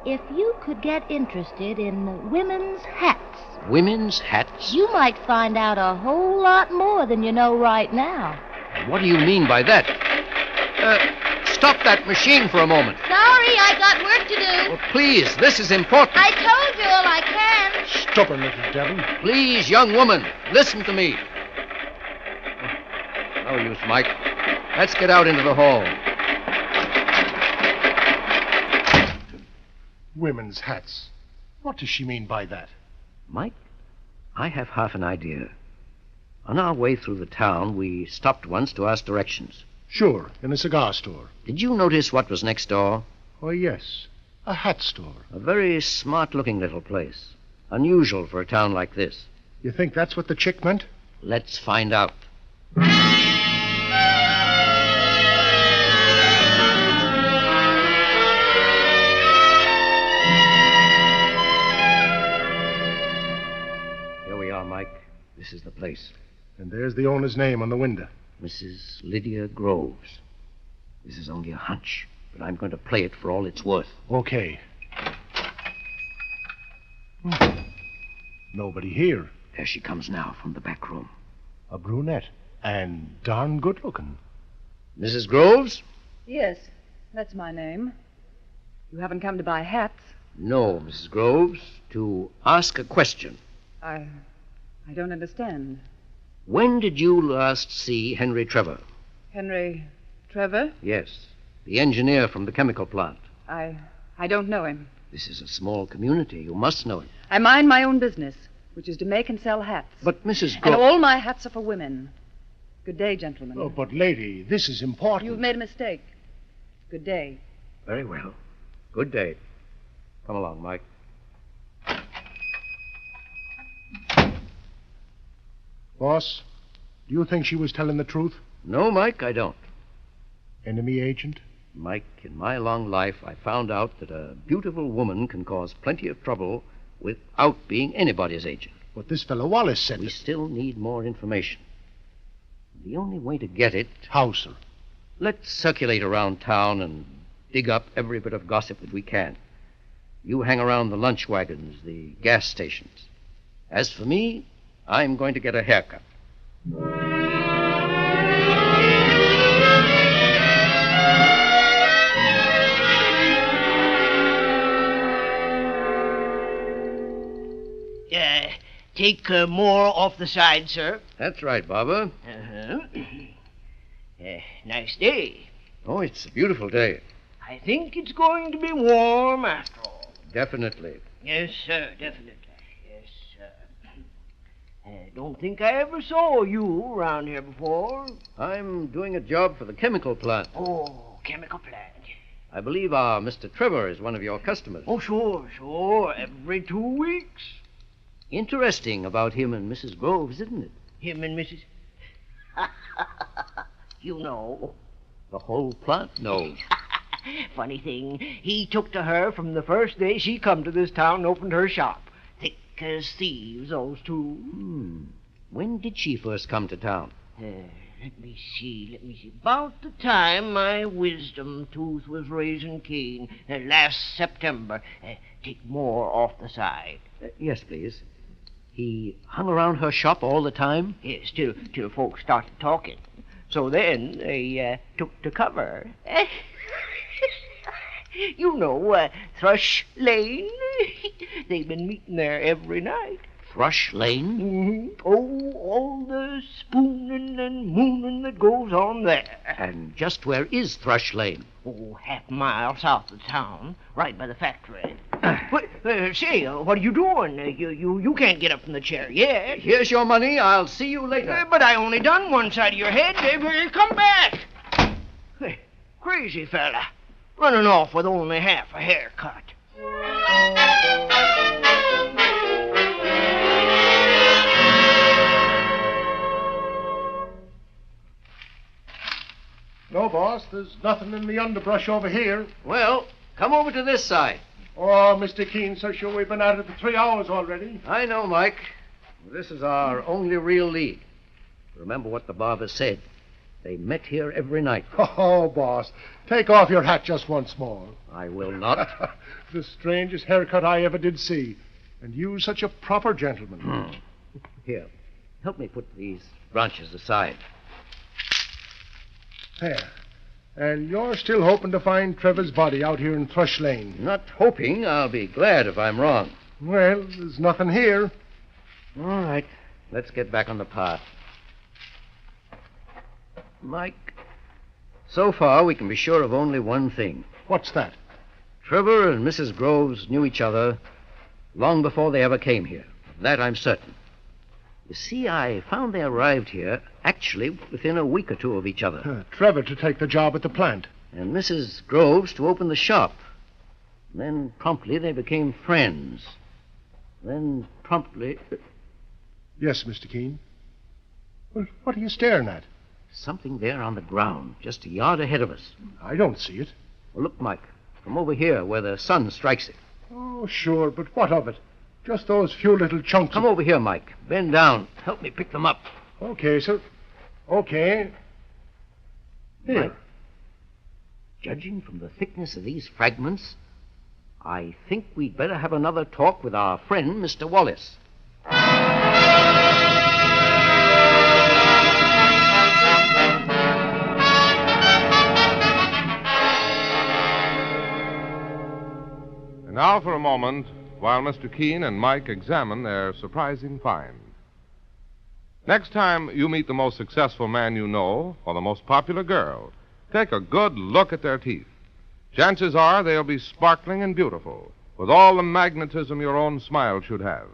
if you could get interested in women's hats... Women's hats? You might find out a whole lot more than you know right now. What do you mean by that? Stop that machine for a moment. Sorry, I got work to do. Well, please, this is important. I told you all I can. Stubborn little devil. Please, young woman, listen to me. No use, Mike. Let's get out into the hall. Women's hats. What does she mean by that? Mike, I have half an idea. On our way through the town, we stopped once to ask directions. Sure, in a cigar store. Did you notice what was next door? Oh, yes. A hat store. A very smart-looking little place. Unusual for a town like this. You think that's what the chick meant? Let's find out. Here we are, Mike. This is the place. And there's the owner's name on the window. Mrs. Lydia Groves. This is only a hunch, but I'm going to play it for all it's worth. Okay. Nobody here. There she comes now from the back room. A brunette. And darn good-looking. Mrs. Groves? Yes, that's my name. You haven't come to buy hats? No, Mrs. Groves. To ask a question. I don't understand. When did you last see Henry Trevor? Henry Trevor? Yes, the engineer from the chemical plant. I don't know him. This is a small community. You must know him. I mind my own business, which is to make and sell hats. But Mrs. And Groves... all my hats are for women. Good day, gentlemen. Oh, but lady, this is important. You've made a mistake. Good day. Very well. Good day. Come along, Mike. Boss, do you think she was telling the truth? No, Mike, I don't. Enemy agent? Mike, in my long life, I found out that a beautiful woman can cause plenty of trouble without being anybody's agent. But this fellow Wallace said we still need more information. The only way to get it... How, sir? Let's circulate around town and dig up every bit of gossip that we can. You hang around the lunch wagons, the gas stations. As for me, I'm going to get a haircut. Take more off the side, sir. That's right, Barber. Nice day. Oh, it's a beautiful day. I think it's going to be warm after all. Definitely. Yes, sir, definitely. Yes, sir. Don't think I ever saw you around here before. I'm doing a job for the chemical plant. Oh, chemical plant. I believe our Mr. Trevor is one of your customers. Oh, sure. Every 2 weeks. Interesting about him and Mrs. Groves, isn't it? Him and Mrs. You know. The whole plant knows. Funny thing, he took to her from the first day she come to this town and opened her shop. Thick as thieves, those two. When did she first come to town? Let me see. About the time my wisdom tooth was raising keen, last September. Take more off the side. Yes, please. He hung around her shop all the time? Yes, till folks started talking. So then they took to cover. You know, Thrush Lane. They've been meeting there every night. Thrush Lane? Mm-hmm. Oh, all the spooning and mooning that goes on there. And just where is Thrush Lane? Oh, half a mile south of town, right by the factory. Say, what are you doing? You can't get up from the chair yet. Here's your money. I'll see you later. But I only done one side of your head. Come back. Crazy fella. Running off with only half a haircut. No, boss, there's nothing in the underbrush over here. Well, come over to this side. Oh, Mr. Keene, so sure we've been at it for 3 hours already. I know, Mike. This is our only real lead. Remember what the barber said. They met here every night. Oh, boss, take off your hat just once more. I will not. The strangest haircut I ever did see. And you such a proper gentleman. Here, help me put these branches aside. There. And you're still hoping to find Trevor's body out here in Thrush Lane? Not hoping. I'll be glad if I'm wrong. Well, there's nothing here. All right. Let's get back on the path. Mike, so far we can be sure of only one thing. What's that? Trevor and Mrs. Groves knew each other long before they ever came here. Of that I'm certain. You see, I found they arrived here actually within a week or two of each other. Trevor to take the job at the plant. And Mrs. Groves to open the shop. Then promptly they became friends. Then promptly... Yes, Mr. Keene. Well, what are you staring at? Something there on the ground, just a yard ahead of us. I don't see it. Well, look, Mike, from over here where the sun strikes it. Oh, sure, but what of it? Just those few little chunks. Come over here, Mike. Bend down. Help me pick them up. Okay, sir. Okay. Here. Mike, judging from the thickness of these fragments, I think we'd better have another talk with our friend, Mr. Wallace. And now for a moment, while Mr. Keene and Mike examine their surprising find. Next time you meet the most successful man you know, or the most popular girl, take a good look at their teeth. Chances are they'll be sparkling and beautiful, with all the magnetism your own smile should have.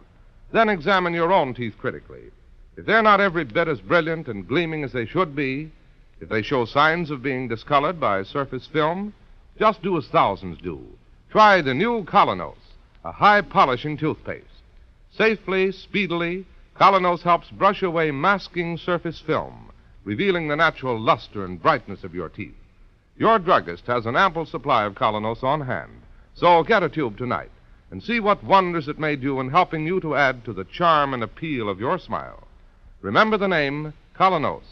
Then examine your own teeth critically. If they're not every bit as brilliant and gleaming as they should be, if they show signs of being discolored by surface film, just do as thousands do. Try the new Colonos, a high-polishing toothpaste. Safely, speedily, Colonos helps brush away masking surface film, revealing the natural luster and brightness of your teeth. Your druggist has an ample supply of Colonos on hand, so get a tube tonight and see what wonders it may do in helping you to add to the charm and appeal of your smile. Remember the name Colonos,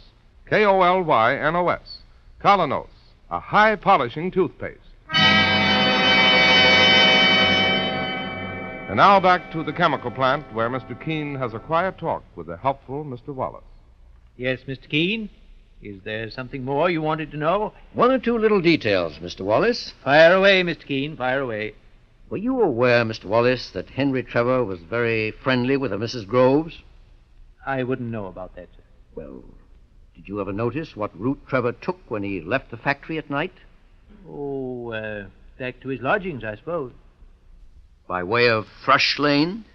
K-O-L-Y-N-O-S. Colonos, a high-polishing toothpaste. And now back to the chemical plant where Mr. Keene has a quiet talk with the helpful Mr. Wallace. Yes, Mr. Keene? Is there something more you wanted to know? One or two little details, Mr. Wallace. Fire away, Mr. Keene, fire away. Were you aware, Mr. Wallace, that Henry Trevor was very friendly with a Mrs. Groves? I wouldn't know about that, sir. Well, did you ever notice what route Trevor took when he left the factory at night? Oh, back to his lodgings, I suppose. By way of Thrush Lane?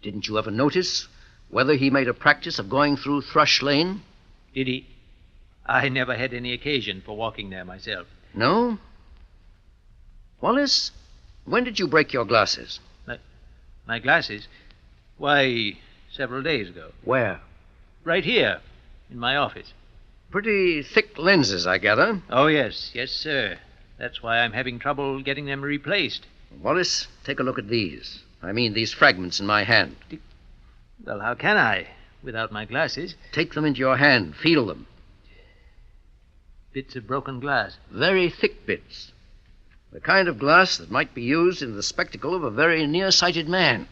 Didn't you ever notice Whether he made a practice of going through Thrush Lane? Did he? I never had any occasion for walking there myself. No? Wallace, when did you break your glasses? My glasses? Why, several days ago. Where? Right here, in my office. Pretty thick lenses, I gather. Oh, yes. Yes, sir. That's why I'm having trouble getting them replaced. Wallace, take a look at these. I mean, these fragments in my hand. Well, how can I, without my glasses? Take them into your hand. Feel them. Bits of broken glass. Very thick bits. The kind of glass that might be used in the spectacle of a very nearsighted man.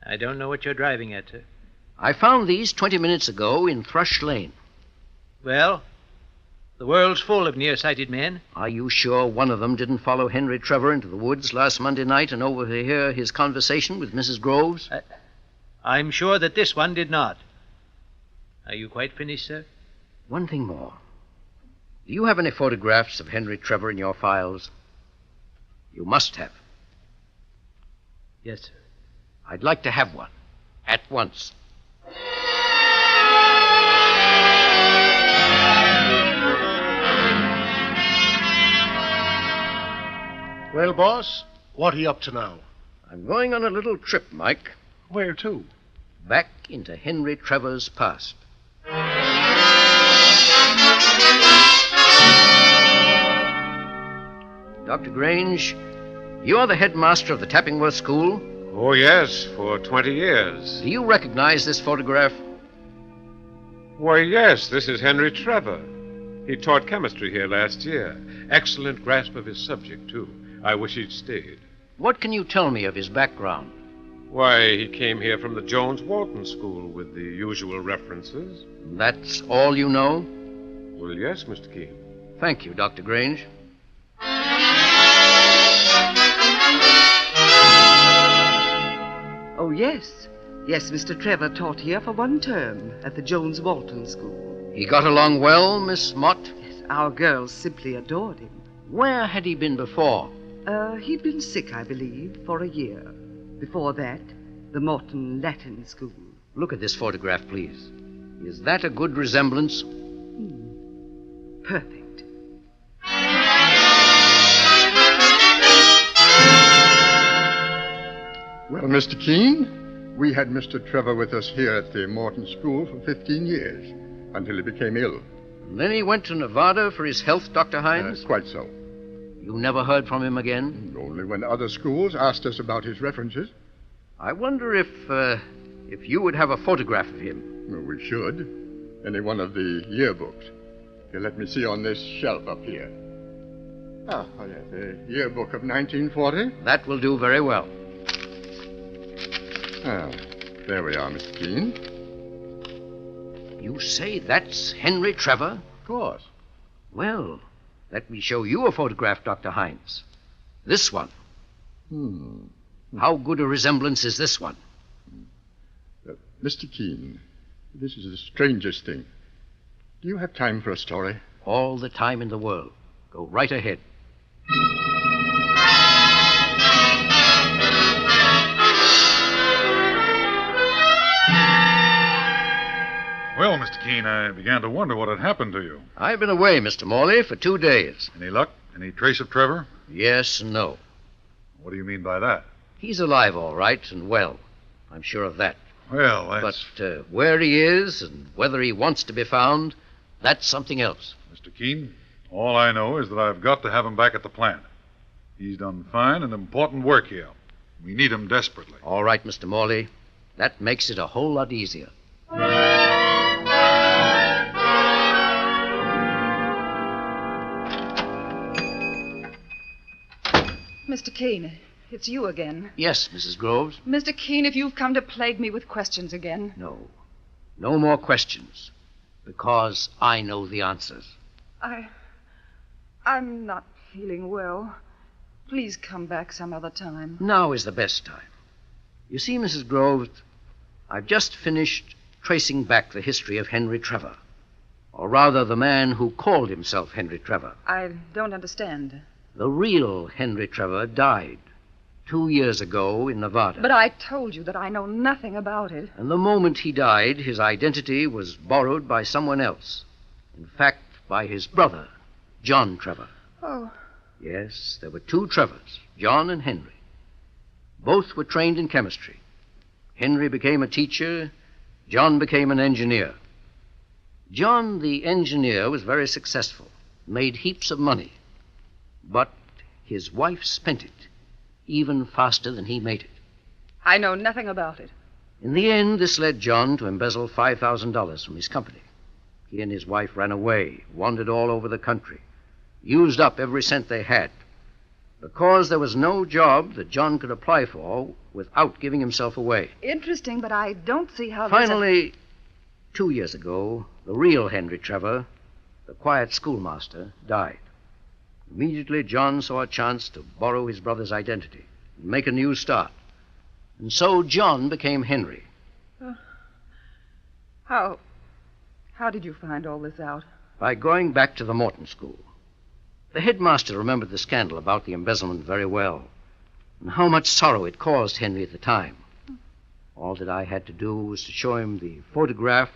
I don't know what you're driving at, sir. I found these 20 minutes ago in Thrush Lane. Well, the world's full of nearsighted men. Are you sure one of them didn't follow Henry Trevor into the woods last Monday night and overhear his conversation with Mrs. Groves? I'm sure that this one did not. Are you quite finished, sir? One thing more. Do you have any photographs of Henry Trevor in your files? You must have. Yes, sir. I'd like to have one. At once. Well, boss, what are you up to now? I'm going on a little trip, Mike. Where to? Back into Henry Trevor's past. Dr. Grange, you are the headmaster of the Tappingworth School? Oh, yes, for 20 years. Do you recognize this photograph? Why, yes, this is Henry Trevor. He taught chemistry here last year. Excellent grasp of his subject, too. I wish he'd stayed. What can you tell me of his background? Why, he came here from the Jones Walton School with the usual references. That's all you know? Well, yes, Mr. Keene. Thank you, Dr. Grange. Oh, yes. Yes, Mr. Trevor taught here for one term at the Jones Walton School. He got along well, Miss Mott? Yes, our girls simply adored him. Where had he been before? He'd been sick, I believe, for a year. Before that, the Morton Latin School. Look at this photograph, please. Is that a good resemblance? Perfect. Well, Mr. Keene, we had Mr. Trevor with us here at the Morton School for 15 years, until he became ill. And then he went to Nevada for his health, Dr. Hines? Quite so. You never heard from him again? Only when other schools asked us about his references. I wonder if you would have a photograph of him. Well, we should. Any one of the yearbooks. Here, let me see on this shelf up here. Oh, yes, the yearbook of 1940. That will do very well. Ah, there we are, Mr. Keene. You say that's Henry Trevor? Of course. Well, let me show you a photograph, Dr. Hines. This one. How good a resemblance is this one? Mr. Keene, this is the strangest thing. Do you have time for a story? All the time in the world. Go right ahead. Well, Mr. Keene, I began to wonder what had happened to you. I've been away, Mr. Morley, for 2 days. Any luck? Any trace of Trevor? Yes and no. What do you mean by that? He's alive, all right, and well. I'm sure of that. Well, that's... But where he is and whether he wants to be found, that's something else. Mr. Keene, all I know is that I've got to have him back at the plant. He's done fine and important work here. We need him desperately. All right, Mr. Morley. That makes it a whole lot easier. Mr. Keene, it's you again. Yes, Mrs. Groves. Mr. Keene, if you've come to plague me with questions again. No. No more questions. Because I know the answers. I'm not feeling well. Please come back some other time. Now is the best time. You see, Mrs. Groves, I've just finished tracing back the history of Henry Trevor. Or rather, the man who called himself Henry Trevor. I don't understand. The real Henry Trevor died 2 years ago in Nevada. But I told you that I know nothing about it. And the moment he died, his identity was borrowed by someone else. In fact, by his brother, John Trevor. Oh. Yes, there were 2 Trevors, John and Henry. Both were trained in chemistry. Henry became a teacher. John became an engineer. John, the engineer, was very successful, made heaps of money. But his wife spent it even faster than he made it. I know nothing about it. In the end, this led John to embezzle $5,000 from his company. He and his wife ran away, wandered all over the country, used up every cent they had, because there was no job that John could apply for without giving himself away. Interesting, but I don't see how Finally, 2 years ago, the real Henry Trevor, the quiet schoolmaster, died. Immediately, John saw a chance to borrow his brother's identity and make a new start. And so John became Henry. How did you find all this out? By going back to the Morton School. The headmaster remembered the scandal about the embezzlement very well, and how much sorrow it caused Henry at the time. All that I had to do was to show him the photograph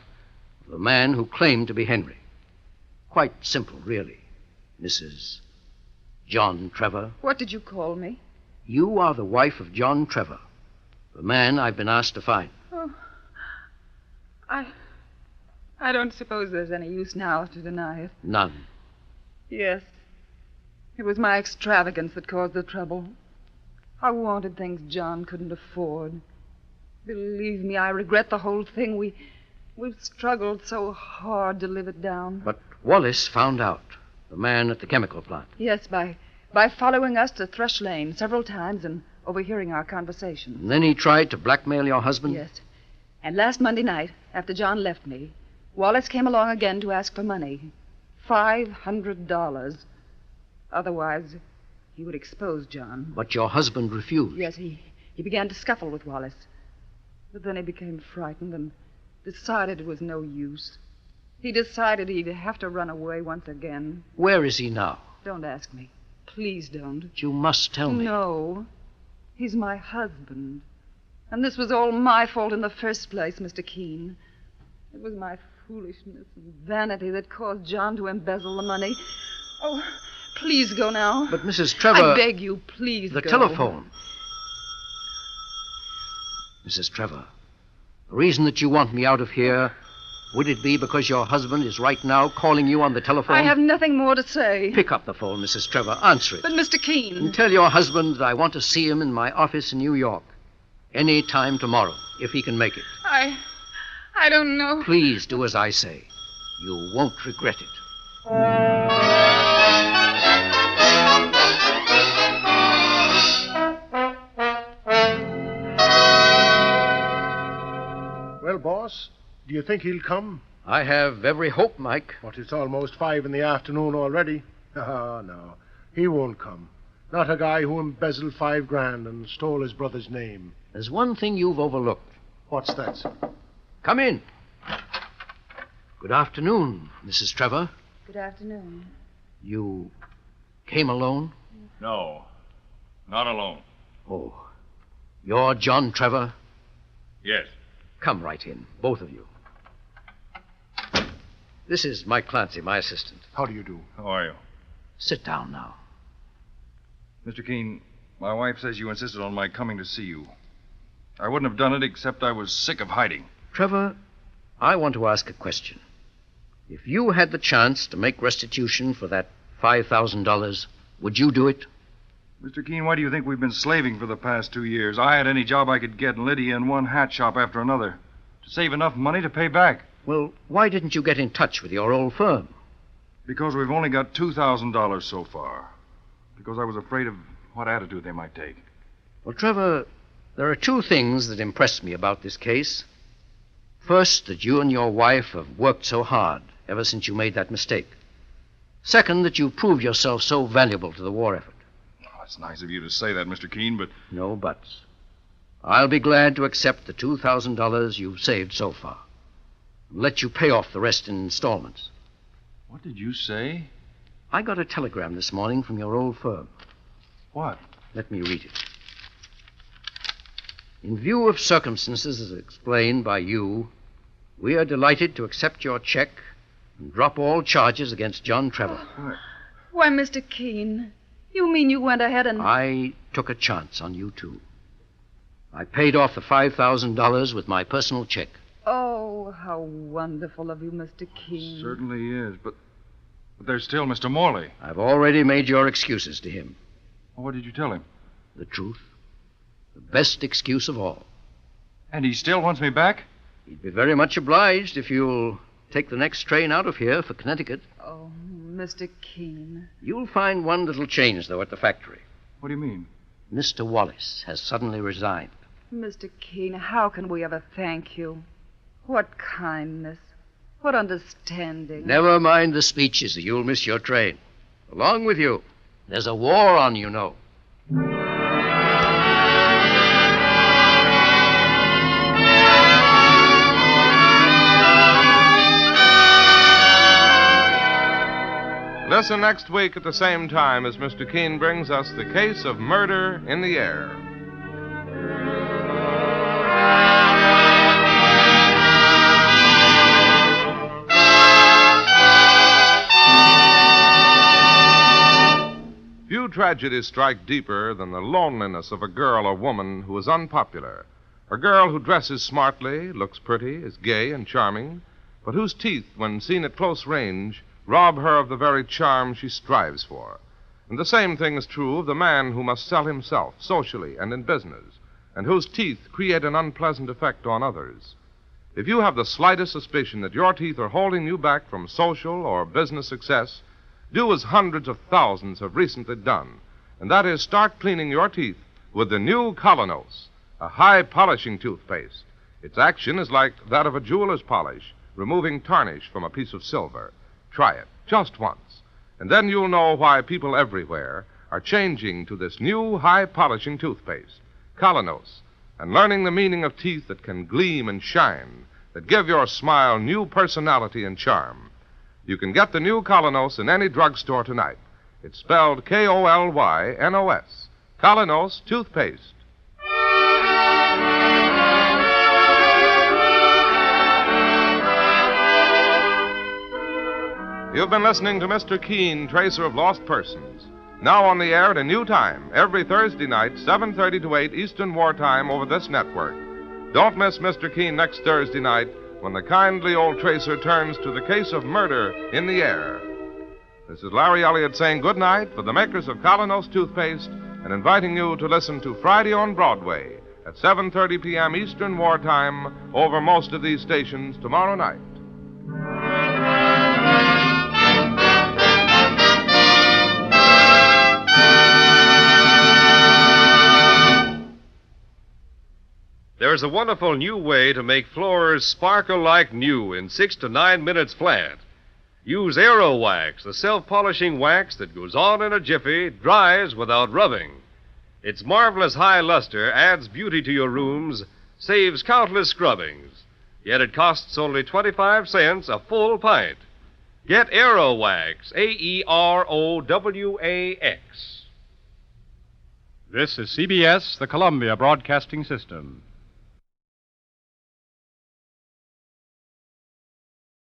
of the man who claimed to be Henry. Quite simple, really, Mrs. John Trevor. What did you call me? You are the wife of John Trevor, the man I've been asked to find. Oh, I don't suppose there's any use now to deny it. None. Yes. It was my extravagance that caused the trouble. I wanted things John couldn't afford. Believe me, I regret the whole thing. We've struggled so hard to live it down. But Wallace found out, the man at the chemical plant. Yes, by following us to Thrush Lane several times and overhearing our conversations. And then he tried to blackmail your husband? Yes. And last Monday night, after John left me, Wallace came along again to ask for money. $500. Otherwise, he would expose John. But your husband refused. Yes, he began to scuffle with Wallace. But then he became frightened and decided it was no use. He decided he'd have to run away once again. Where is he now? Don't ask me. Please don't. But you must tell me. No. He's my husband. And this was all my fault in the first place, Mr. Keene. It was my foolishness and vanity that caused John to embezzle the money. Oh, please go now. But, Mrs. Trevor... I beg you, please go. The telephone. Mrs. Trevor, the reason that you want me out of here, would it be because your husband is right now calling you on the telephone? I have nothing more to say. Pick up the phone, Mrs. Trevor. Answer it. But, Mr. Keene... And tell your husband that I want to see him in my office in New York. Any time tomorrow, if he can make it. I don't know. Please do as I say. You won't regret it. Well, boss, do you think he'll come? I have every hope, Mike. But it's almost 5 in the afternoon already. Oh, no. He won't come. Not a guy who embezzled $5,000 and stole his brother's name. There's one thing you've overlooked. What's that, sir? Come in. Good afternoon, Mrs. Trevor. Good afternoon. You came alone? No, not alone. Oh, you're John Trevor? Yes. Come right in, both of you. This is Mike Clancy, my assistant. How do you do? How are you? Sit down now. Mr. Keene, my wife says you insisted on my coming to see you. I wouldn't have done it except I was sick of hiding. Trevor, I want to ask a question. If you had the chance to make restitution for that $5,000, would you do it? Mr. Keene, why do you think we've been slaving for the past 2 years? I had any job I could get, and Lydia in one hat shop after another, to save enough money to pay back. Well, why didn't you get in touch with your old firm? Because we've only got $2,000 so far. Because I was afraid of what attitude they might take. Well, Trevor, there are 2 things that impress me about this case. First, that you and your wife have worked so hard ever since you made that mistake. Second, that you proved yourself so valuable to the war effort. Oh, it's nice of you to say that, Mr. Keene, but... No buts. I'll be glad to accept the $2,000 you've saved so far. And let you pay off the rest in installments. What did you say? I got a telegram this morning from your old firm. What? Let me read it. In view of circumstances as explained by you, we are delighted to accept your check and drop all charges against John Trevor. Why, Mr. Keene, you mean you went ahead and... I took a chance on you, too. I paid off the $5,000 with my personal check. Oh, how wonderful of you, Mr. Keene. Certainly is, but there's still Mr. Morley. I've already made your excuses to him. What did you tell him? The truth. The best excuse of all. And he still wants me back? He'd be very much obliged if you'll take the next train out of here for Connecticut. Oh, Mr. Keene. You'll find one little change, though, at the factory. What do you mean? Mr. Wallace has suddenly resigned. Mr. Keene, how can we ever thank you? What kindness. What understanding. Never mind the speeches, or you'll miss your train. Along with you. There's a war on, you know. Listen next week at the same time as Mr. Keene brings us the case of murder in the air. Few tragedies strike deeper than the loneliness of a girl or woman who is unpopular. A girl who dresses smartly, looks pretty, is gay and charming, but whose teeth, when seen at close range, rob her of the very charm she strives for. And the same thing is true of the man who must sell himself socially and in business, and whose teeth create an unpleasant effect on others. If you have the slightest suspicion that your teeth are holding you back from social or business success, do as hundreds of thousands have recently done, and that is start cleaning your teeth with the new Colonos, a high-polishing toothpaste. Its action is like that of a jeweler's polish, removing tarnish from a piece of silver. Try it, just once, and then you'll know why people everywhere are changing to this new high-polishing toothpaste, Colonos, and learning the meaning of teeth that can gleam and shine, that give your smile new personality and charm. You can get the new Colonos in any drugstore tonight. It's spelled K-O-L-Y-N-O-S. Colonos Toothpaste. You've been listening to Mr. Keene, Tracer of Lost Persons. Now on the air at a new time, every Thursday night, 7:30 to 8 Eastern Wartime over this network. Don't miss Mr. Keene next Thursday night when the kindly old tracer turns to the case of murder in the air. This is Larry Elliott saying good night for the makers of Colonos Toothpaste and inviting you to listen to Friday on Broadway at 7:30 p.m. Eastern Wartime over most of these stations tomorrow night. There's a wonderful new way to make floors sparkle like new in 6 to 9 minutes flat. Use Aero Wax, the self-polishing wax that goes on in a jiffy, dries without rubbing. Its marvelous high luster adds beauty to your rooms, saves countless scrubbings. Yet it costs only 25 cents a full pint. Get Aero Wax, A-E-R-O-W-A-X. This is CBS, the Columbia Broadcasting System.